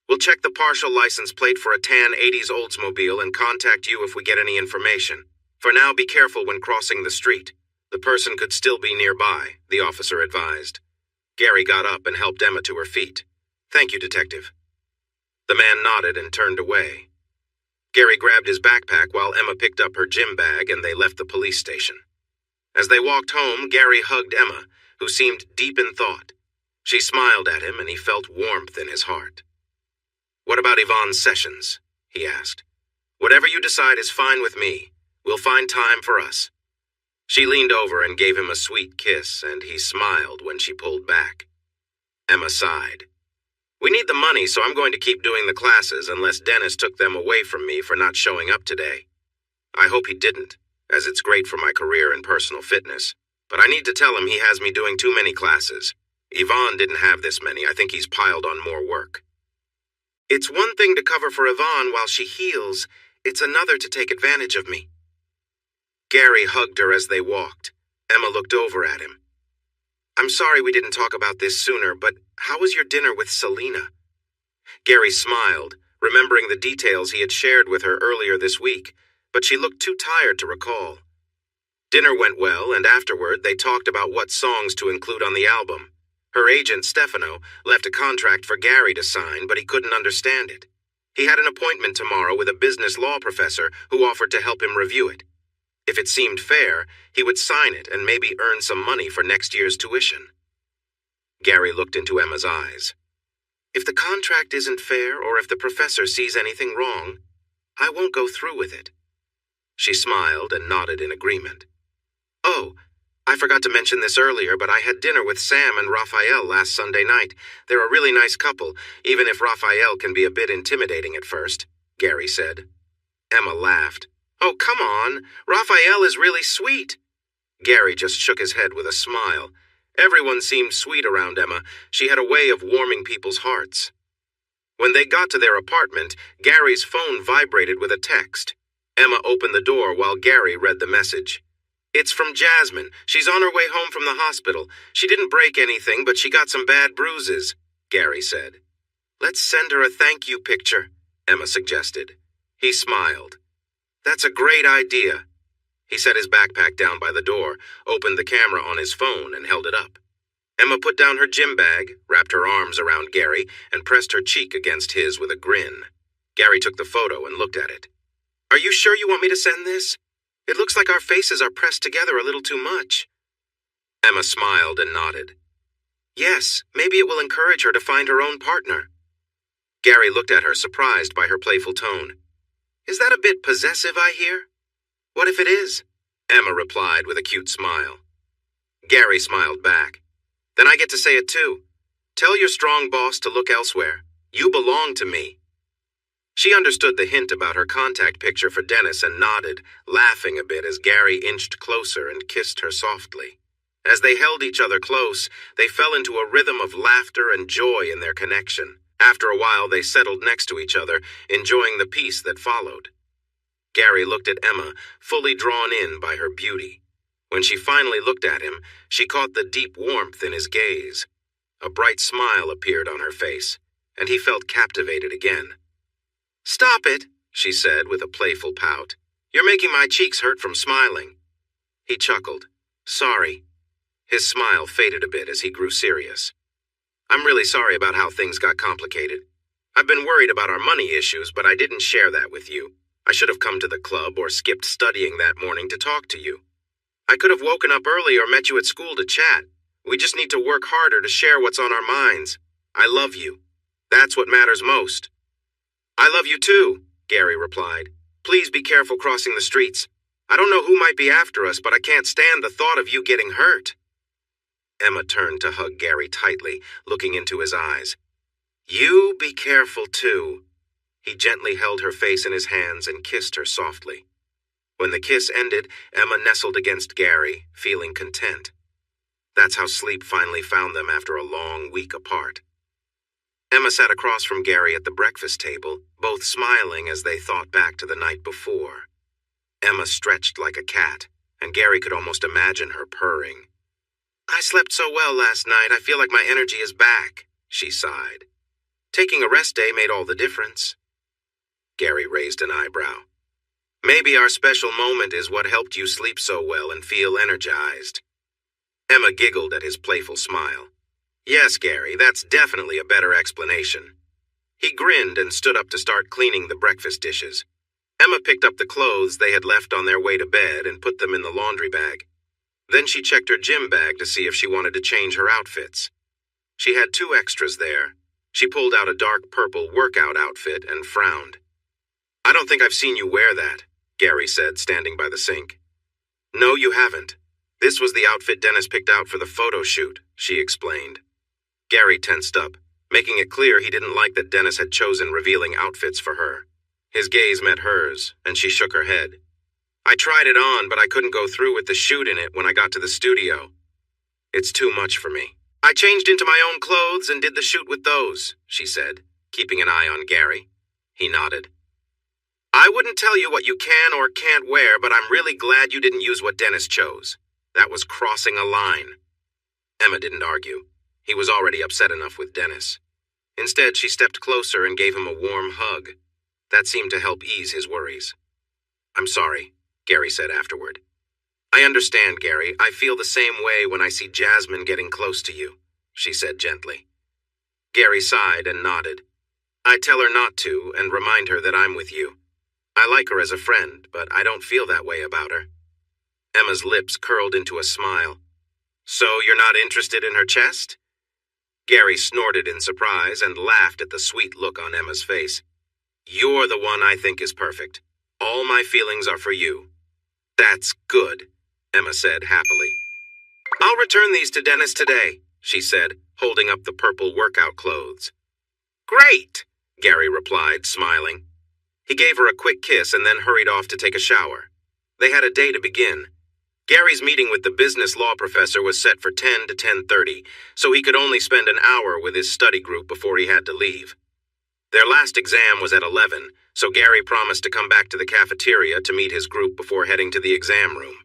"We'll check the partial license plate for a tan 80s Oldsmobile and contact you if we get any information. For now, be careful when crossing the street. The person could still be nearby," the officer advised. Gary got up and helped Emma to her feet. "Thank you, Detective." The man nodded and turned away. Gary grabbed his backpack while Emma picked up her gym bag and they left the police station. As they walked home, Gary hugged Emma, who seemed deep in thought. She smiled at him and he felt warmth in his heart. "What about Yvonne's sessions?" he asked. "Whatever you decide is fine with me. We'll find time for us." She leaned over and gave him a sweet kiss, and he smiled when she pulled back. Emma sighed. "We need the money, so I'm going to keep doing the classes unless Dennis took them away from me for not showing up today. I hope he didn't, as it's great for my career in personal fitness. But I need to tell him he has me doing too many classes. Yvonne didn't have this many. I think he's piled on more work." "It's one thing to cover for Yvonne while she heals. It's another to take advantage of me." Gary hugged her as they walked. Emma looked over at him. "I'm sorry we didn't talk about this sooner, but how was your dinner with Selena?" Gary smiled, remembering the details he had shared with her earlier this week, but she looked too tired to recall. Dinner went well, and afterward they talked about what songs to include on the album. Her agent, Stefano, left a contract for Gary to sign, but he couldn't understand it. He had an appointment tomorrow with a business law professor who offered to help him review it. If it seemed fair, he would sign it and maybe earn some money for next year's tuition. Gary looked into Emma's eyes. "If the contract isn't fair or if the professor sees anything wrong, I won't go through with it." She smiled and nodded in agreement. "Oh, I forgot to mention this earlier, but I had dinner with Sam and Raphael last Sunday night. They're a really nice couple, even if Raphael can be a bit intimidating at first, Gary said. Emma laughed. Oh, come on. Raphael is really sweet. Gary just shook his head with a smile. Everyone seemed sweet around Emma. She had a way of warming people's hearts. When they got to their apartment, Gary's phone vibrated with a text. Emma opened the door while Gary read the message. It's from Jasmine. She's on her way home from the hospital. She didn't break anything, but she got some bad bruises, Gary said. Let's send her a thank you picture, Emma suggested. He smiled. That's a great idea. He set his backpack down by the door, opened the camera on his phone, and held it up. Emma put down her gym bag, wrapped her arms around Gary, and pressed her cheek against his with a grin. Gary took the photo and looked at it. Are you sure you want me to send this? It looks like our faces are pressed together a little too much. Emma smiled and nodded. Yes, maybe it will encourage her to find her own partner. Gary looked at her, surprised by her playful tone. Is that a bit possessive, I hear? What if it is? Emma replied with a cute smile. Gary smiled back. Then I get to say it too. Tell your strong boss to look elsewhere. You belong to me. She understood the hint about her contact picture for Dennis and nodded, laughing a bit as Gary inched closer and kissed her softly. As they held each other close, they fell into a rhythm of laughter and joy in their connection. After a while, they settled next to each other, enjoying the peace that followed. Gary looked at Emma, fully drawn in by her beauty. When she finally looked at him, she caught the deep warmth in his gaze. A bright smile appeared on her face, and he felt captivated again. Stop it, she said with a playful pout. You're making my cheeks hurt from smiling. He chuckled. Sorry. His smile faded a bit as he grew serious. I'm really sorry about how things got complicated. I've been worried about our money issues, but I didn't share that with you. I should have come to the club or skipped studying that morning to talk to you. I could have woken up early or met you at school to chat. We just need to work harder to share what's on our minds. I love you. That's what matters most. I love you too, Gary replied. Please be careful crossing the streets. I don't know who might be after us, but I can't stand the thought of you getting hurt. Emma turned to hug Gary tightly, looking into his eyes. You be careful too. He gently held her face in his hands and kissed her softly. When the kiss ended, Emma nestled against Gary, feeling content. That's how sleep finally found them after a long week apart. Emma sat across from Gary at the breakfast table, both smiling as they thought back to the night before. Emma stretched like a cat, and Gary could almost imagine her purring. I slept so well last night, I feel like my energy is back, she sighed. Taking a rest day made all the difference. Gary raised an eyebrow. Maybe our special moment is what helped you sleep so well and feel energized. Emma giggled at his playful smile. Yes, Gary, that's definitely a better explanation. He grinned and stood up to start cleaning the breakfast dishes. Emma picked up the clothes they had left on their way to bed and put them in the laundry bag. Then she checked her gym bag to see if she wanted to change her outfits. She had 2 extras there. She pulled out a dark purple workout outfit and frowned. I don't think I've seen you wear that, Gary said, standing by the sink. No, you haven't. This was the outfit Dennis picked out for the photo shoot, she explained. Gary tensed up, making it clear he didn't like that Dennis had chosen revealing outfits for her. His gaze met hers, and she shook her head. I tried it on, but I couldn't go through with the shoot in it when I got to the studio. It's too much for me. I changed into my own clothes and did the shoot with those, she said, keeping an eye on Gary. He nodded. I wouldn't tell you what you can or can't wear, but I'm really glad you didn't use what Dennis chose. That was crossing a line. Emma didn't argue. He was already upset enough with Dennis. Instead, she stepped closer and gave him a warm hug. That seemed to help ease his worries. I'm sorry, Gary said afterward. I understand, Gary. I feel the same way when I see Jasmine getting close to you, she said gently. Gary sighed and nodded. I tell her not to and remind her that I'm with you. I like her as a friend, but I don't feel that way about her. Emma's lips curled into a smile. So you're not interested in her chest? Gary snorted in surprise and laughed at the sweet look on Emma's face. You're the one I think is perfect. All my feelings are for you. That's good, Emma said happily. I'll return these to Dennis today, she said, holding up the purple workout clothes. Great, Gary replied, smiling. He gave her a quick kiss and then hurried off to take a shower. They had a day to begin. Gary's meeting with the business law professor was set for 10 to 10:30, so he could only spend an hour with his study group before he had to leave. Their last exam was at 11, so Gary promised to come back to the cafeteria to meet his group before heading to the exam room.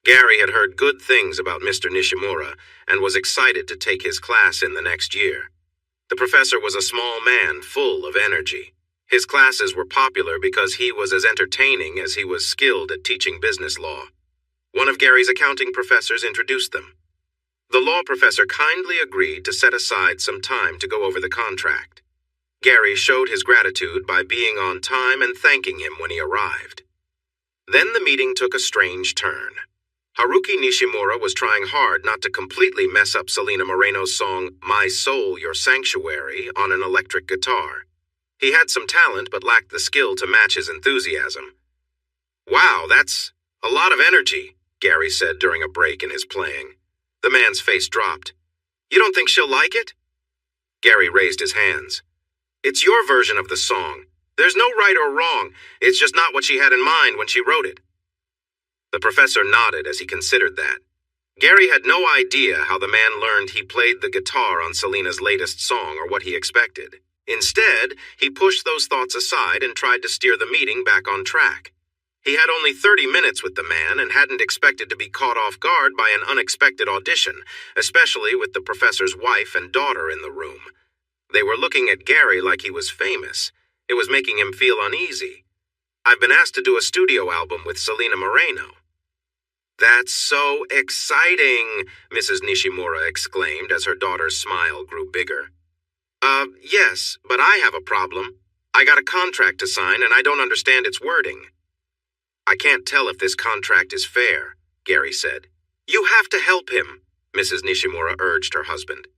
Gary had heard good things about Mr. Nishimura and was excited to take his class in the next year. The professor was a small man full of energy. His classes were popular because he was as entertaining as he was skilled at teaching business law. One of Gary's accounting professors introduced them. The law professor kindly agreed to set aside some time to go over the contract. Gary showed his gratitude by being on time and thanking him when he arrived. Then the meeting took a strange turn. Haruki Nishimura was trying hard not to completely mess up Selena Moreno's song, My Soul, Your Sanctuary, on an electric guitar. He had some talent but lacked the skill to match his enthusiasm. Wow, that's a lot of energy, Gary said during a break in his playing. The man's face dropped. You don't think she'll like it? Gary raised his hands. It's your version of the song. There's no right or wrong. It's just not what she had in mind when she wrote it. The professor nodded as he considered that. Gary had no idea how the man learned he played the guitar on Selena's latest song or what he expected. Instead, he pushed those thoughts aside and tried to steer the meeting back on track. He had only 30 minutes with the man and hadn't expected to be caught off guard by an unexpected audition, especially with the professor's wife and daughter in the room. They were looking at Gary like he was famous. It was making him feel uneasy. I've been asked to do a studio album with Selena Moreno. That's so exciting, Mrs. Nishimura exclaimed as her daughter's smile grew bigger. Yes, but I have a problem. I got a contract to sign and I don't understand its wording. I can't tell if this contract is fair, Gary said. You have to help him, Mrs. Nishimura urged her husband.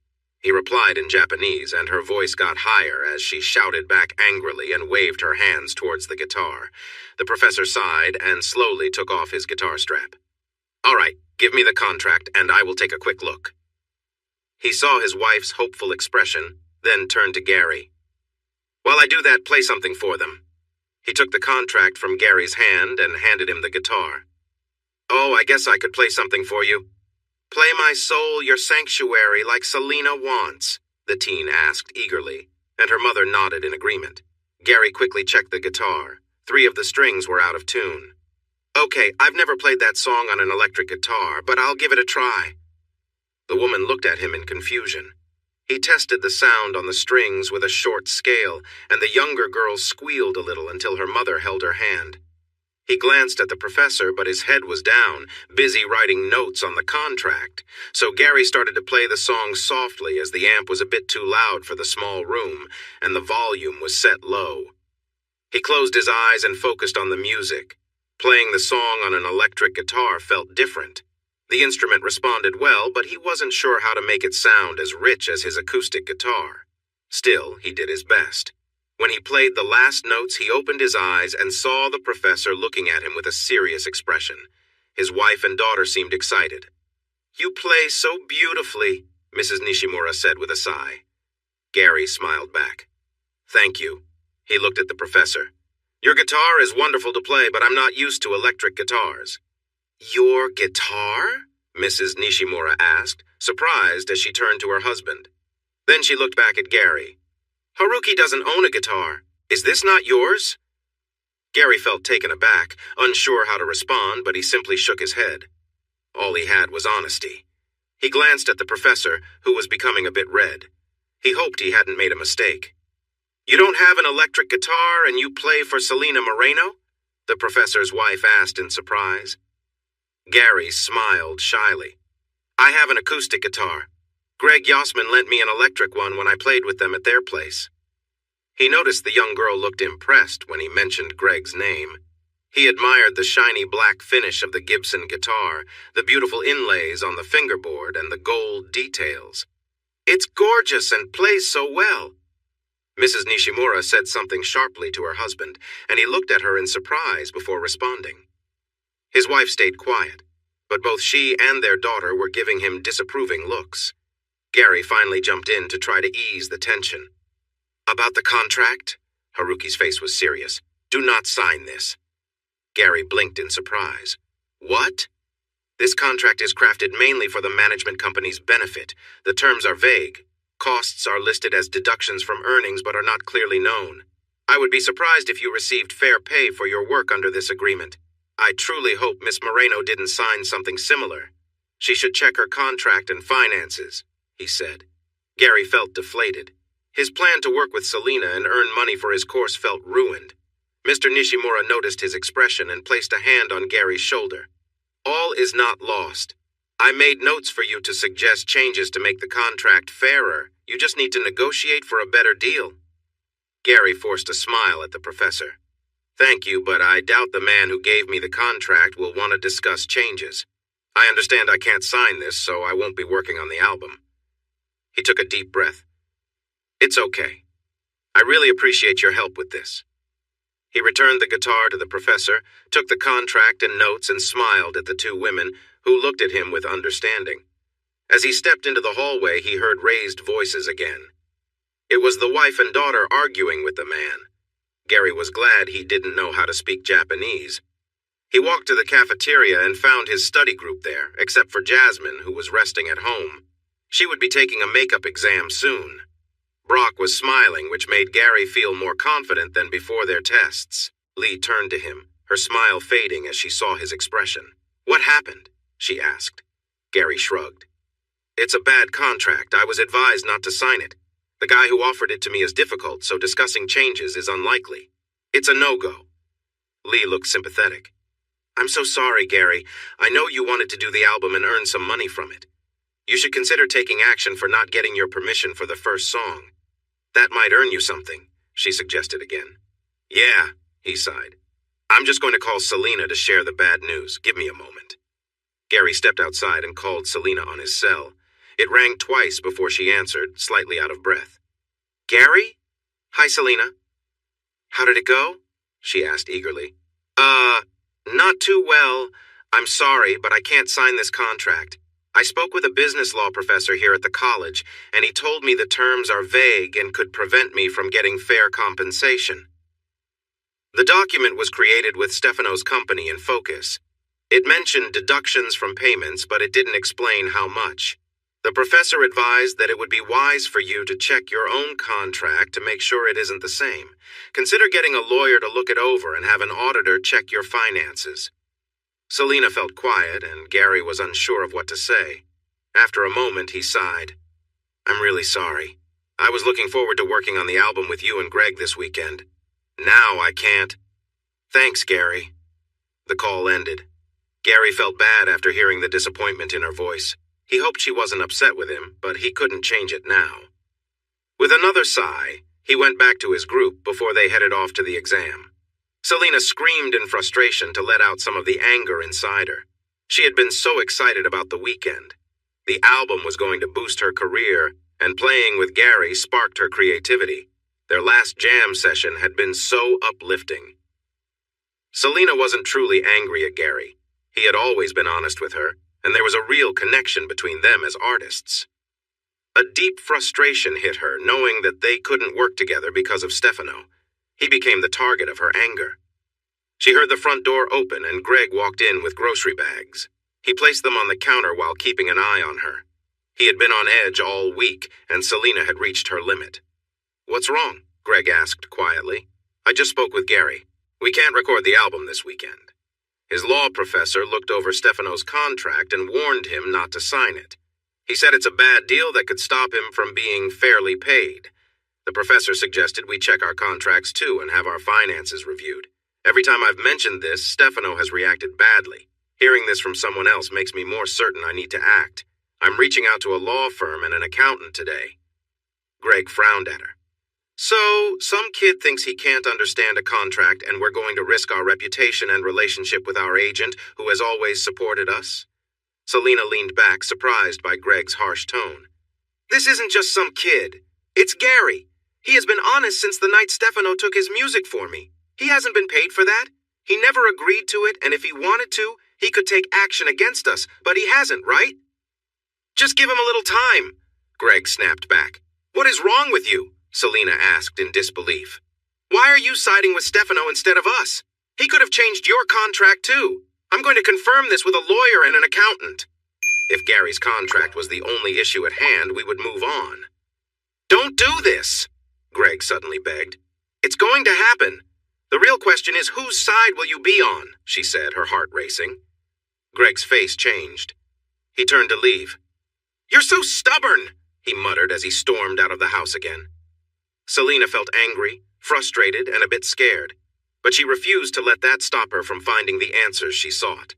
He replied in Japanese, and her voice got higher as she shouted back angrily and waved her hands towards the guitar. The professor sighed and slowly took off his guitar strap. All right, give me the contract and I will take a quick look. He saw his wife's hopeful expression, then turned to Gary. While I do that, play something for them. He took the contract from Gary's hand and handed him the guitar. Oh, I guess I could play something for you. Play My Soul, Your Sanctuary like Selena wants, the teen asked eagerly, and her mother nodded in agreement. Gary quickly checked the guitar. 3 of the strings were out of tune. Okay, I've never played that song on an electric guitar, but I'll give it a try. The woman looked at him in confusion. He tested the sound on the strings with a short scale, and the younger girl squealed a little until her mother held her hand. He glanced at the professor, but his head was down, busy writing notes on the contract, so Gary started to play the song softly as the amp was a bit too loud for the small room, and the volume was set low. He closed his eyes and focused on the music. Playing the song on an electric guitar felt different. The instrument responded well, but he wasn't sure how to make it sound as rich as his acoustic guitar. Still, he did his best. When he played the last notes, he opened his eyes and saw the professor looking at him with a serious expression. His wife and daughter seemed excited. You play so beautifully, Mrs. Nishimura said with a sigh. Gary smiled back. Thank you. He looked at the professor. Your guitar is wonderful to play, but I'm not used to electric guitars. Your guitar? Mrs. Nishimura asked, surprised as she turned to her husband. Then she looked back at Gary. Haruki doesn't own a guitar. Is this not yours? Gary felt taken aback, unsure how to respond, but he simply shook his head. All he had was honesty. He glanced at the professor, who was becoming a bit red. He hoped he hadn't made a mistake. You don't have an electric guitar and you play for Selena Moreno? The professor's wife asked in surprise. Gary smiled shyly. I have an acoustic guitar. Greg Yossman lent me an electric one when I played with them at their place. He noticed the young girl looked impressed when he mentioned Greg's name. He admired the shiny black finish of the Gibson guitar, the beautiful inlays on the fingerboard, and the gold details. It's gorgeous and plays so well. Mrs. Nishimura said something sharply to her husband, and he looked at her in surprise before responding. His wife stayed quiet. but both she and their daughter were giving him disapproving looks. Gary finally jumped in to try to ease the tension. "About the contract?" Haruki's face was serious. "Do not sign this." Gary blinked in surprise. "What?" "This contract is crafted mainly for the management company's benefit. The terms are vague. Costs are listed as deductions from earnings but are not clearly known. I would be surprised if you received fair pay for your work under this agreement. I truly hope Miss Moreno didn't sign something similar. She should check her contract and finances," he said. Gary felt deflated. His plan to work with Selena and earn money for his course felt ruined. Mr. Nishimura noticed his expression and placed a hand on Gary's shoulder. "All is not lost. I made notes for you to suggest changes to make the contract fairer. You just need to negotiate for a better deal." Gary forced a smile at the professor. "Thank you, but I doubt the man who gave me the contract will want to discuss changes. I understand I can't sign this, so I won't be working on the album." He took a deep breath. "It's okay. I really appreciate your help with this." He returned the guitar to the professor, took the contract and notes, and smiled at the two women, who looked at him with understanding. As he stepped into the hallway, he heard raised voices again. It was the wife and daughter arguing with the man. Gary was glad he didn't know how to speak Japanese. He walked to the cafeteria and found his study group there, except for Jasmine, who was resting at home. She would be taking a makeup exam soon. Brock was smiling, which made Gary feel more confident than before their tests. Lee turned to him, her smile fading as she saw his expression. "What happened?" she asked. Gary shrugged. "It's a bad contract. I was advised not to sign it. The guy who offered it to me is difficult, so discussing changes is unlikely. It's a no-go." Lee looked sympathetic. "I'm so sorry, Gary. I know you wanted to do the album and earn some money from it. You should consider taking action for not getting your permission for the first song. That might earn you something," she suggested again. "Yeah," he sighed. "I'm just going to call Selena to share the bad news. Give me a moment." Gary stepped outside and called Selena on his cell. It rang twice before she answered, slightly out of breath. "Gary? Hi, Selena." "How did it go?" she asked eagerly. Not too well. I'm sorry, but I can't sign this contract. I spoke with a business law professor here at the college, and he told me the terms are vague and could prevent me from getting fair compensation." The document was created with Stefano's company in focus. It mentioned deductions from payments, but it didn't explain how much. The professor advised that it would be wise for you to check your own contract to make sure it isn't the same. Consider getting a lawyer to look it over and have an auditor check your finances. Selena felt quiet, and Gary was unsure of what to say. After a moment, he sighed. "I'm really sorry. I was looking forward to working on the album with you and Greg this weekend. Now I can't." "Thanks, Gary." The call ended. Gary felt bad after hearing the disappointment in her voice. He hoped she wasn't upset with him, but he couldn't change it now. With another sigh, he went back to his group before they headed off to the exam. Selena screamed in frustration to let out some of the anger inside her. She had been so excited about the weekend. The album was going to boost her career, and playing with Gary sparked her creativity. Their last jam session had been so uplifting. Selena wasn't truly angry at Gary. He had always been honest with her, and there was a real connection between them as artists. A deep frustration hit her, knowing that they couldn't work together because of Stefano. He became the target of her anger. She heard the front door open, and Greg walked in with grocery bags. He placed them on the counter while keeping an eye on her. He had been on edge all week, and Selena had reached her limit. "What's wrong?" Greg asked quietly. "I just spoke with Gary. We can't record the album this weekend." His law professor looked over Stefano's contract and warned him not to sign it. He said it's a bad deal that could stop him from being fairly paid. The professor suggested we check our contracts too and have our finances reviewed. Every time I've mentioned this, Stefano has reacted badly. Hearing this from someone else makes me more certain I need to act. I'm reaching out to a law firm and an accountant today. Greg frowned at her. "So, some kid thinks he can't understand a contract and we're going to risk our reputation and relationship with our agent, who has always supported us?" Selena leaned back, surprised by Greg's harsh tone. "This isn't just some kid. It's Gary. He has been honest since the night Stefano took his music for me. He hasn't been paid for that. He never agreed to it, and if he wanted to, He could take action against us, but he hasn't, right? Just give him a little time, Greg snapped back. What is wrong with you? Selena asked in disbelief. Why are you siding with Stefano instead of us? He could have changed your contract too. I'm going to confirm this with a lawyer and an accountant. If Gary's contract was the only issue at hand, we would move on. Don't do this, Greg suddenly begged. It's going to happen. The real question is, whose side will you be on? She said, her heart racing. Greg's face changed. He turned to leave. You're so stubborn, he muttered as he stormed out of the house again. Selena felt angry, frustrated, and a bit scared, but she refused to let that stop her from finding the answers she sought.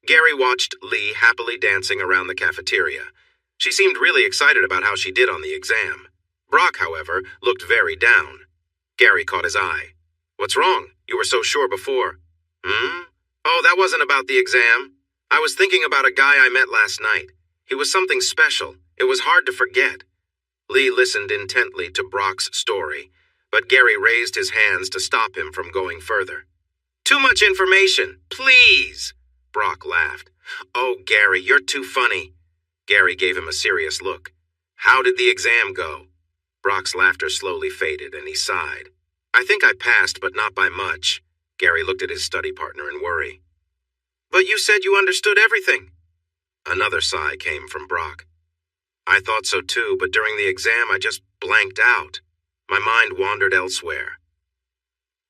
Gary watched Lee happily dancing around the cafeteria. She seemed really excited about how she did on the exam. Brock, however, looked very down. Gary caught his eye. What's wrong? You were so sure before. Oh, that wasn't about the exam. I was thinking about a guy I met last night. He was something special. It was hard to forget. Lee listened intently to Brock's story, but Gary raised his hands to stop him from going further. Too much information, please, Brock laughed. Oh, Gary, you're too funny. Gary gave him a serious look. How did the exam go? Brock's laughter slowly faded, and he sighed. I think I passed, but not by much. Gary looked at his study partner in worry. But you said you understood everything. Another sigh came from Brock. I thought so too, but during the exam I just blanked out. My mind wandered elsewhere.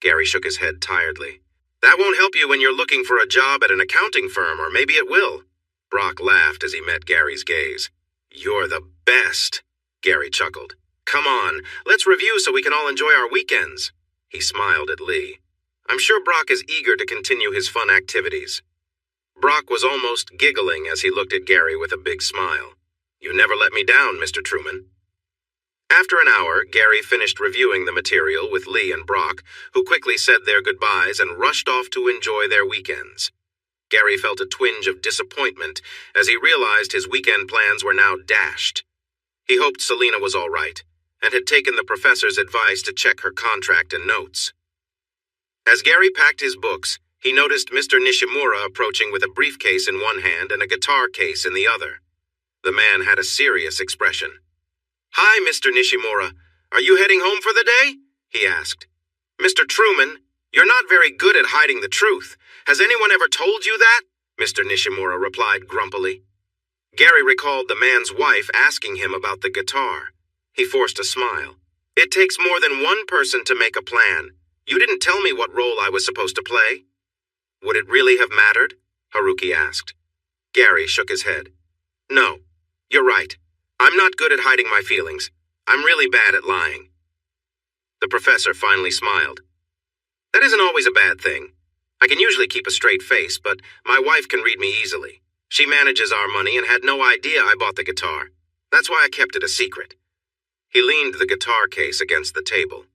Gary shook his head tiredly. That won't help you when you're looking for a job at an accounting firm, or maybe it will. Brock laughed as he met Gary's gaze. You're the best, Gary chuckled. Come on, let's review so we can all enjoy our weekends. He smiled at Lee. I'm sure Brock is eager to continue his fun activities. Brock was almost giggling as he looked at Gary with a big smile. You never let me down, Mr. Truman. After an hour, Gary finished reviewing the material with Lee and Brock, who quickly said their goodbyes and rushed off to enjoy their weekends. Gary felt a twinge of disappointment as he realized his weekend plans were now dashed. He hoped Selena was all right, and had taken the professor's advice to check her contract and notes. As Gary packed his books, he noticed Mr. Nishimura approaching with a briefcase in one hand and a guitar case in the other. The man had a serious expression. Hi, Mr. Nishimura. Are you heading home for the day? He asked. Mr. Truman, you're not very good at hiding the truth. Has anyone ever told you that? Mr. Nishimura replied grumpily. Gary recalled the man's wife asking him about the guitar. He forced a smile. It takes more than one person to make a plan. You didn't tell me what role I was supposed to play. Would it really have mattered? Haruki asked. Gary shook his head. No, you're right. I'm not good at hiding my feelings. I'm really bad at lying. The professor finally smiled. That isn't always a bad thing. I can usually keep a straight face, but my wife can read me easily. She manages our money and had no idea I bought the guitar. That's why I kept it a secret. He leaned the guitar case against the table.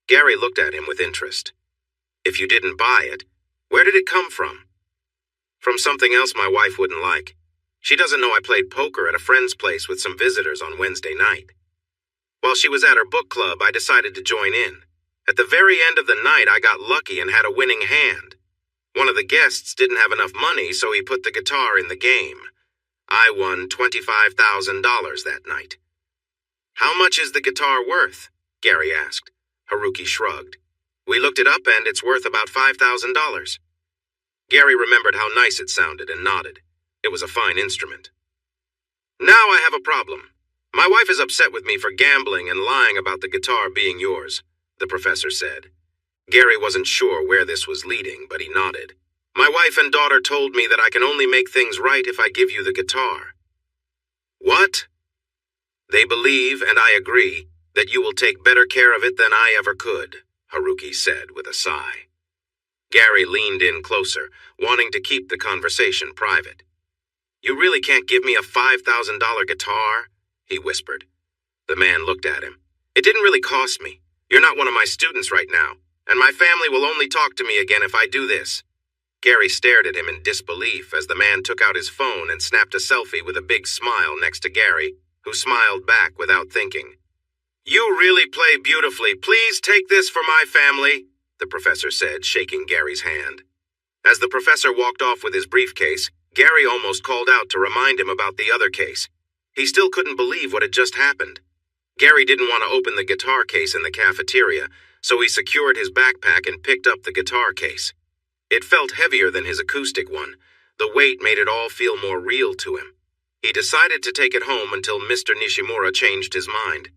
Gary looked at him with interest. If you didn't buy it, where did it come from? From something else my wife wouldn't like. She doesn't know I played poker at a friend's place with some visitors on Wednesday night. While she was at her book club, I decided to join in. At the very end of the night, I got lucky and had a winning hand. One of the guests didn't have enough money, so he put the guitar in the game. I won $25,000 that night. How much is the guitar worth? Gary asked. Haruki shrugged. We looked it up and it's worth about $5,000. Gary remembered how nice it sounded and nodded. It was a fine instrument. Now I have a problem. My wife is upset with me for gambling and lying about the guitar being yours, the professor said. Gary wasn't sure where this was leading, but he nodded. My wife and daughter told me that I can only make things right if I give you the guitar. What? They believe, and I agree, that you will take better care of it than I ever could, Haruki said with a sigh. Gary leaned in closer, wanting to keep the conversation private. You really can't give me a $5,000 guitar? He whispered. The man looked at him. It didn't really cost me. You're not one of my students right now, and my family will only talk to me again if I do this. Gary stared at him in disbelief as the man took out his phone and snapped a selfie with a big smile next to Gary, who smiled back without thinking. You really play beautifully. Please take this for my family, the professor said, shaking Gary's hand. As the professor walked off with his briefcase, Gary almost called out to remind him about the other case. He still couldn't believe what had just happened. Gary didn't want to open the guitar case in the cafeteria, so he secured his backpack and picked up the guitar case. It felt heavier than his acoustic one. The weight made it all feel more real to him. He decided to take it home until Mr. Nishimura changed his mind.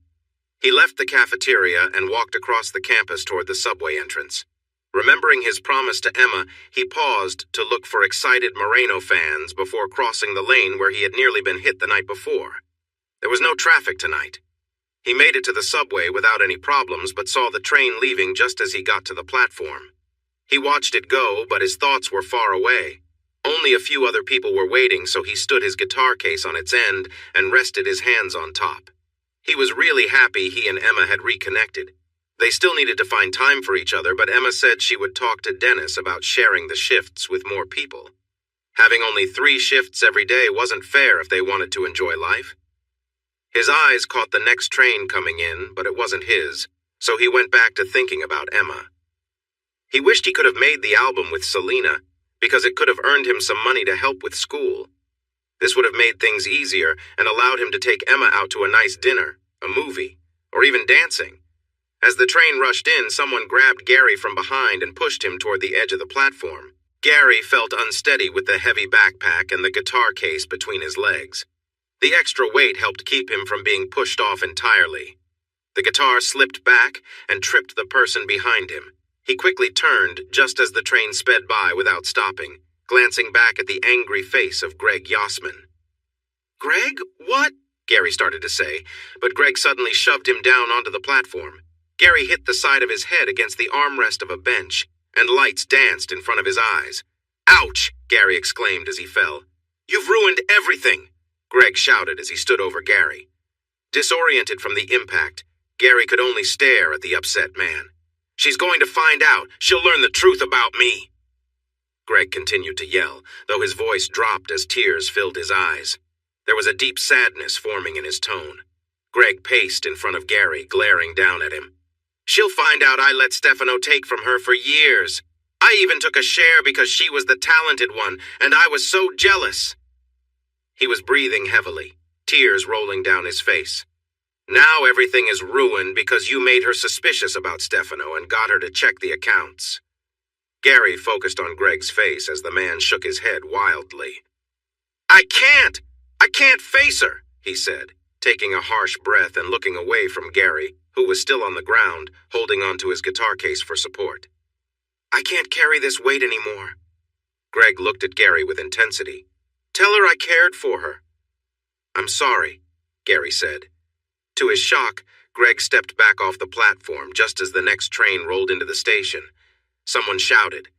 He left the cafeteria and walked across the campus toward the subway entrance. Remembering his promise to Emma, he paused to look for excited Moreno fans before crossing the lane where he had nearly been hit the night before. There was no traffic tonight. He made it to the subway without any problems, but saw the train leaving just as he got to the platform. He watched it go, but his thoughts were far away. Only a few other people were waiting, so he stood his guitar case on its end and rested his hands on top. He was really happy he and Emma had reconnected. They still needed to find time for each other, but Emma said she would talk to Dennis about sharing the shifts with more people. Having only 3 shifts every day wasn't fair if they wanted to enjoy life. His eyes caught the next train coming in, but it wasn't his, so he went back to thinking about Emma. He wished he could have made the album with Selena, because it could have earned him some money to help with school. This would have made things easier and allowed him to take Emma out to a nice dinner, a movie, or even dancing. As the train rushed in, someone grabbed Gary from behind and pushed him toward the edge of the platform. Gary felt unsteady with the heavy backpack and the guitar case between his legs. The extra weight helped keep him from being pushed off entirely. The guitar slipped back and tripped the person behind him. He quickly turned just as the train sped by without stopping, glancing back at the angry face of Greg Yossman. "Greg, what?" Gary started to say, but Greg suddenly shoved him down onto the platform. Gary hit the side of his head against the armrest of a bench, and lights danced in front of his eyes. "Ouch!" Gary exclaimed as he fell. "You've ruined everything!" Greg shouted as he stood over Gary. Disoriented from the impact, Gary could only stare at the upset man. "She's going to find out. She'll learn the truth about me." Greg continued to yell, though his voice dropped as tears filled his eyes. There was a deep sadness forming in his tone. Greg paced in front of Gary, glaring down at him. "She'll find out I let Stefano take from her for years. I even took a share because she was the talented one, and I was so jealous." He was breathing heavily, tears rolling down his face. "Now everything is ruined because you made her suspicious about Stefano and got her to check the accounts." Gary focused on Greg's face as the man shook his head wildly. I can't face her," he said, taking a harsh breath and looking away from Gary, who was still on the ground, holding onto his guitar case for support. "I can't carry this weight anymore." Greg looked at Gary with intensity. "Tell her I cared for her." "I'm sorry," Gary said. To his shock, Greg stepped back off the platform just as the next train rolled into the station. Someone shouted.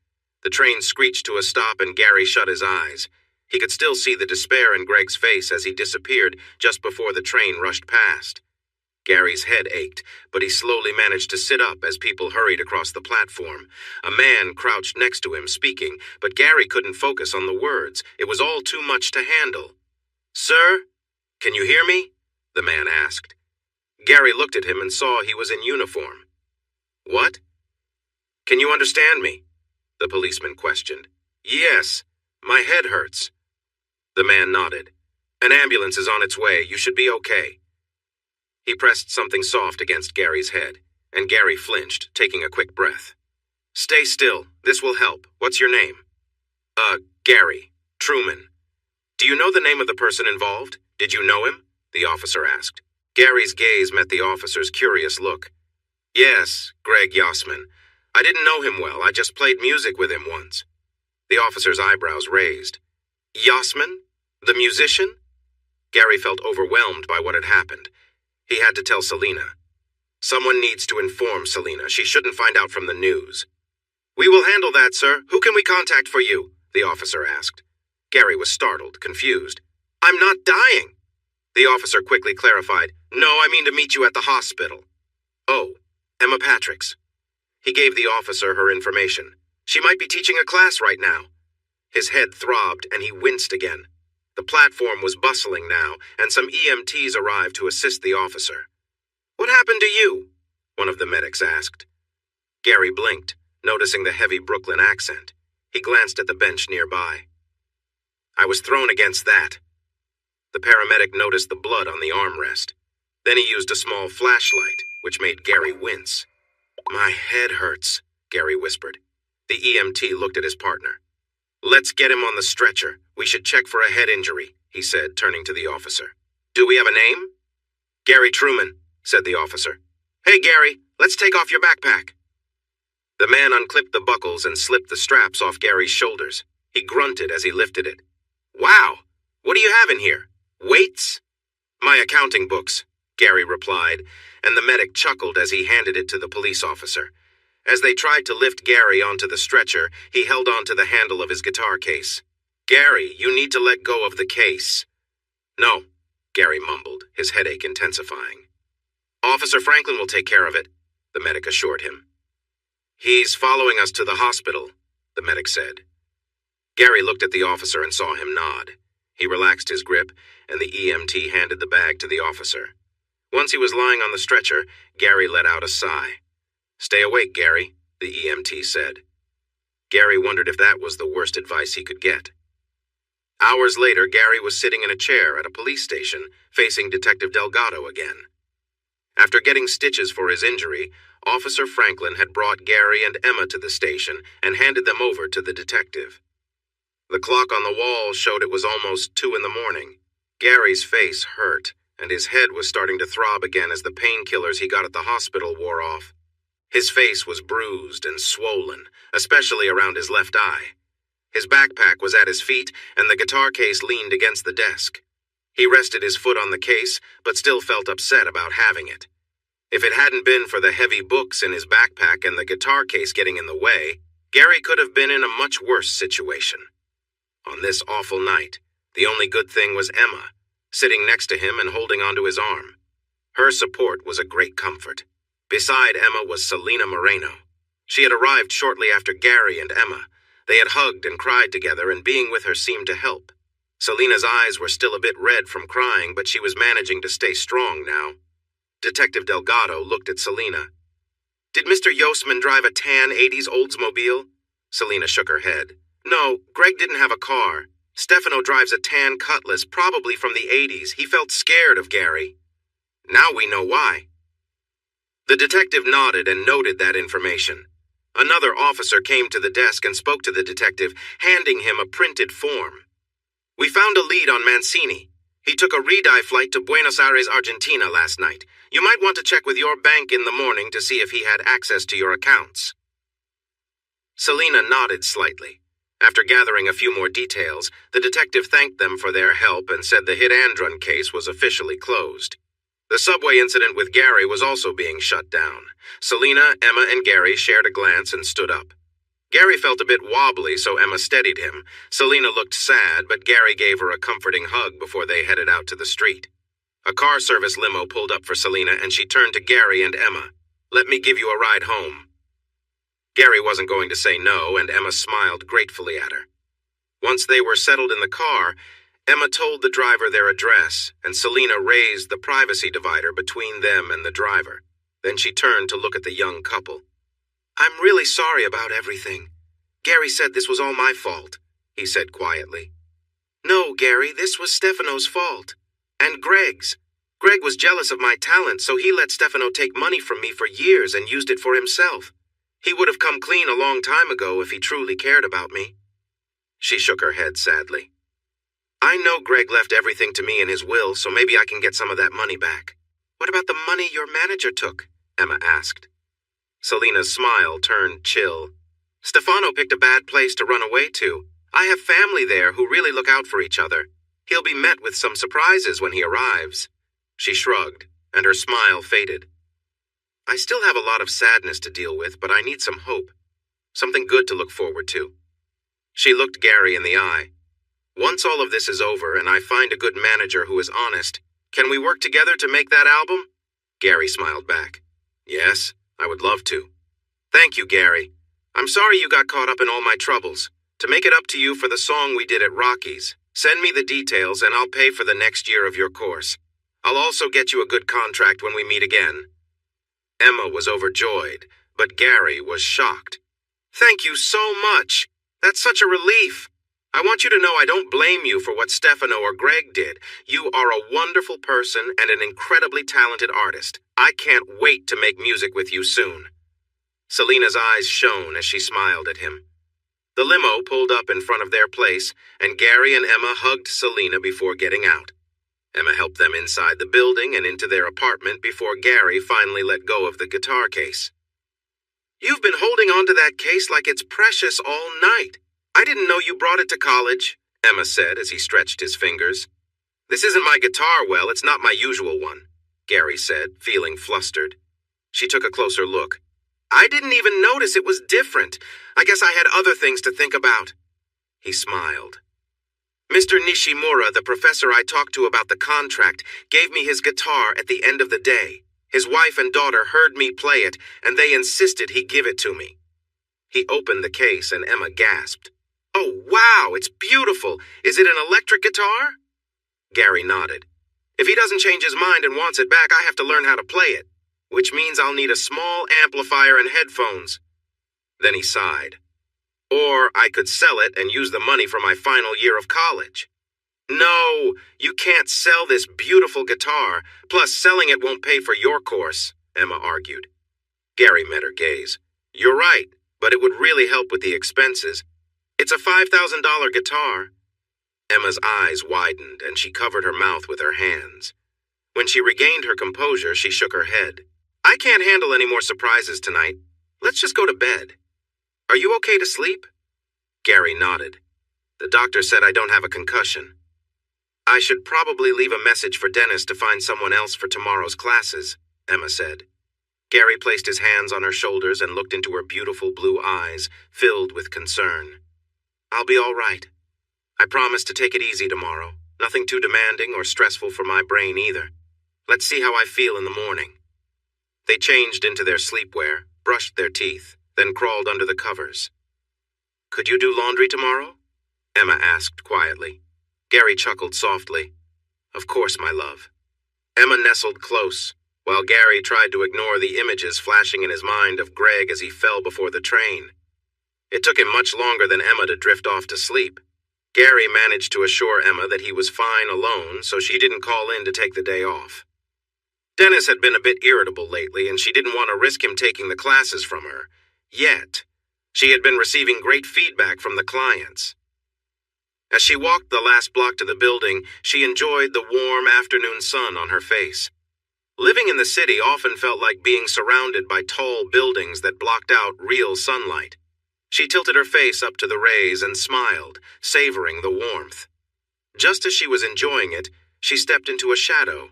The train screeched to a stop and Gary shut his eyes. He could still see the despair in Greg's face as he disappeared just before the train rushed past. Gary's head ached, but he slowly managed to sit up as people hurried across the platform. A man crouched next to him, speaking, but Gary couldn't focus on the words. It was all too much to handle. "Sir, can you hear me?" the man asked. Gary looked at him and saw he was in uniform. "What?" "Can you understand me?" the policeman questioned. "Yes, my head hurts." The man nodded. "An ambulance is on its way. You should be okay." He pressed something soft against Gary's head, and Gary flinched, taking a quick breath. "Stay still. This will help. What's your name?" Gary. Truman." "Do you know the name of the person involved? Did you know him?" the officer asked. Gary's gaze met the officer's curious look. "Yes, Greg Yossman. I didn't know him well. I just played music with him once." The officer's eyebrows raised. "Yossman? The musician?" Gary felt overwhelmed by what had happened. He had to tell Selena. Someone needs to inform Selena. She shouldn't find out from the news. "We will handle that, sir. Who can we contact for you?" the officer asked. Gary was startled, confused. "I'm not dying." The officer quickly clarified. "No, I mean to meet you at the hospital." "Oh, Emma Patrick's." He gave the officer her information. She might be teaching a class right now. His head throbbed and he winced again. The platform was bustling now, and some EMTs arrived to assist the officer. "What happened to you?" one of the medics asked. Gary blinked, noticing the heavy Brooklyn accent. He glanced at the bench nearby. "I was thrown against that." The paramedic noticed the blood on the armrest. Then he used a small flashlight, which made Gary wince. "My head hurts," Gary whispered. The EMT looked at his partner. "Let's get him on the stretcher. We should check for a head injury," he said, turning to the officer. "Do we have a name?" "Gary Truman," said the officer. "Hey, Gary, let's take off your backpack." The man unclipped the buckles and slipped the straps off Gary's shoulders. He grunted as he lifted it. "Wow, what do you have in here? Weights?" "My accounting books," Gary replied, and the medic chuckled as he handed it to the police officer. As they tried to lift Gary onto the stretcher, he held onto the handle of his guitar case. "Gary, you need to let go of the case." "No," Gary mumbled, his headache intensifying. "Officer Franklin will take care of it," the medic assured him. "He's following us to the hospital," the medic said. Gary looked at the officer and saw him nod. He relaxed his grip, and the EMT handed the bag to the officer. Once he was lying on the stretcher, Gary let out a sigh. "Stay awake, Gary," the EMT said. Gary wondered if that was the worst advice he could get. Hours later, Gary was sitting in a chair at a police station, facing Detective Delgado again. After getting stitches for his injury, Officer Franklin had brought Gary and Emma to the station and handed them over to the detective. The clock on the wall showed it was almost 2 a.m. Gary's face hurt, and his head was starting to throb again as the painkillers he got at the hospital wore off. His face was bruised and swollen, especially around his left eye. His backpack was at his feet, and the guitar case leaned against the desk. He rested his foot on the case, but still felt upset about having it. If it hadn't been for the heavy books in his backpack and the guitar case getting in the way, Gary could have been in a much worse situation. On this awful night, the only good thing was Emma, sitting next to him and holding onto his arm. Her support was a great comfort. Beside Emma was Selena Moreno. She had arrived shortly after Gary and Emma. They had hugged and cried together, and being with her seemed to help. Selena's eyes were still a bit red from crying, but she was managing to stay strong now. Detective Delgado looked at Selena. "Did Mr. Yosman drive a tan 80s Oldsmobile?" Selena shook her head. "No, Greg didn't have a car. Stefano drives a tan Cutlass, probably from the 80s. He felt scared of Gary." "Now we know why." The detective nodded and noted that information. Another officer came to the desk and spoke to the detective, handing him a printed form. "We found a lead on Mancini. He took a re-dive flight to Buenos Aires, Argentina last night. You might want to check with your bank in the morning to see if he had access to your accounts." Selena nodded slightly. After gathering a few more details, the detective thanked them for their help and said the hit-and-run case was officially closed. The subway incident with Gary was also being shut down. Selena, Emma, and Gary shared a glance and stood up. Gary felt a bit wobbly, so Emma steadied him. Selena looked sad, but Gary gave her a comforting hug before they headed out to the street. A car service limo pulled up for Selena, and she turned to Gary and Emma. "Let me give you a ride home." Gary wasn't going to say no, and Emma smiled gratefully at her. Once they were settled in the car, Emma told the driver their address, and Selena raised the privacy divider between them and the driver. Then she turned to look at the young couple. "I'm really sorry about everything. Gary said this was all my fault," he said quietly. "No, Gary, this was Stefano's fault. And Greg's. Greg was jealous of my talent, so he let Stefano take money from me for years and used it for himself. He would have come clean a long time ago if he truly cared about me." She shook her head sadly. "I know Greg left everything to me in his will, so maybe I can get some of that money back." "What about the money your manager took?" Emma asked. Selena's smile turned chill. "Stefano picked a bad place to run away to. I have family there who really look out for each other. He'll be met with some surprises when he arrives." She shrugged, and her smile faded. "I still have a lot of sadness to deal with, but I need some hope. Something good to look forward to." She looked Gary in the eye. "Once all of this is over and I find a good manager who is honest, can we work together to make that album?" Gary smiled back. "Yes, I would love to." "Thank you, Gary. I'm sorry you got caught up in all my troubles. To make it up to you for the song we did at Rocky's, send me the details and I'll pay for the next year of your course. I'll also get you a good contract when we meet again." Emma was overjoyed, but Gary was shocked. "Thank you so much." That's such a relief. I want you to know I don't blame you for what Stefano or Greg did. You are a wonderful person and an incredibly talented artist. I can't wait to make music with you soon. Selena's eyes shone as she smiled at him. The limo pulled up in front of their place, and Gary and Emma hugged Selena before getting out. Emma helped them inside the building and into their apartment before Gary finally let go of the guitar case. You've been holding on to that case like it's precious all night. I didn't know you brought it to college, Emma said as he stretched his fingers. This isn't my guitar, well, it's not my usual one, Gary said, feeling flustered. She took a closer look. I didn't even notice it was different. I guess I had other things to think about. He smiled. Mr. Nishimura, the professor I talked to about the contract, gave me his guitar at the end of the day. His wife and daughter heard me play it, and they insisted he give it to me. He opened the case, and Emma gasped. Oh, wow, it's beautiful. Is it an electric guitar? Gary nodded. If he doesn't change his mind and wants it back, I have to learn how to play it, which means I'll need a small amplifier and headphones. Then he sighed. Or I could sell it and use the money for my final year of college. No, you can't sell this beautiful guitar. Plus, selling it won't pay for your course, Emma argued. Gary met her gaze. You're right, but it would really help with the expenses. It's a $5,000 guitar. Emma's eyes widened, and she covered her mouth with her hands. When she regained her composure, she shook her head. I can't handle any more surprises tonight. Let's just go to bed. Are you okay to sleep? Gary nodded. The doctor said I don't have a concussion. I should probably leave a message for Dennis to find someone else for tomorrow's classes, Emma said. Gary placed his hands on her shoulders and looked into her beautiful blue eyes, filled with concern. I'll be all right. I promise to take it easy tomorrow. Nothing too demanding or stressful for my brain either. Let's see how I feel in the morning. They changed into their sleepwear, brushed their teeth, then crawled under the covers. Could you do laundry tomorrow? Emma asked quietly. Gary chuckled softly. Of course, my love. Emma nestled close, while Gary tried to ignore the images flashing in his mind of Greg as he fell before the train. It took him much longer than Emma to drift off to sleep. Gary managed to assure Emma that he was fine alone, so she didn't call in to take the day off. Dennis had been a bit irritable lately, and she didn't want to risk him taking the classes from her. Yet, she had been receiving great feedback from the clients. As she walked the last block to the building, she enjoyed the warm afternoon sun on her face. Living in the city often felt like being surrounded by tall buildings that blocked out real sunlight. She tilted her face up to the rays and smiled, savoring the warmth. Just as she was enjoying it, she stepped into a shadow.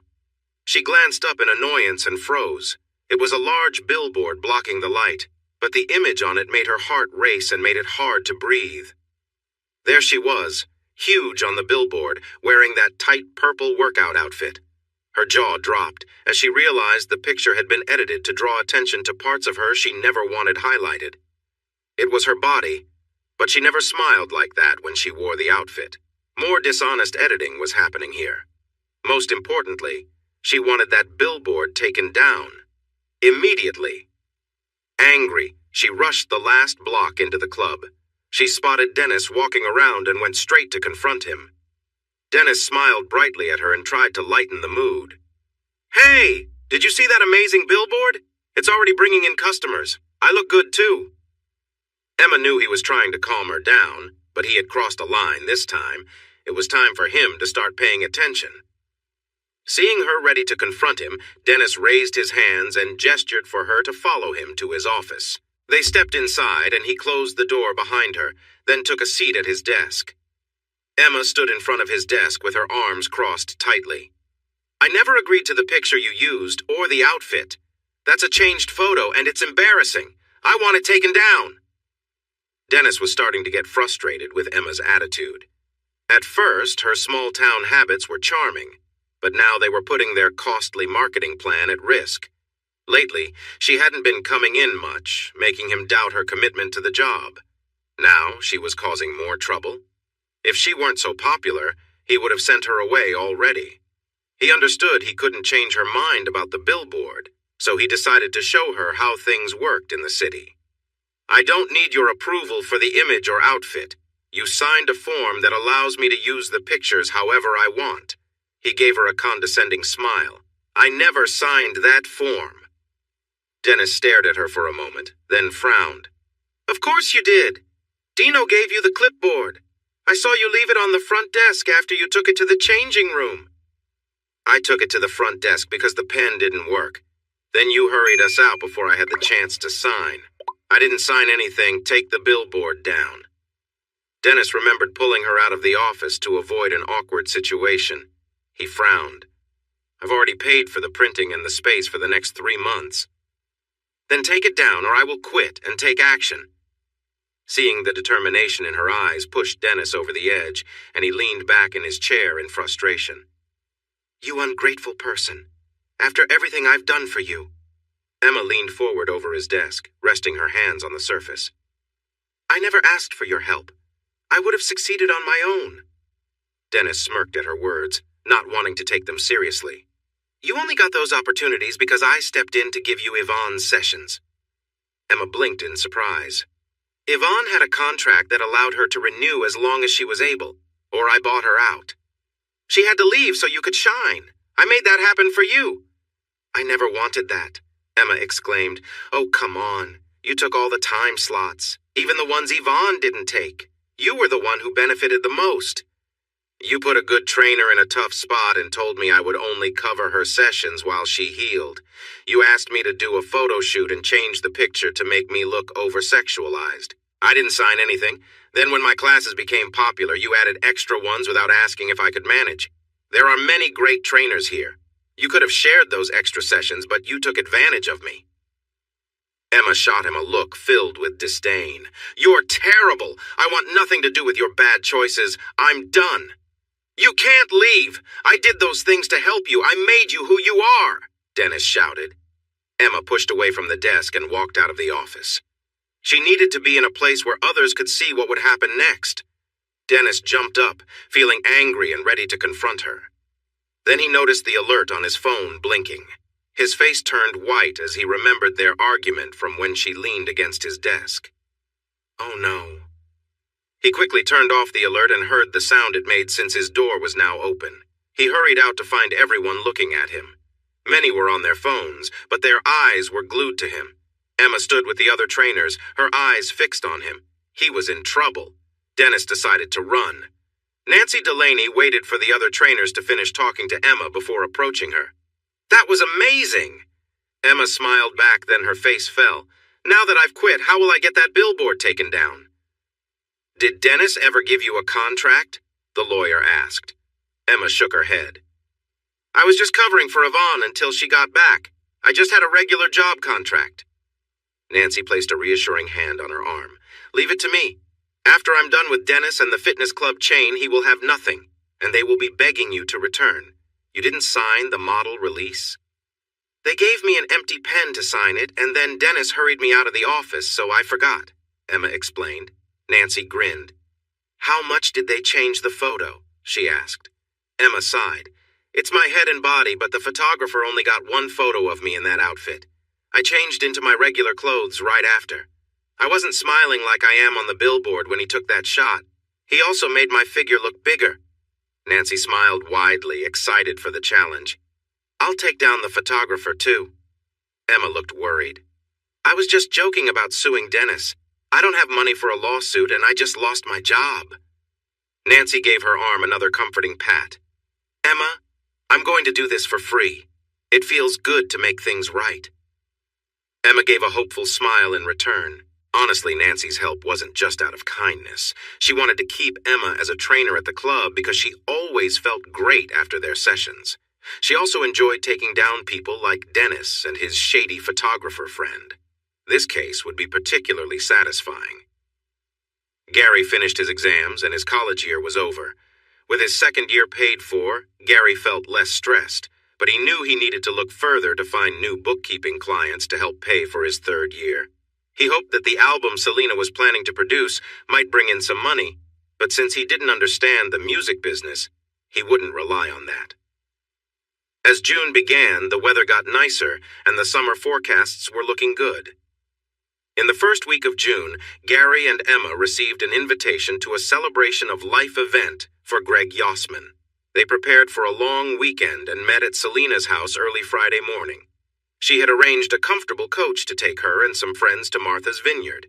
She glanced up in annoyance and froze. It was a large billboard blocking the light, but the image on it made her heart race and made it hard to breathe. There she was, huge on the billboard, wearing that tight purple workout outfit. Her jaw dropped as she realized the picture had been edited to draw attention to parts of her she never wanted highlighted. It was her body, but she never smiled like that when she wore the outfit. More dishonest editing was happening here. Most importantly, she wanted that billboard taken down. Immediately. Angry, she rushed the last block into the club. She spotted Dennis walking around and went straight to confront him. Dennis smiled brightly at her and tried to lighten the mood. Hey, did you see that amazing billboard? It's already bringing in customers. I look good too. Emma knew he was trying to calm her down, but he had crossed a line this time. It was time for him to start paying attention. Seeing her ready to confront him, Dennis raised his hands and gestured for her to follow him to his office. They stepped inside and he closed the door behind her, then took a seat at his desk. Emma stood in front of his desk with her arms crossed tightly. I never agreed to the picture you used or the outfit. That's a changed photo and it's embarrassing. I want it taken down. Dennis was starting to get frustrated with Emma's attitude. At first, her small-town habits were charming, but now they were putting their costly marketing plan at risk. Lately, she hadn't been coming in much, making him doubt her commitment to the job. Now, she was causing more trouble. If she weren't so popular, he would have sent her away already. He understood he couldn't change her mind about the billboard, so he decided to show her how things worked in the city. I don't need your approval for the image or outfit. You signed a form that allows me to use the pictures however I want." He gave her a condescending smile. "I never signed that form." Dennis stared at her for a moment, then frowned. "Of course you did. Dino gave you the clipboard. I saw you leave it on the front desk after you took it to the changing room." "I took it to the front desk because the pen didn't work. Then you hurried us out before I had the chance to sign. I didn't sign anything. Take the billboard down." Dennis remembered pulling her out of the office to avoid an awkward situation. He frowned. "I've already paid for the printing and the space for the next 3 months." "Then take it down or I will quit and take action." Seeing the determination in her eyes pushed Dennis over the edge, and he leaned back in his chair in frustration. "You ungrateful person. After everything I've done for you." Emma leaned forward over his desk, resting her hands on the surface. "I never asked for your help. I would have succeeded on my own." Dennis smirked at her words, not wanting to take them seriously. "You only got those opportunities because I stepped in to give you Yvonne's sessions." Emma blinked in surprise. "Yvonne had a contract that allowed her to renew as long as she was able, or I bought her out. She had to leave so you could shine. I made that happen for you." "I never wanted that," Emma exclaimed. "Oh, come on. You took all the time slots, even the ones Yvonne didn't take. You were the one who benefited the most. You put a good trainer in a tough spot and told me I would only cover her sessions while she healed. You asked me to do a photo shoot and change the picture to make me look over-sexualized. I didn't sign anything. Then when my classes became popular, you added extra ones without asking if I could manage. There are many great trainers here. You could have shared those extra sessions, but you took advantage of me." Emma shot him a look filled with disdain. "You're terrible. I want nothing to do with your bad choices. I'm done." "You can't leave. I did those things to help you. I made you who you are," Dennis shouted. Emma pushed away from the desk and walked out of the office. She needed to be in a place where others could see what would happen next. Dennis jumped up, feeling angry and ready to confront her. Then he noticed the alert on his phone blinking. His face turned white as he remembered their argument from when she leaned against his desk. Oh no. He quickly turned off the alert and heard the sound it made since his door was now open. He hurried out to find everyone looking at him. Many were on their phones, but their eyes were glued to him. Emma stood with the other trainers, her eyes fixed on him. He was in trouble. Dennis decided to run. Nancy Delaney waited for the other trainers to finish talking to Emma before approaching her. "That was amazing!" Emma smiled back, then her face fell. "Now that I've quit, how will I get that billboard taken down?" "Did Dennis ever give you a contract?" the lawyer asked. Emma shook her head. "I was just covering for Yvonne until she got back. I just had a regular job contract." Nancy placed a reassuring hand on her arm. "Leave it to me. After I'm done with Dennis and the fitness club chain, he will have nothing, and they will be begging you to return. You didn't sign the model release?" "They gave me an empty pen to sign it, and then Dennis hurried me out of the office, so I forgot," Emma explained. Nancy grinned. "How much did they change the photo?" she asked. Emma sighed. "It's my head and body, but the photographer only got one photo of me in that outfit. I changed into my regular clothes right after. I wasn't smiling like I am on the billboard when he took that shot. He also made my figure look bigger." Nancy smiled widely, excited for the challenge. "I'll take down the photographer, too." Emma looked worried. "I was just joking about suing Dennis. I don't have money for a lawsuit, and I just lost my job." Nancy gave her arm another comforting pat. "Emma, I'm going to do this for free. It feels good to make things right." Emma gave a hopeful smile in return. Honestly, Nancy's help wasn't just out of kindness. She wanted to keep Emma as a trainer at the club because she always felt great after their sessions. She also enjoyed taking down people like Dennis and his shady photographer friend. This case would be particularly satisfying. Gary finished his exams and his college year was over. With his second year paid for, Gary felt less stressed, but he knew he needed to look further to find new bookkeeping clients to help pay for his third year. He hoped that the album Selena was planning to produce might bring in some money, but since he didn't understand the music business, he wouldn't rely on that. As June began, the weather got nicer and the summer forecasts were looking good. In the first week of June, Gary and Emma received an invitation to a celebration of life event for Greg Yossman. They prepared for a long weekend and met at Selena's house early Friday morning. She had arranged a comfortable coach to take her and some friends to Martha's Vineyard.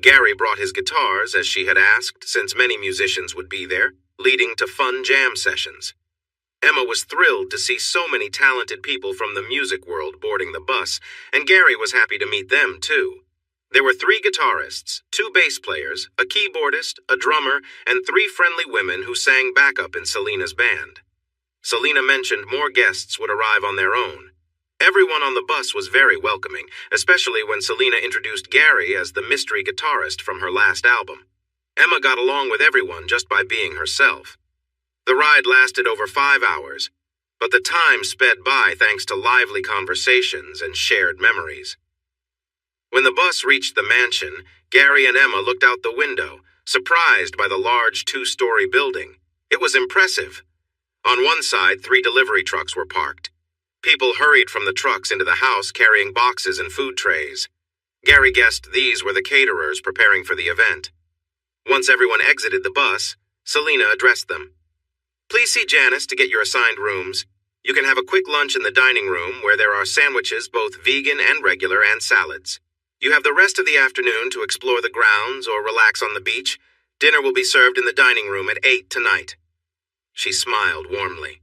Gary brought his guitars, as she had asked, since many musicians would be there, leading to fun jam sessions. Emma was thrilled to see so many talented people from the music world boarding the bus, and Gary was happy to meet them, too. There were 3 guitarists, 2 bass players, a keyboardist, a drummer, and 3 friendly women who sang backup in Selena's band. Selena mentioned more guests would arrive on their own. Everyone on the bus was very welcoming, especially when Selena introduced Gary as the mystery guitarist from her last album. Emma got along with everyone just by being herself. The ride lasted over 5 hours, but the time sped by thanks to lively conversations and shared memories. When the bus reached the mansion, Gary and Emma looked out the window, surprised by the large 2-story building. It was impressive. On one side, 3 delivery trucks were parked. People hurried from the trucks into the house carrying boxes and food trays. Gary guessed these were the caterers preparing for the event. Once everyone exited the bus, Selena addressed them. "Please see Janice to get your assigned rooms. You can have a quick lunch in the dining room where there are sandwiches, both vegan and regular, and salads. You have the rest of the afternoon to explore the grounds or relax on the beach. Dinner will be served in the dining room at 8 tonight." She smiled warmly.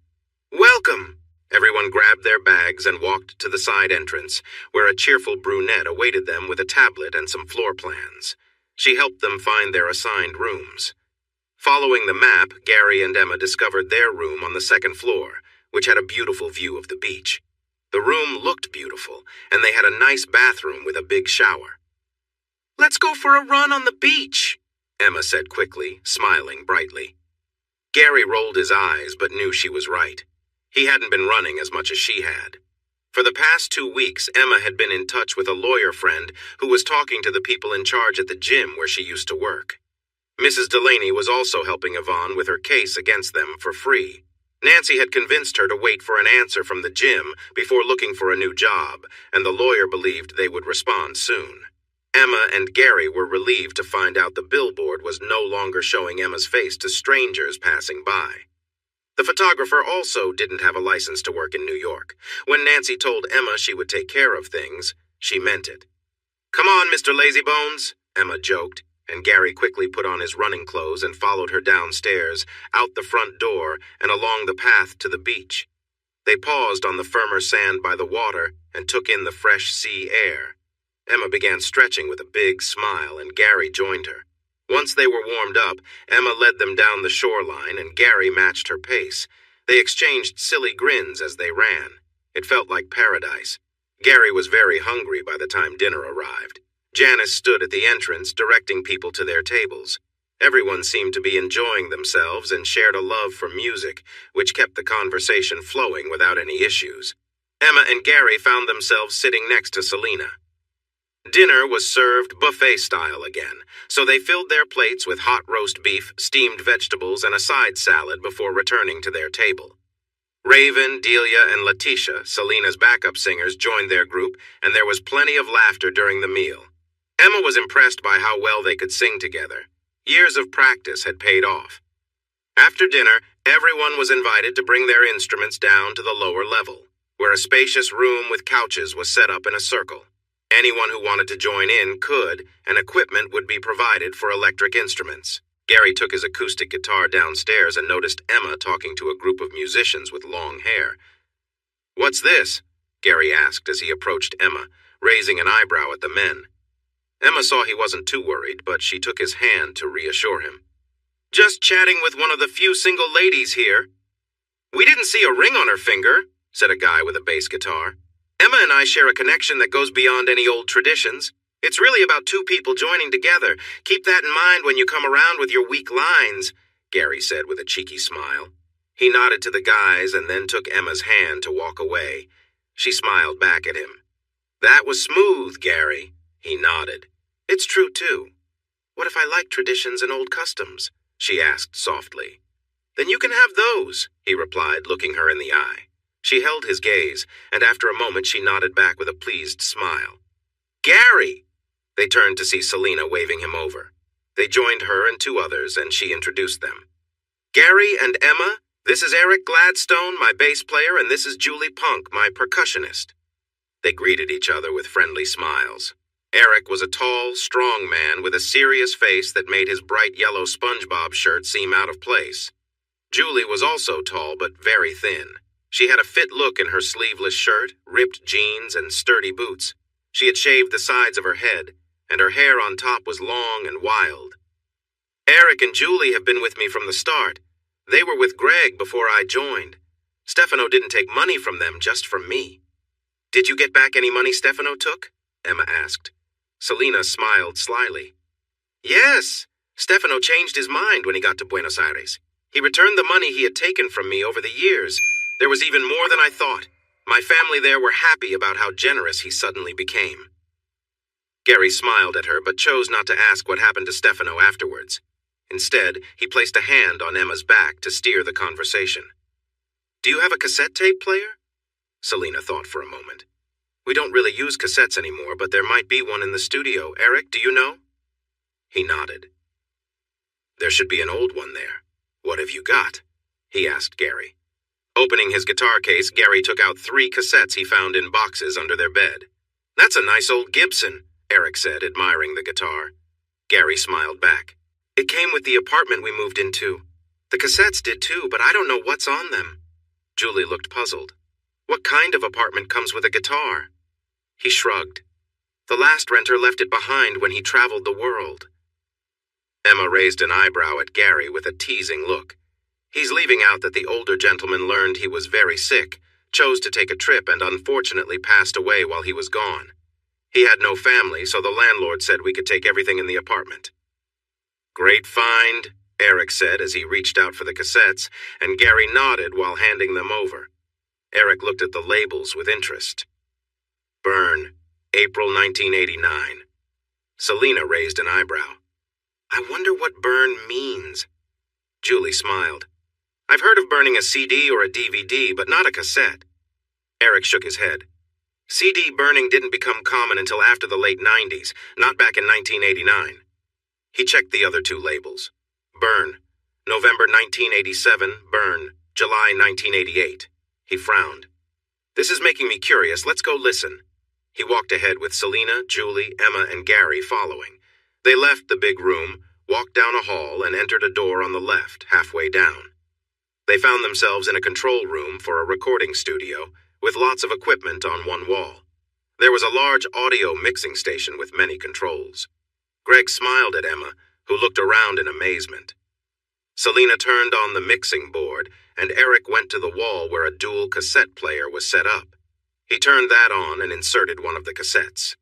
"Welcome!" Everyone grabbed their bags and walked to the side entrance, where a cheerful brunette awaited them with a tablet and some floor plans. She helped them find their assigned rooms. Following the map, Gary and Emma discovered their room on the 2nd floor, which had a beautiful view of the beach. The room looked beautiful, and they had a nice bathroom with a big shower. "Let's go for a run on the beach," Emma said quickly, smiling brightly. Gary rolled his eyes but knew she was right. He hadn't been running as much as she had. For the past 2 weeks, Emma had been in touch with a lawyer friend who was talking to the people in charge at the gym where she used to work. Mrs. Delaney was also helping Yvonne with her case against them for free. Nancy had convinced her to wait for an answer from the gym before looking for a new job, and the lawyer believed they would respond soon. Emma and Gary were relieved to find out the billboard was no longer showing Emma's face to strangers passing by. The photographer also didn't have a license to work in New York. When Nancy told Emma she would take care of things, she meant it. "Come on, Mr. Lazybones," Emma joked, and Gary quickly put on his running clothes and followed her downstairs, out the front door, and along the path to the beach. They paused on the firmer sand by the water and took in the fresh sea air. Emma began stretching with a big smile, and Gary joined her. Once they were warmed up, Emma led them down the shoreline, and Gary matched her pace. They exchanged silly grins as they ran. It felt like paradise. Gary was very hungry by the time dinner arrived. Janice stood at the entrance, directing people to their tables. Everyone seemed to be enjoying themselves and shared a love for music, which kept the conversation flowing without any issues. Emma and Gary found themselves sitting next to Selena. Dinner was served buffet-style again, so they filled their plates with hot roast beef, steamed vegetables, and a side salad before returning to their table. Raven, Delia, and Letitia, Selena's backup singers, joined their group, and there was plenty of laughter during the meal. Emma was impressed by how well they could sing together. Years of practice had paid off. After dinner, everyone was invited to bring their instruments down to the lower level, where a spacious room with couches was set up in a circle. Anyone who wanted to join in could, and equipment would be provided for electric instruments. Gary took his acoustic guitar downstairs and noticed Emma talking to a group of musicians with long hair. "What's this?" Gary asked as he approached Emma, raising an eyebrow at the men. Emma saw he wasn't too worried, but she took his hand to reassure him. "Just chatting with one of the few single ladies here." "We didn't see a ring on her finger," said a guy with a bass guitar. "Emma and I share a connection that goes beyond any old traditions. It's really about two people joining together. Keep that in mind when you come around with your weak lines," Gary said with a cheeky smile. He nodded to the guys and then took Emma's hand to walk away. She smiled back at him. "That was smooth, Gary." He nodded. "It's true, too. What if I like traditions and old customs?" she asked softly. "Then you can have those," he replied, looking her in the eye. She held his gaze, and after a moment she nodded back with a pleased smile. "Gary!" They turned to see Selena waving him over. They joined her and two others, and she introduced them. "Gary and Emma, this is Eric Gladstone, my bass player, and this is Julie Punk, my percussionist." They greeted each other with friendly smiles. Eric was a tall, strong man with a serious face that made his bright yellow SpongeBob shirt seem out of place. Julie was also tall but very thin. She had a fit look in her sleeveless shirt, ripped jeans, and sturdy boots. She had shaved the sides of her head, and her hair on top was long and wild. "Eric and Julie have been with me from the start. They were with Greg before I joined. Stefano didn't take money from them, just from me." "Did you get back any money Stefano took?" Emma asked. Selena smiled slyly. "Yes, Stefano changed his mind when he got to Buenos Aires. He returned the money he had taken from me over the years. There was even more than I thought. My family there were happy about how generous he suddenly became." Gary smiled at her but chose not to ask what happened to Stefano afterwards. Instead, he placed a hand on Emma's back to steer the conversation. "Do you have a cassette tape player?" Selena thought for a moment. "We don't really use cassettes anymore, but there might be one in the studio. Eric, do you know?" He nodded. "There should be an old one there. What have you got?" he asked Gary. Opening his guitar case, Gary took out 3 cassettes he found in boxes under their bed. "That's a nice old Gibson," Eric said, admiring the guitar. Gary smiled back. "It came with the apartment we moved into. The cassettes did too, but I don't know what's on them." Julie looked puzzled. "What kind of apartment comes with a guitar?" He shrugged. "The last renter left it behind when he traveled the world." Emma raised an eyebrow at Gary with a teasing look. He's leaving out that the older gentleman learned he was very sick, chose to take a trip, and unfortunately passed away while he was gone. He had no family, so the landlord said we could take everything in the apartment. "Great find," Eric said as he reached out for the cassettes, and Gary nodded while handing them over. Eric looked at the labels with interest. "Burn, April 1989. Selena raised an eyebrow. "I wonder what burn means." Julie smiled. "I've heard of burning a CD or a DVD, but not a cassette." Eric shook his head. "CD burning didn't become common until after the late 90s, not back in 1989. He checked the other 2 labels. "Burn, November 1987, burn, July 1988. He frowned. "This is making me curious. Let's go listen." He walked ahead with Selena, Julie, Emma, and Gary following. They left the big room, walked down a hall, and entered a door on the left, halfway down. They found themselves in a control room for a recording studio, with lots of equipment on one wall. There was a large audio mixing station with many controls. Greg smiled at Emma, who looked around in amazement. Selena turned on the mixing board, and Eric went to the wall where a dual cassette player was set up. He turned that on and inserted one of the cassettes.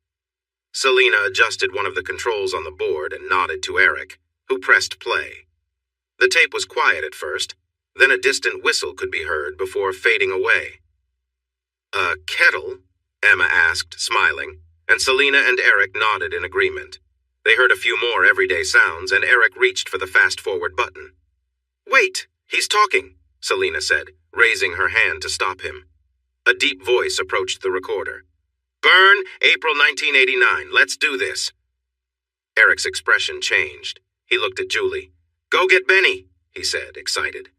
Selena adjusted one of the controls on the board and nodded to Eric, who pressed play. The tape was quiet at first, then a distant whistle could be heard before fading away. "A kettle?" Emma asked, smiling, and Selena and Eric nodded in agreement. They heard a few more everyday sounds, and Eric reached for the fast-forward button. "Wait, he's talking," Selena said, raising her hand to stop him. A deep voice approached the recorder. "Burn, April 1989. Let's do this." Eric's expression changed. He looked at Julie. "Go get Benny," he said, excited.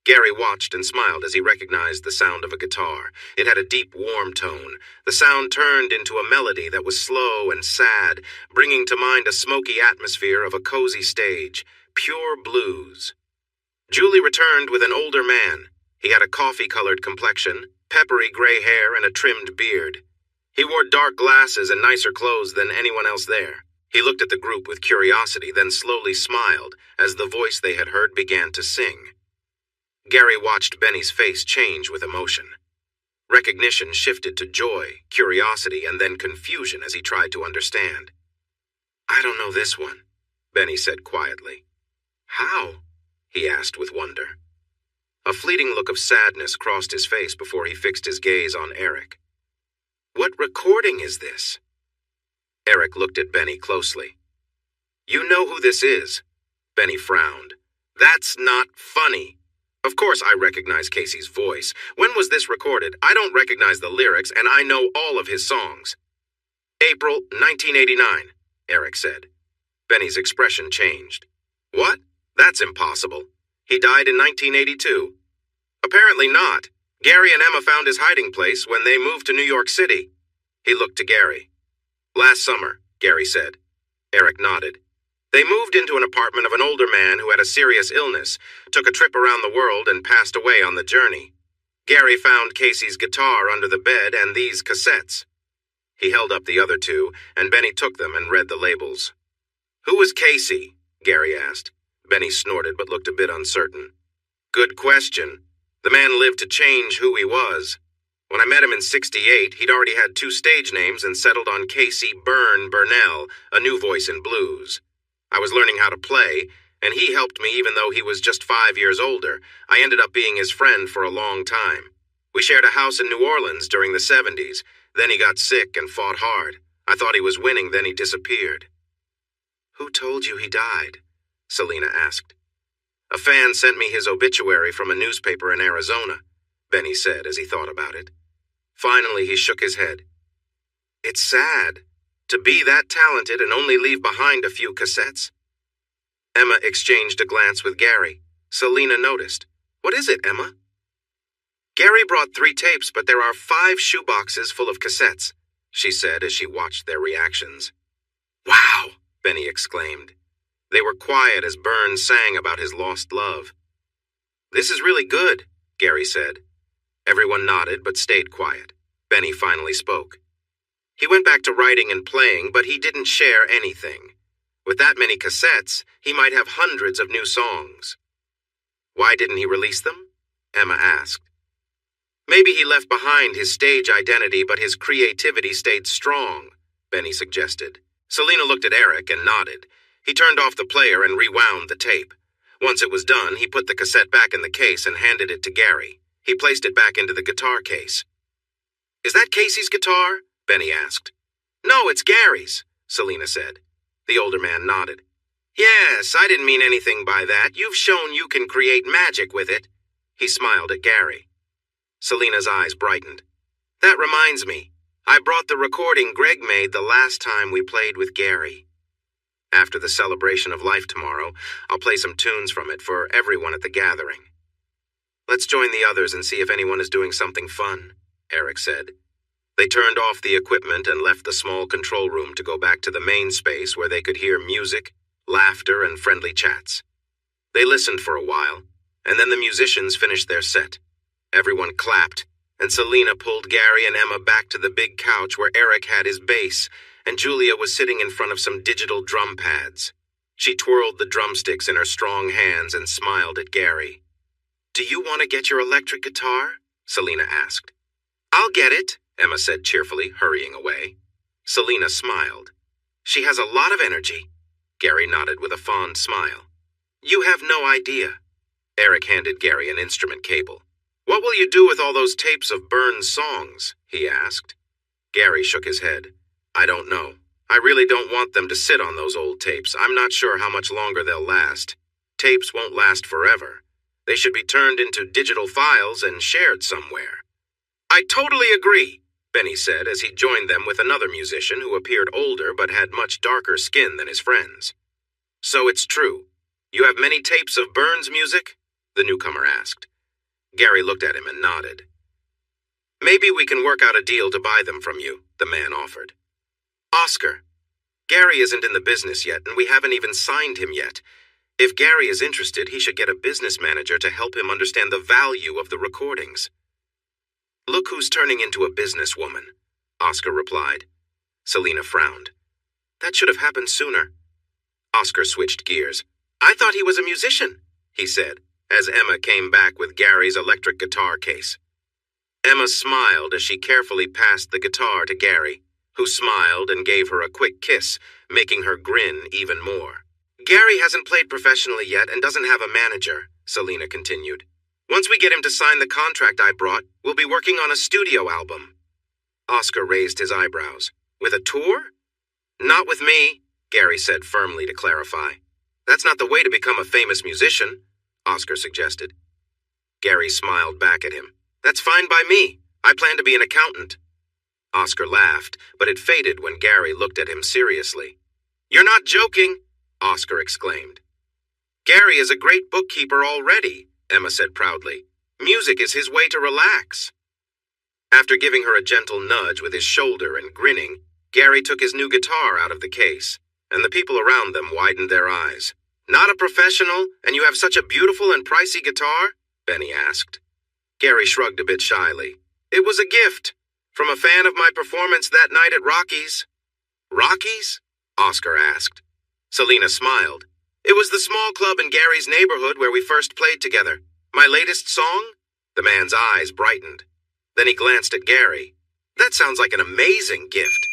Gary watched and smiled as he recognized the sound of a guitar. It had a deep, warm tone. The sound turned into a melody that was slow and sad, bringing to mind a smoky atmosphere of a cozy stage, pure blues. Julie returned with an older man. He had a coffee-colored complexion, peppery gray hair, and a trimmed beard. He wore dark glasses and nicer clothes than anyone else there. He looked at the group with curiosity, then slowly smiled as the voice they had heard began to sing. Gary watched Benny's face change with emotion. Recognition shifted to joy, curiosity, and then confusion as he tried to understand. "I don't know this one," Benny said quietly. "How?" he asked with wonder. A fleeting look of sadness crossed his face before he fixed his gaze on Eric. "What recording is this?" Eric looked at Benny closely. "You know who this is?" Benny frowned. "That's not funny. Of course I recognize Casey's voice. When was this recorded? I don't recognize the lyrics, and I know all of his songs." "April 1989. Eric said. Benny's expression changed. What? That's impossible. He died in 1982. Apparently not. Gary and Emma found his hiding place when they moved to New York City. He looked to Gary. Last summer, Gary said. Eric nodded. They moved into an apartment of an older man who had a serious illness, took a trip around the world, and passed away on the journey. Gary found Casey's guitar under the bed and these cassettes. He held up the other two, and Benny took them and read the labels. Who was Casey? Gary asked. Benny snorted but looked a bit uncertain. Good question. The man lived to change who he was. When I met him in '68, he'd already had 2 stage names and settled on Casey Burnell, a new voice in blues. I was learning how to play, and he helped me even though he was just 5 years older. I ended up being his friend for a long time. We shared a house in New Orleans during the '70s. Then he got sick and fought hard. I thought he was winning, then he disappeared. Who told you he died? Selena asked. A fan sent me his obituary from a newspaper in Arizona, Benny said as he thought about it. Finally, he shook his head. It's sad. To be that talented and only leave behind a few cassettes. Emma exchanged a glance with Gary. Selena noticed. What is it, Emma? Gary brought 3 tapes, but there are 5 shoeboxes full of cassettes, she said as she watched their reactions. Wow, Benny exclaimed. They were quiet as Burns sang about his lost love. This is really good, Gary said. Everyone nodded but stayed quiet. Benny finally spoke. He went back to writing and playing, but he didn't share anything. With that many cassettes, he might have hundreds of new songs. Why didn't he release them? Emma asked. Maybe he left behind his stage identity, but his creativity stayed strong, Benny suggested. Selena looked at Eric and nodded. He turned off the player and rewound the tape. Once it was done, he put the cassette back in the case and handed it to Gary. He placed it back into the guitar case. Is that Casey's guitar? Benny asked. No, it's Gary's, Selena said. The older man nodded. Yes, I didn't mean anything by that. You've shown you can create magic with it. He smiled at Gary. Selena's eyes brightened. That reminds me. I brought the recording Greg made the last time we played with Gary. After the celebration of life tomorrow, I'll play some tunes from it for everyone at the gathering. Let's join the others and see if anyone is doing something fun, Eric said. They turned off the equipment and left the small control room to go back to the main space where they could hear music, laughter, and friendly chats. They listened for a while, and then the musicians finished their set. Everyone clapped, and Selena pulled Gary and Emma back to the big couch where Eric had his bass, and Julia was sitting in front of some digital drum pads. She twirled the drumsticks in her strong hands and smiled at Gary. Do you want to get your electric guitar? Selena asked. I'll get it, Emma said cheerfully, hurrying away. Selena smiled. She has a lot of energy. Gary nodded with a fond smile. You have no idea. Eric handed Gary an instrument cable. What will you do with all those tapes of Burns' songs? He asked. Gary shook his head. I don't know. I really don't want them to sit on those old tapes. I'm not sure how much longer they'll last. Tapes won't last forever. They should be turned into digital files and shared somewhere. I totally agree, Benny said as he joined them with another musician who appeared older but had much darker skin than his friends. So it's true. You have many tapes of Burns' music? The newcomer asked. Gary looked at him and nodded. Maybe we can work out a deal to buy them from you, the man offered. Oscar, Gary isn't in the business yet, and we haven't even signed him yet. If Gary is interested, he should get a business manager to help him understand the value of the recordings. Look who's turning into a businesswoman, Oscar replied. Selena frowned. That should have happened sooner. Oscar switched gears. I thought he was a musician, he said, as Emma came back with Gary's electric guitar case. Emma smiled as she carefully passed the guitar to Gary, who smiled and gave her a quick kiss, making her grin even more. Gary hasn't played professionally yet and doesn't have a manager, Selena continued. Once we get him to sign the contract I brought, we'll be working on a studio album. Oscar raised his eyebrows. With a tour? Not with me, Gary said firmly to clarify. That's not the way to become a famous musician, Oscar suggested. Gary smiled back at him. That's fine by me. I plan to be an accountant. Oscar laughed, but it faded when Gary looked at him seriously. "You're not joking," Oscar exclaimed. "Gary is a great bookkeeper already," Emma said proudly. "Music is his way to relax." After giving her a gentle nudge with his shoulder and grinning, Gary took his new guitar out of the case, and the people around them widened their eyes. "Not a professional, and you have such a beautiful and pricey guitar?" Benny asked. Gary shrugged a bit shyly. "It was a gift, from a fan of my performance that night at Rocky's." "Rocky's?" Oscar asked. Selena smiled. "It was the small club in Gary's neighborhood where we first played together. My latest song?" The man's eyes brightened. Then he glanced at Gary. "That sounds like an amazing gift."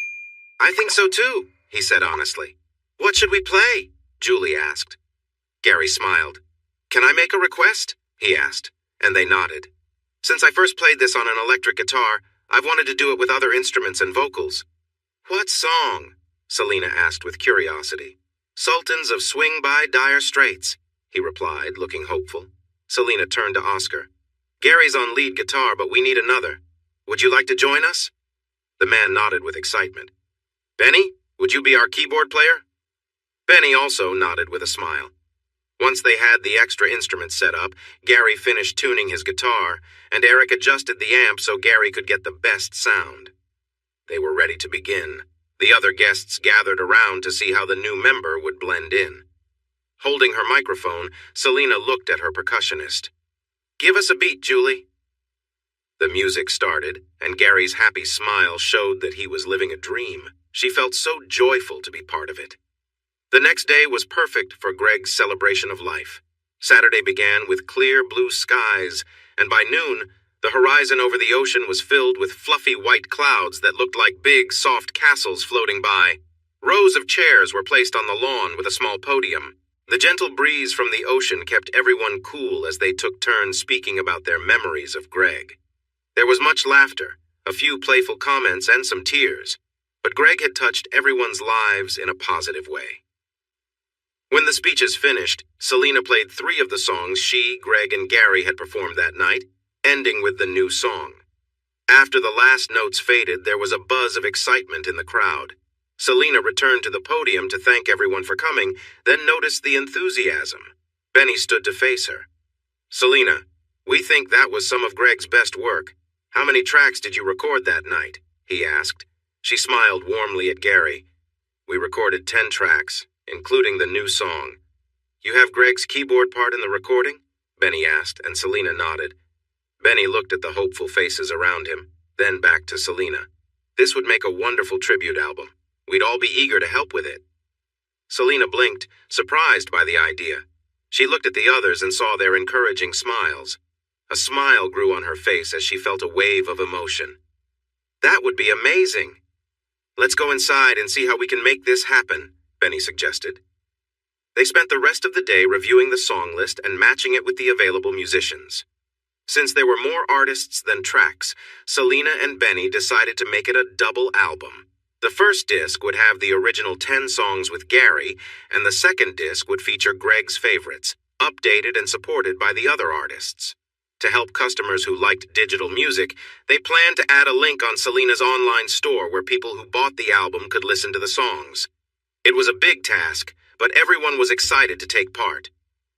"I think so too," he said honestly. "What should we play?" Julie asked. Gary smiled. "Can I make a request?" he asked, and they nodded. "Since I first played this on an electric guitar, I've wanted to do it with other instruments and vocals." "What song?" Selena asked with curiosity. "Sultans of Swing by Dire Straits," he replied, looking hopeful. Selena turned to Oscar. "Gary's on lead guitar, but we need another. Would you like to join us?" The man nodded with excitement. "Benny, would you be our keyboard player?" Benny also nodded with a smile. Once they had the extra instruments set up, Gary finished tuning his guitar, and Eric adjusted the amp so Gary could get the best sound. They were ready to begin. The other guests gathered around to see how the new member would blend in. Holding her microphone, Selena looked at her percussionist. "Give us a beat, Julie." The music started, and Gary's happy smile showed that he was living a dream. She felt so joyful to be part of it. The next day was perfect for Greg's celebration of life. Saturday began with clear blue skies, and by noon, the horizon over the ocean was filled with fluffy white clouds that looked like big, soft castles floating by. Rows of chairs were placed on the lawn with a small podium. The gentle breeze from the ocean kept everyone cool as they took turns speaking about their memories of Greg. There was much laughter, a few playful comments, and some tears, but Greg had touched everyone's lives in a positive way. When the speeches finished, Selena played 3 of the songs she, Greg, and Gary had performed that night, ending with the new song. After the last notes faded, there was a buzz of excitement in the crowd. Selena returned to the podium to thank everyone for coming, then noticed the enthusiasm. Benny stood to face her. "Selena, we think that was some of Greg's best work. How many tracks did you record that night?" he asked. She smiled warmly at Gary. "We recorded 10 tracks, including the new song." "You have Greg's keyboard part in the recording?" Benny asked, and Selena nodded. Benny looked at the hopeful faces around him, then back to Selena. "This would make a wonderful tribute album. We'd all be eager to help with it." Selena blinked, surprised by the idea. She looked at the others and saw their encouraging smiles. A smile grew on her face as she felt a wave of emotion. "That would be amazing." "Let's go inside and see how we can make this happen," Benny suggested. They spent the rest of the day reviewing the song list and matching it with the available musicians. Since there were more artists than tracks, Selena and Benny decided to make it a double album. The first disc would have the original 10 songs with Gary, and the second disc would feature Greg's favorites, updated and supported by the other artists. To help customers who liked digital music, they planned to add a link on Selena's online store where people who bought the album could listen to the songs. It was a big task, but everyone was excited to take part.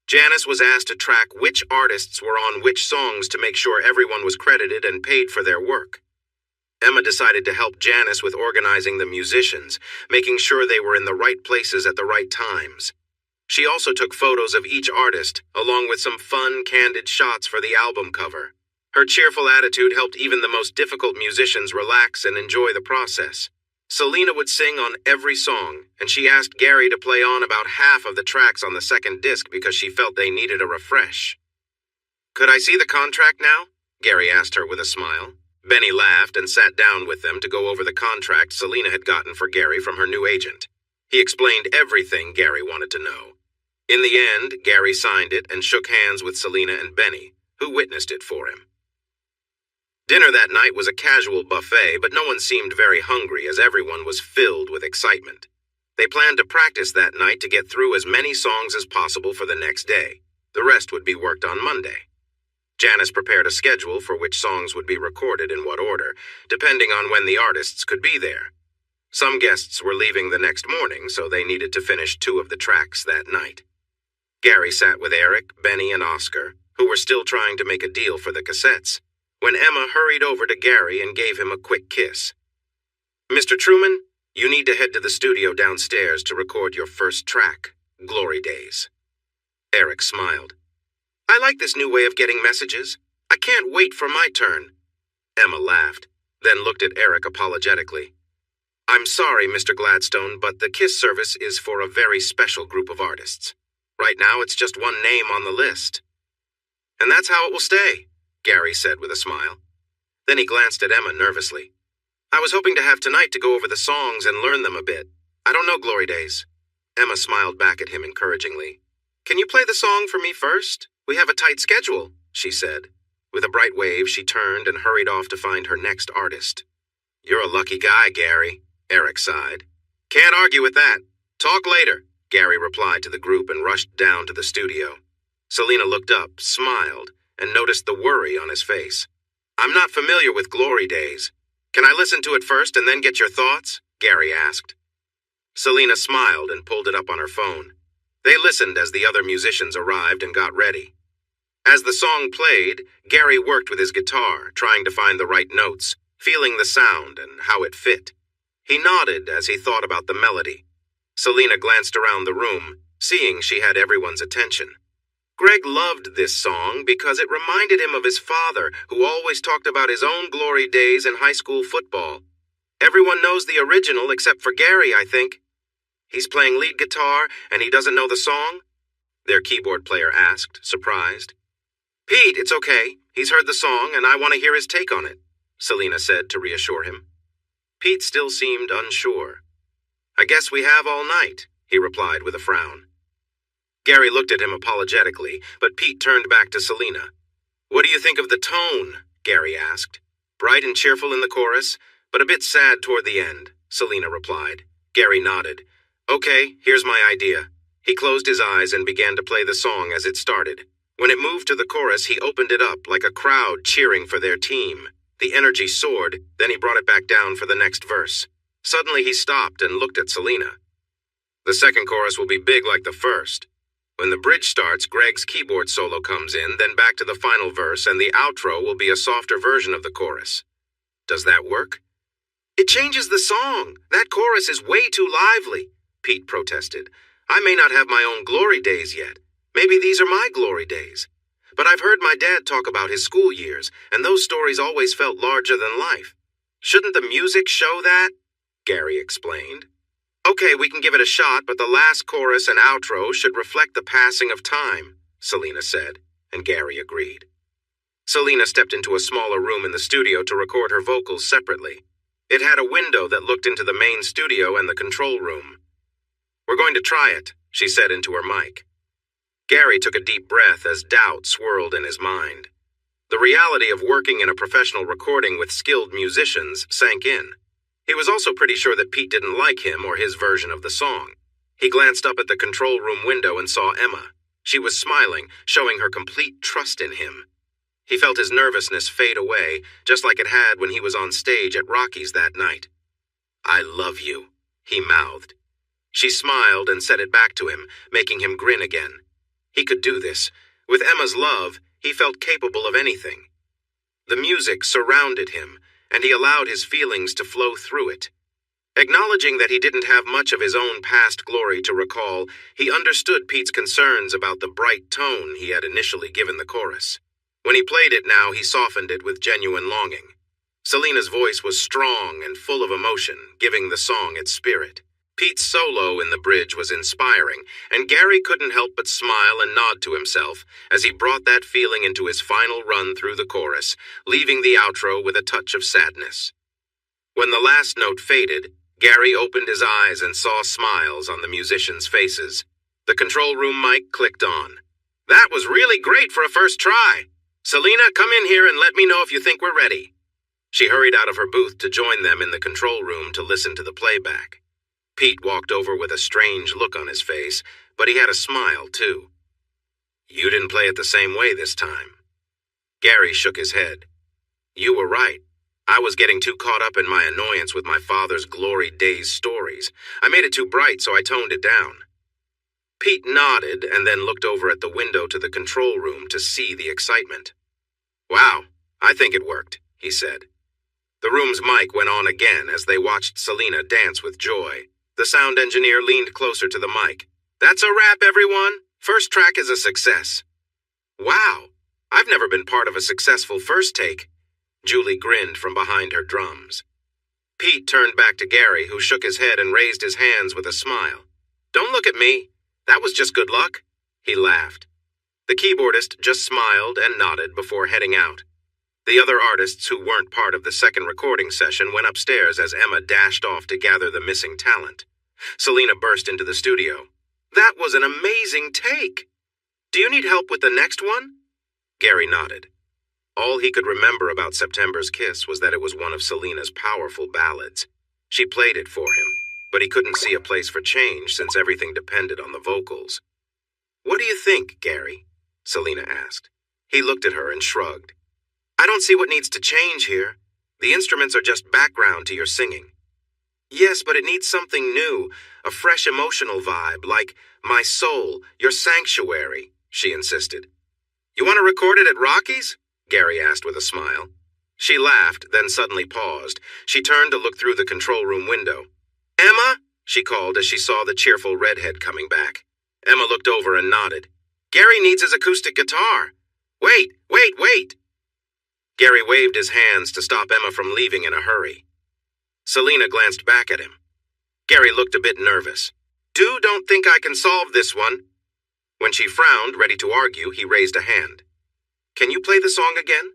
Janice was asked to track which artists were on which songs to make sure everyone was credited and paid for their work. Emma decided to help Janice with organizing the musicians, making sure they were in the right places at the right times. She also took photos of each artist, along with some fun, candid shots for the album cover. Her cheerful attitude helped even the most difficult musicians relax and enjoy the process. Selena would sing on every song, and she asked Gary to play on about half of the tracks on the second disc because she felt they needed a refresh. "Could I see the contract now?" Gary asked her with a smile. Benny laughed and sat down with them to go over the contract Selena had gotten for Gary from her new agent. He explained everything Gary wanted to know. In the end, Gary signed it and shook hands with Selena and Benny, who witnessed it for him. Dinner that night was a casual buffet, but no one seemed very hungry as everyone was filled with excitement. They planned to practice that night to get through as many songs as possible for the next day. The rest would be worked on Monday. Janice prepared a schedule for which songs would be recorded in what order, depending on when the artists could be there. Some guests were leaving the next morning, so they needed to finish 2 of the tracks that night. Gary sat with Eric, Benny, and Oscar, who were still trying to make a deal for the cassettes, when Emma hurried over to Gary and gave him a quick kiss. "Mr. Truman, you need to head to the studio downstairs to record your first track, Glory Days." Eric smiled. "I like this new way of getting messages. I can't wait for my turn." Emma laughed, then looked at Eric apologetically. "I'm sorry, Mr. Gladstone, but the KISS service is for a very special group of artists. Right now, it's just one name on the list." "And that's how it will stay," Gary said with a smile. Then he glanced at Emma nervously. "I was hoping to have tonight to go over the songs and learn them a bit. I don't know Glory Days." Emma smiled back at him encouragingly. "Can you play the song for me first? We have a tight schedule," she said. With a bright wave, she turned and hurried off to find her next artist. "You're a lucky guy, Gary," Eric sighed. "Can't argue with that. Talk later," Gary replied to the group and rushed down to the studio. Selena looked up, smiled, and noticed the worry on his face. "I'm not familiar with Glory Days. Can I listen to it first and then get your thoughts?" Gary asked. Selena smiled and pulled it up on her phone. They listened as the other musicians arrived and got ready. As the song played, Gary worked with his guitar, trying to find the right notes, feeling the sound and how it fit. He nodded as he thought about the melody. Selena glanced around the room, seeing she had everyone's attention. Greg loved this song because it reminded him of his father, who always talked about his own glory days in high school football. Everyone knows the original except for Gary, I think. "He's playing lead guitar and he doesn't know the song?" their keyboard player asked, surprised. "Pete, it's okay. He's heard the song and I want to hear his take on it," Selena said to reassure him. Pete still seemed unsure. "I guess we have all night," he replied with a frown. Gary looked at him apologetically, but Pete turned back to Selena. "What do you think of the tone?" Gary asked. "Bright and cheerful in the chorus, but a bit sad toward the end," Selena replied. Gary nodded. "Okay, here's my idea." He closed his eyes and began to play the song as it started. When it moved to the chorus, he opened it up like a crowd cheering for their team. The energy soared, then he brought it back down for the next verse. Suddenly he stopped and looked at Selena. "The second chorus will be big like the first. When the bridge starts, Greg's keyboard solo comes in, then back to the final verse, and the outro will be a softer version of the chorus. Does that work?" "It changes the song. That chorus is way too lively," Pete protested. "I may not have my own glory days yet. Maybe these are my glory days. But I've heard my dad talk about his school years, and those stories always felt larger than life. Shouldn't the music show that?" Gary explained. "Okay, we can give it a shot, but the last chorus and outro should reflect the passing of time," Selena said, and Gary agreed. Selena stepped into a smaller room in the studio to record her vocals separately. It had a window that looked into the main studio and the control room. "We're going to try it," she said into her mic. Gary took a deep breath as doubt swirled in his mind. The reality of working in a professional recording with skilled musicians sank in. He was also pretty sure that Pete didn't like him or his version of the song. He glanced up at the control room window and saw Emma. She was smiling, showing her complete trust in him. He felt his nervousness fade away, just like it had when he was on stage at Rocky's that night. "I love you," he mouthed. She smiled and said it back to him, making him grin again. He could do this. With Emma's love, he felt capable of anything. The music surrounded him, and he allowed his feelings to flow through it. Acknowledging that he didn't have much of his own past glory to recall, he understood Pete's concerns about the bright tone he had initially given the chorus. When he played it now, he softened it with genuine longing. Selena's voice was strong and full of emotion, giving the song its spirit. Pete's solo in the bridge was inspiring, and Gary couldn't help but smile and nod to himself as he brought that feeling into his final run through the chorus, leaving the outro with a touch of sadness. When the last note faded, Gary opened his eyes and saw smiles on the musicians' faces. The control room mic clicked on. "That was really great for a first try. Selena, come in here and let me know if you think we're ready." She hurried out of her booth to join them in the control room to listen to the playback. Pete walked over with a strange look on his face, but he had a smile, too. "You didn't play it the same way this time." Gary shook his head. "You were right. I was getting too caught up in my annoyance with my father's glory days stories. I made it too bright, so I toned it down. Pete nodded and then looked over at the window to the control room to see the excitement. Wow, I think it worked, he said. The room's mic went on again as they watched Selena dance with joy. The sound engineer leaned closer to the mic. That's a wrap, everyone. First track is a success. Wow, I've never been part of a successful first take. Julie grinned from behind her drums. Pete turned back to Gary, who shook his head and raised his hands with a smile. Don't look at me. That was just good luck. He laughed. The keyboardist just smiled and nodded before heading out. The other artists who weren't part of the second recording session went upstairs as Emma dashed off to gather the missing talent. Selena burst into the studio. That was an amazing take. Do you need help with the next one? Gary nodded. All he could remember about September's Kiss was that it was one of Selena's powerful ballads. She played it for him, but he couldn't see a place for change since everything depended on the vocals. What do you think, Gary? Selena asked. He looked at her and shrugged. I don't see what needs to change here. The instruments are just background to your singing. Yes, but it needs something new, a fresh emotional vibe, like My Soul, Your Sanctuary, she insisted. You want to record it at Rocky's? Gary asked with a smile. She laughed, then suddenly paused. She turned to look through the control room window. Emma? She called as she saw the cheerful redhead coming back. Emma looked over and nodded. Gary needs his acoustic guitar. Wait! Gary waved his hands to stop Emma from leaving in a hurry. Selena glanced back at him. Gary looked a bit nervous. Don't think I can solve this one. When she frowned, ready to argue, he raised a hand. Can you play the song again?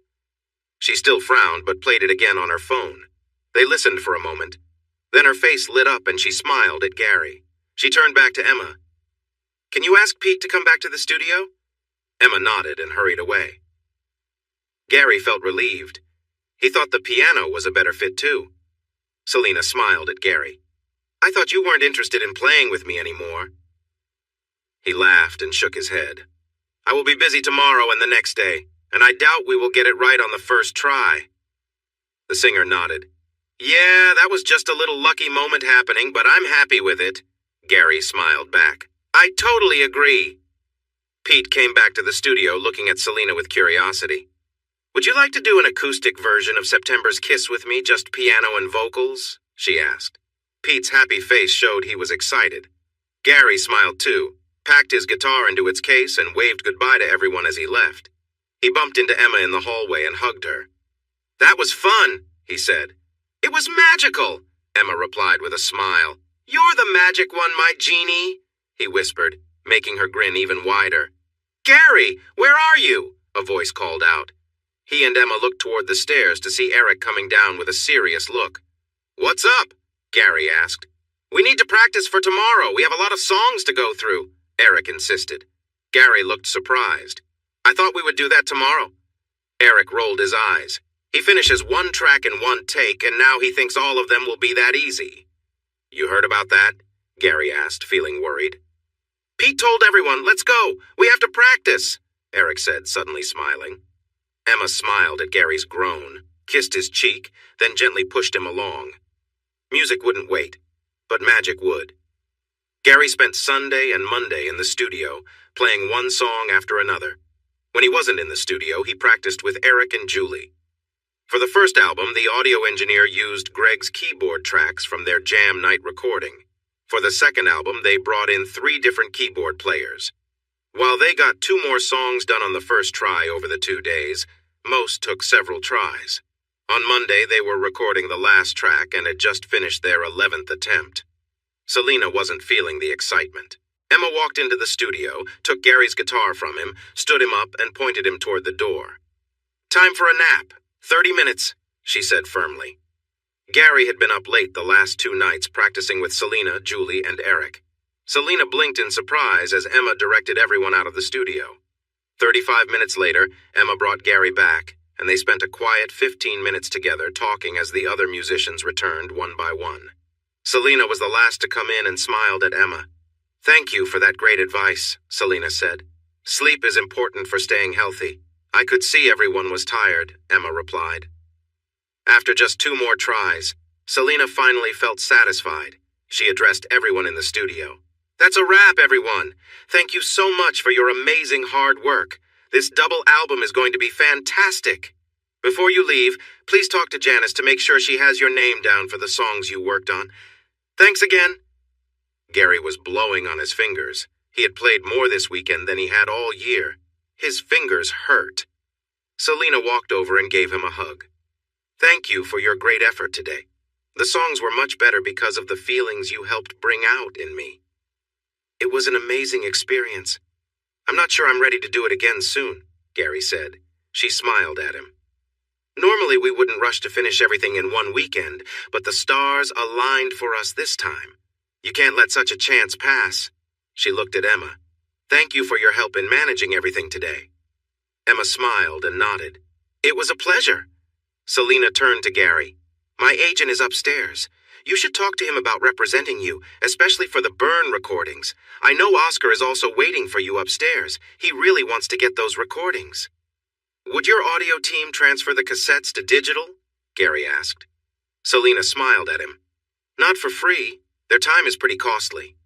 She still frowned, but played it again on her phone. They listened for a moment. Then her face lit up and she smiled at Gary. She turned back to Emma. Can you ask Pete to come back to the studio? Emma nodded and hurried away. Gary felt relieved. He thought the piano was a better fit too. Selena smiled at Gary. I thought you weren't interested in playing with me anymore. He laughed and shook his head. I will be busy tomorrow and the next day, and I doubt we will get it right on the first try. The singer nodded. Yeah, that was just a little lucky moment happening, but I'm happy with it. Gary smiled back. I totally agree. Pete came back to the studio looking at Selena with curiosity. Would you like to do an acoustic version of September's Kiss with me, just piano and vocals? She asked. Pete's happy face showed he was excited. Gary smiled too, packed his guitar into its case and waved goodbye to everyone as he left. He bumped into Emma in the hallway and hugged her. That was fun, he said. It was magical, Emma replied with a smile. You're the magic one, my genie, he whispered, making her grin even wider. Gary, where are you? A voice called out. He and Emma looked toward the stairs to see Eric coming down with a serious look. What's up? Gary asked. We need to practice for tomorrow. We have a lot of songs to go through, Eric insisted. Gary looked surprised. I thought we would do that tomorrow. Eric rolled his eyes. He finishes one track in one take, and now he thinks all of them will be that easy. You heard about that? Gary asked, feeling worried. Pete told everyone, let's go. We have to practice, Eric said, suddenly smiling. Emma smiled at Gary's groan, kissed his cheek, then gently pushed him along. Music wouldn't wait, but magic would. Gary spent Sunday and Monday in the studio, playing one song after another. When he wasn't in the studio, he practiced with Eric and Julie. For the first album, the audio engineer used Greg's keyboard tracks from their jam night recording. For the second album, they brought in 3 different keyboard players. While they got 2 more songs done on the first try over the 2 days, most took several tries. On Monday, they were recording the last track and had just finished their 11th attempt. Selena wasn't feeling the excitement. Emma walked into the studio, took Gary's guitar from him, stood him up, and pointed him toward the door. Time for a nap. 30 minutes, she said firmly. Gary had been up late the last 2 nights practicing with Selena, Julie, and Eric. Selena blinked in surprise as Emma directed everyone out of the studio. 35 minutes later, Emma brought Gary back, and they spent a quiet 15 minutes together talking as the other musicians returned one by one. Selena was the last to come in and smiled at Emma. Thank you for that great advice, Selena said. Sleep is important for staying healthy. I could see everyone was tired, Emma replied. After just 2 more tries, Selena finally felt satisfied. She addressed everyone in the studio. "That's a wrap, everyone. Thank you so much for your amazing hard work. This double album is going to be fantastic. Before you leave, please talk to Janice to make sure she has your name down for the songs you worked on. Thanks again." Gary was blowing on his fingers. He had played more this weekend than he had all year. His fingers hurt. Selena walked over and gave him a hug. "Thank you for your great effort today. The songs were much better because of the feelings you helped bring out in me. It was an amazing experience. I'm not sure I'm ready to do it again soon," Gary said. She smiled at him. "Normally we wouldn't rush to finish everything in one weekend, but the stars aligned for us this time. You can't let such a chance pass." She looked at Emma. "Thank you for your help in managing everything today." Emma smiled and nodded. "It was a pleasure." Selena turned to Gary. "My agent is upstairs. You should talk to him about representing you, especially for the Burn recordings. I know Oscar is also waiting for you upstairs. He really wants to get those recordings." "Would your audio team transfer the cassettes to digital?" Gary asked. Selena smiled at him. "Not for free. Their time is pretty costly."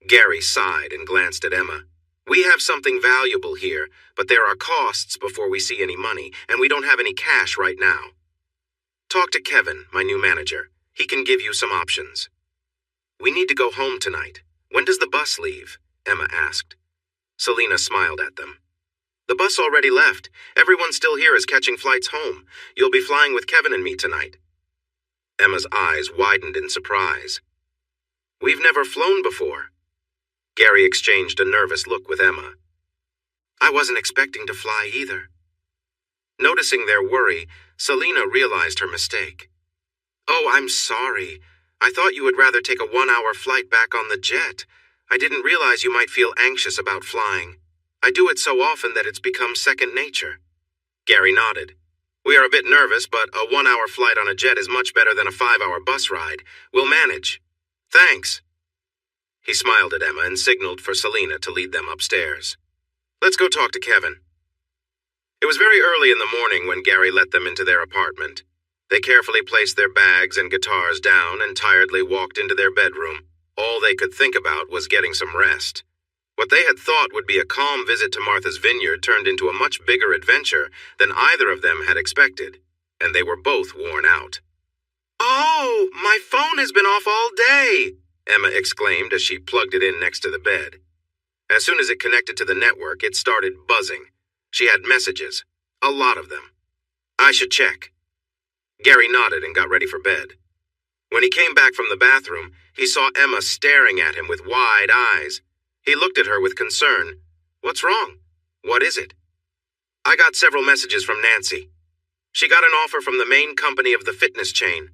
Gary sighed and glanced at Emma. "We have something valuable here, but there are costs before we see any money, and we don't have any cash right now. Talk to Kevin, my new manager. He can give you some options." "We need to go home tonight. When does the bus leave?" Emma asked. Selena smiled at them. "The bus already left. Everyone still here is catching flights home. You'll be flying with Kevin and me tonight." Emma's eyes widened in surprise. "We've never flown before." Gary exchanged a nervous look with Emma. "I wasn't expecting to fly either." Noticing their worry, Selena realized her mistake. "Oh, I'm sorry. I thought you would rather take a 1-hour flight back on the jet. I didn't realize you might feel anxious about flying. I do it so often that it's become second nature." Gary nodded. "We are a bit nervous, but a 1-hour flight on a jet is much better than a 5-hour bus ride. We'll manage. Thanks." He smiled at Emma and signaled for Selena to lead them upstairs. "Let's go talk to Kevin." It was very early in the morning when Gary let them into their apartment. They carefully placed their bags and guitars down and tiredly walked into their bedroom. All they could think about was getting some rest. What they had thought would be a calm visit to Martha's Vineyard turned into a much bigger adventure than either of them had expected, and they were both worn out. "Oh, my phone has been off all day," Emma exclaimed as she plugged it in next to the bed. As soon as it connected to the network, it started buzzing. She had messages, a lot of them. "I should check." Gary nodded and got ready for bed. When he came back from the bathroom, he saw Emma staring at him with wide eyes. He looked at her with concern. "What's wrong? What is it?" "I got several messages from Nancy. She got an offer from the main company of the fitness chain.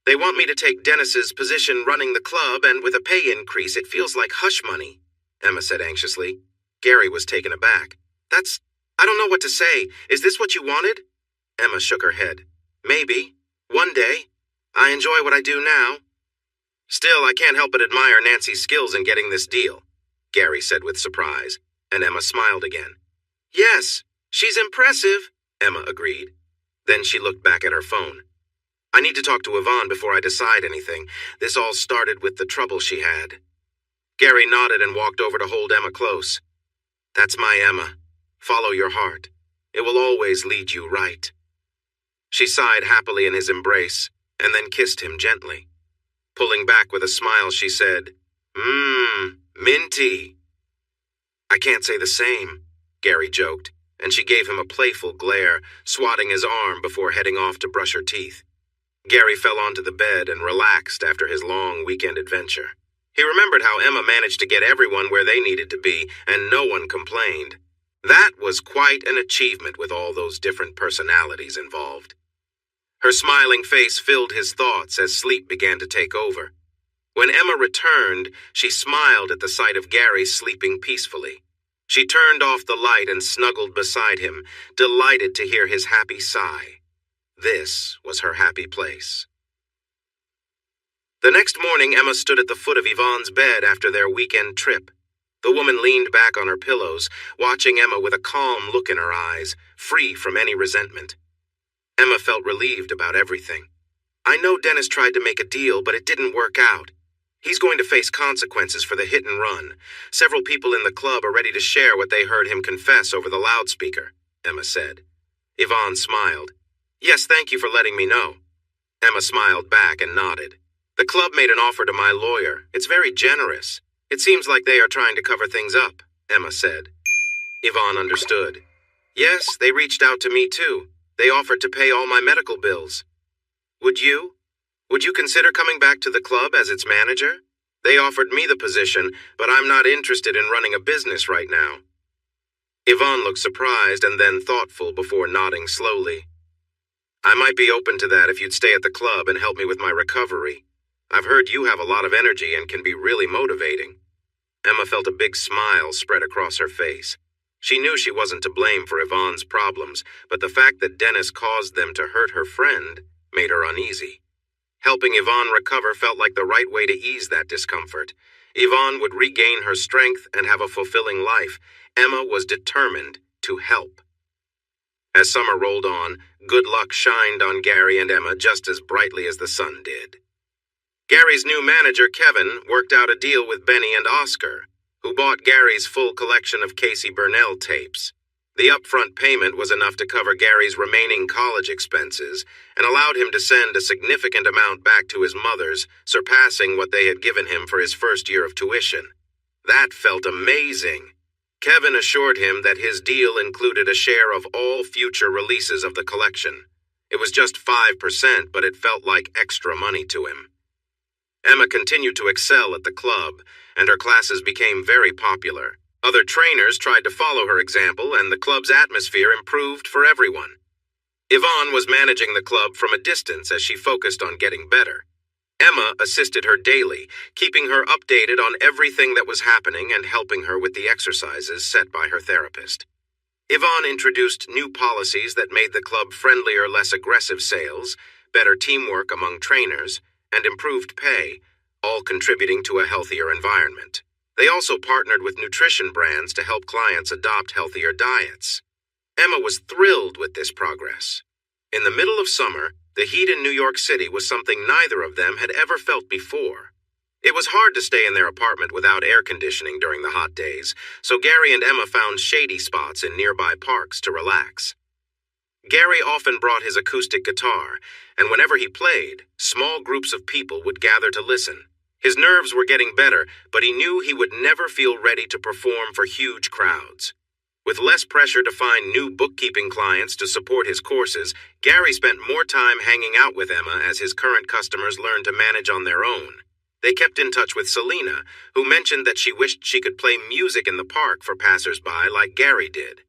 They want me to take Dennis's position running the club, and with a pay increase, it feels like hush money," Emma said anxiously. Gary was taken aback. I don't know what to say. Is this what you wanted?" Emma shook her head. "Maybe. One day. I enjoy what I do now." "Still, I can't help but admire Nancy's skills in getting this deal," Gary said with surprise, and Emma smiled again. "Yes, she's impressive," Emma agreed. Then she looked back at her phone. "I need to talk to Yvonne before I decide anything. This all started with the trouble she had." Gary nodded and walked over to hold Emma close. "That's my Emma. Follow your heart. It will always lead you right." She sighed happily in his embrace, and then kissed him gently. Pulling back with a smile, she said, Minty." "I can't say the same," Gary joked, and she gave him a playful glare, swatting his arm before heading off to brush her teeth. Gary fell onto the bed and relaxed after his long weekend adventure. He remembered how Emma managed to get everyone where they needed to be, and no one complained. That was quite an achievement with all those different personalities involved. Her smiling face filled his thoughts as sleep began to take over. When Emma returned, she smiled at the sight of Gary sleeping peacefully. She turned off the light and snuggled beside him, delighted to hear his happy sigh. This was her happy place. The next morning, Emma stood at the foot of Yvonne's bed after their weekend trip. The woman leaned back on her pillows, watching Emma with a calm look in her eyes, free from any resentment. Emma felt relieved about everything. I know Dennis tried to make a deal, but it didn't work out. He's going to face consequences for the hit and run. Several people in the club are ready to share what they heard him confess over the loudspeaker, Emma said. Yvonne smiled. Yes, thank you for letting me know. Emma smiled back and nodded. The club made an offer to my lawyer. It's very generous. It seems like they are trying to cover things up, Emma said. Yvonne understood. Yes, they reached out to me too. They offered to pay all my medical bills. Would you? Would you consider coming back to the club as its manager? They offered me the position, but I'm not interested in running a business right now. Yvonne looked surprised and then thoughtful before nodding slowly. I might be open to that if you'd stay at the club and help me with my recovery. I've heard you have a lot of energy and can be really motivating. Emma felt a big smile spread across her face. She knew she wasn't to blame for Yvonne's problems, but the fact that Dennis caused them to hurt her friend made her uneasy. Helping Yvonne recover felt like the right way to ease that discomfort. Yvonne would regain her strength and have a fulfilling life. Emma was determined to help. As summer rolled on, good luck shined on Gary and Emma just as brightly as the sun did. Gary's new manager, Kevin, worked out a deal with Benny and Oscar, who bought Gary's full collection of Casey Burnell tapes. The upfront payment was enough to cover Gary's remaining college expenses and allowed him to send a significant amount back to his mother's, surpassing what they had given him for his first year of tuition. That felt amazing. Kevin assured him that his deal included a share of all future releases of the collection. It was just 5%, but it felt like extra money to him. Emma continued to excel at the club, and her classes became very popular. Other trainers tried to follow her example, and the club's atmosphere improved for everyone. Yvonne was managing the club from a distance as she focused on getting better. Emma assisted her daily, keeping her updated on everything that was happening and helping her with the exercises set by her therapist. Yvonne introduced new policies that made the club friendlier, less aggressive sales, better teamwork among trainers, and improved pay, all contributing to a healthier environment. They also partnered with nutrition brands to help clients adopt healthier diets. Emma was thrilled with this progress. In the middle of summer, the heat in New York City was something neither of them had ever felt before. It was hard to stay in their apartment without air conditioning during the hot days, so Gary and Emma found shady spots in nearby parks to relax. Gary often brought his acoustic guitar, and whenever he played, small groups of people would gather to listen. His nerves were getting better, but he knew he would never feel ready to perform for huge crowds. With less pressure to find new bookkeeping clients to support his courses, Gary spent more time hanging out with Emma as his current customers learned to manage on their own. They kept in touch with Selena, who mentioned that she wished she could play music in the park for passers-by like Gary did.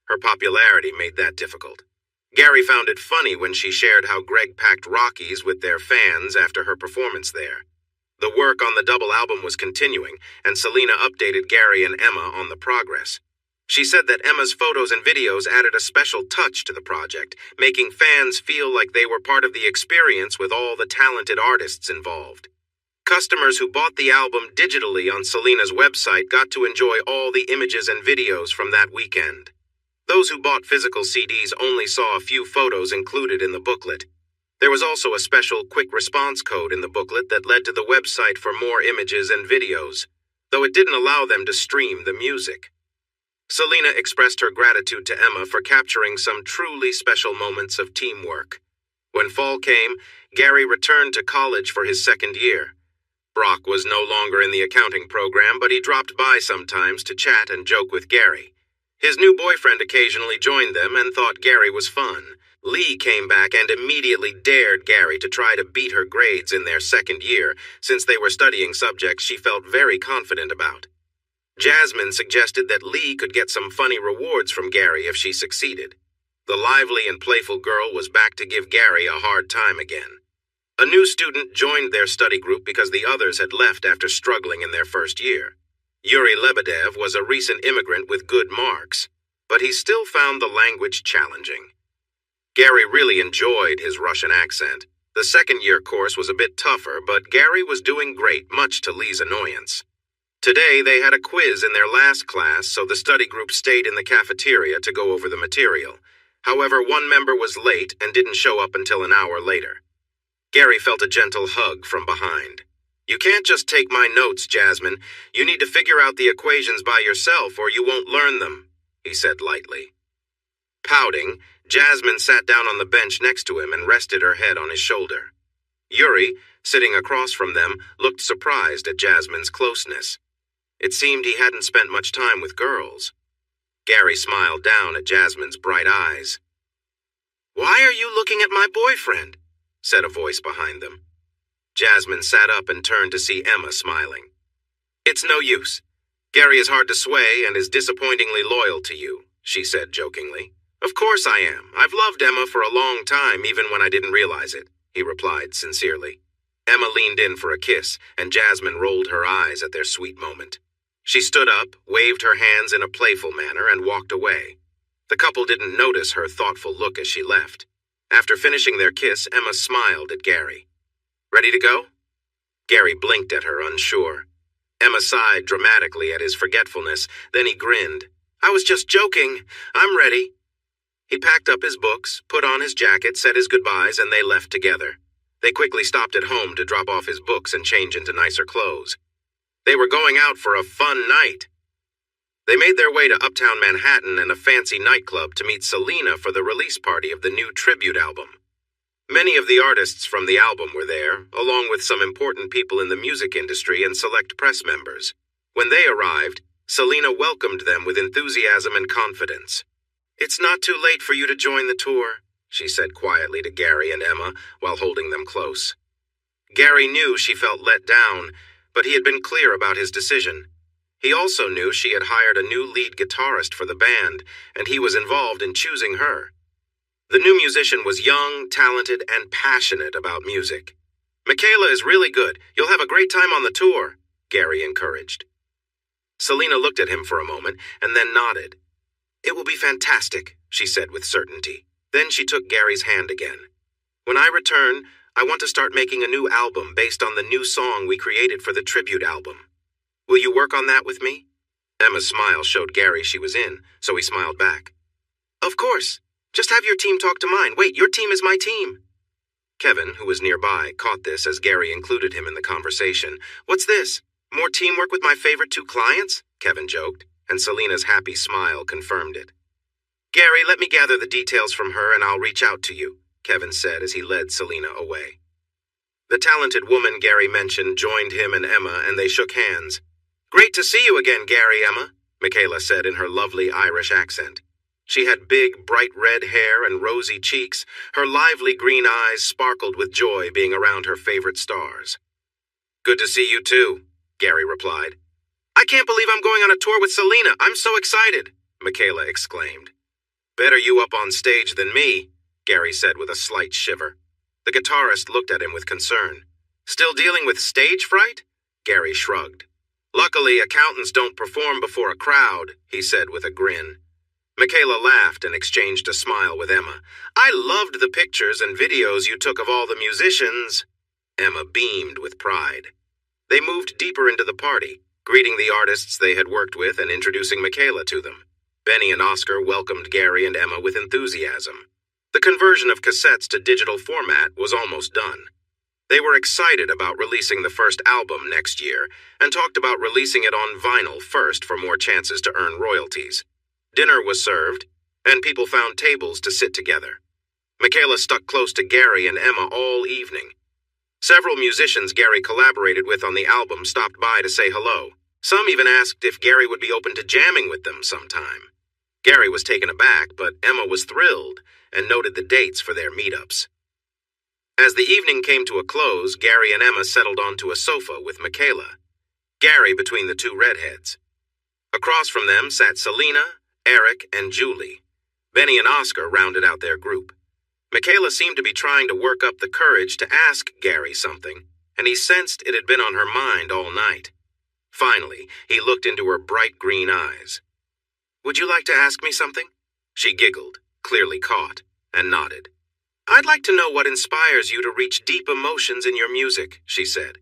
Her popularity made that difficult. Gary found it funny when she shared how Greg packed Rockies with their fans after her performance there. The work on the double album was continuing, and Selena updated Gary and Emma on the progress. She said that Emma's photos and videos added a special touch to the project, making fans feel like they were part of the experience with all the talented artists involved. Customers who bought the album digitally on Selena's website got to enjoy all the images and videos from that weekend. Those who bought physical CDs only saw a few photos included in the booklet. There was also a special quick response code in the booklet that led to the website for more images and videos, though it didn't allow them to stream the music. Selena expressed her gratitude to Emma for capturing some truly special moments of teamwork. When fall came, Gary returned to college for his second year. Brock was no longer in the accounting program, but he dropped by sometimes to chat and joke with Gary. His new boyfriend occasionally joined them and thought Gary was fun. Lee came back and immediately dared Gary to try to beat her grades in their second year, since they were studying subjects she felt very confident about. Jasmine suggested that Lee could get some funny rewards from Gary if she succeeded. The lively and playful girl was back to give Gary a hard time again. A new student joined their study group because the others had left after struggling in their first year. Yuri Lebedev was a recent immigrant with good marks, but he still found the language challenging. Gary really enjoyed his Russian accent. The second-year course was a bit tougher, but Gary was doing great, much to Lee's annoyance. Today, they had a quiz in their last class, so the study group stayed in the cafeteria to go over the material. However, one member was late and didn't show up until an hour later. Gary felt a gentle hug from behind. "You can't just take my notes, Jasmine. You need to figure out the equations by yourself or you won't learn them," he said lightly. Pouting, Jasmine sat down on the bench next to him and rested her head on his shoulder. Yuri, sitting across from them, looked surprised at Jasmine's closeness. It seemed he hadn't spent much time with girls. Gary smiled down at Jasmine's bright eyes. "Why are you looking at my boyfriend?" said a voice behind them. Jasmine sat up and turned to see Emma smiling. "It's no use. Gary is hard to sway and is disappointingly loyal to you," she said jokingly. "Of course I am. I've loved Emma for a long time, even when I didn't realize it," he replied sincerely. Emma leaned in for a kiss, and Jasmine rolled her eyes at their sweet moment. She stood up, waved her hands in a playful manner, and walked away. The couple didn't notice her thoughtful look as she left. After finishing their kiss, Emma smiled at Gary. "Ready to go?" Gary blinked at her, unsure. Emma sighed dramatically at his forgetfulness, then he grinned. "I was just joking. I'm ready." He packed up his books, put on his jacket, said his goodbyes, and they left together. They quickly stopped at home to drop off his books and change into nicer clothes. They were going out for a fun night. They made their way to Uptown Manhattan and a fancy nightclub to meet Selena for the release party of the new tribute album. Many of the artists from the album were there, along with some important people in the music industry and select press members. When they arrived, Selena welcomed them with enthusiasm and confidence. "It's not too late for you to join the tour," she said quietly to Gary and Emma while holding them close. Gary knew she felt let down, but he had been clear about his decision. He also knew she had hired a new lead guitarist for the band, and he was involved in choosing her. The new musician was young, talented, and passionate about music. "Michaela is really good. You'll have a great time on the tour," Gary encouraged. Selena looked at him for a moment and then nodded. "It will be fantastic," she said with certainty. Then she took Gary's hand again. "When I return, I want to start making a new album based on the new song we created for the tribute album. Will you work on that with me?" Emma's smile showed Gary she was in, so he smiled back. "Of course. Just have your team talk to mine. Wait, your team is my team." Kevin, who was nearby, caught this as Gary included him in the conversation. "What's this? More teamwork with my favorite two clients?" Kevin joked, and Selena's happy smile confirmed it. "Gary, let me gather the details from her and I'll reach out to you," Kevin said as he led Selena away. The talented woman Gary mentioned joined him and Emma, and they shook hands. "Great to see you again, Gary, Emma," Michaela said in her lovely Irish accent. She had big, bright red hair and rosy cheeks. Her lively green eyes sparkled with joy being around her favorite stars. "Good to see you too," Gary replied. "I can't believe I'm going on a tour with Selena. I'm so excited," Michaela exclaimed. "Better you up on stage than me," Gary said with a slight shiver. The guitarist looked at him with concern. "Still dealing with stage fright?" Gary shrugged. "Luckily, accountants don't perform before a crowd," he said with a grin. Michaela laughed and exchanged a smile with Emma. "I loved the pictures and videos you took of all the musicians." Emma beamed with pride. They moved deeper into the party, greeting the artists they had worked with and introducing Michaela to them. Benny and Oscar welcomed Gary and Emma with enthusiasm. The conversion of cassettes to digital format was almost done. They were excited about releasing the first album next year and talked about releasing it on vinyl first for more chances to earn royalties. Dinner was served, and people found tables to sit together. Michaela stuck close to Gary and Emma all evening. Several musicians Gary collaborated with on the album stopped by to say hello. Some even asked if Gary would be open to jamming with them sometime. Gary was taken aback, but Emma was thrilled and noted the dates for their meetups. As the evening came to a close, Gary and Emma settled onto a sofa with Michaela, Gary between the two redheads. Across from them sat Selena, Eric, and Julie. Benny and Oscar rounded out their group. Michaela seemed to be trying to work up the courage to ask Gary something, and he sensed it had been on her mind all night. Finally, he looked into her bright green eyes. "Would you like to ask me something?" She giggled, clearly caught, and nodded. "I'd like to know what inspires you to reach deep emotions in your music," she said.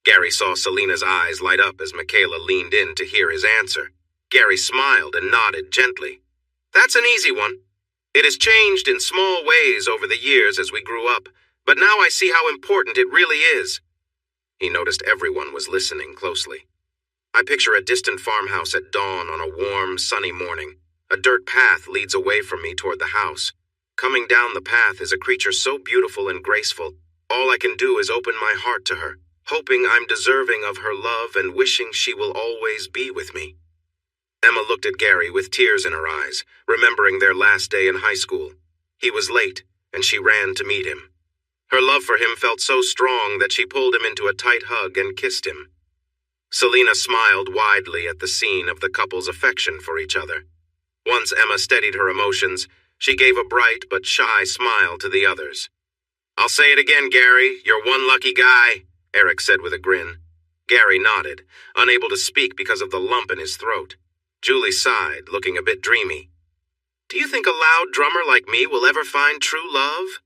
Gary saw Selena's eyes light up as Michaela leaned in to hear his answer. Gary smiled and nodded gently. "That's an easy one. It has changed in small ways over the years as we grew up, but now I see how important it really is." He noticed everyone was listening closely. "I picture a distant farmhouse at dawn on a warm, sunny morning. A dirt path leads away from me toward the house. Coming down the path is a creature so beautiful and graceful. All I can do is open my heart to her, hoping I'm deserving of her love and wishing she will always be with me." Emma looked at Gary with tears in her eyes, remembering their last day in high school. He was late, and she ran to meet him. Her love for him felt so strong that she pulled him into a tight hug and kissed him. Selena smiled widely at the scene of the couple's affection for each other. Once Emma steadied her emotions, she gave a bright but shy smile to the others. "I'll say it again, Gary, you're one lucky guy," Eric said with a grin. Gary nodded, unable to speak because of the lump in his throat. Julie sighed, looking a bit dreamy. "Do you think a loud drummer like me will ever find true love?"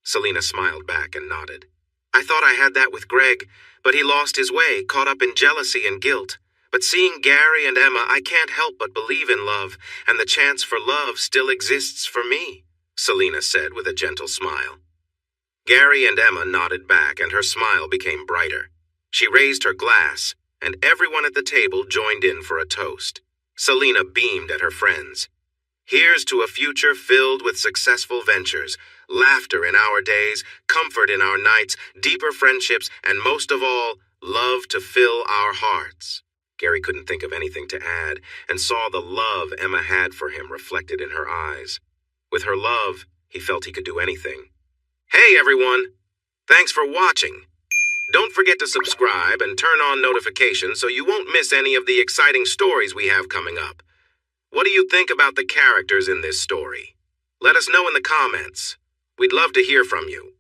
Selena smiled back and nodded. "I thought I had that with Greg, but he lost his way, caught up in jealousy and guilt. But seeing Gary and Emma, I can't help but believe in love, and the chance for love still exists for me," Selena said with a gentle smile. Gary and Emma nodded back, and her smile became brighter. She raised her glass, and everyone at the table joined in for a toast. Selena beamed at her friends. "Here's to a future filled with successful ventures, laughter in our days, comfort in our nights, deeper friendships, and most of all, love to fill our hearts." Gary couldn't think of anything to add, and saw the love Emma had for him reflected in her eyes. With her love, he felt he could do anything. Hey everyone! Thanks for watching. Don't forget to subscribe and turn on notifications so you won't miss any of the exciting stories we have coming up. What do you think about the characters in this story? Let us know in the comments. We'd love to hear from you.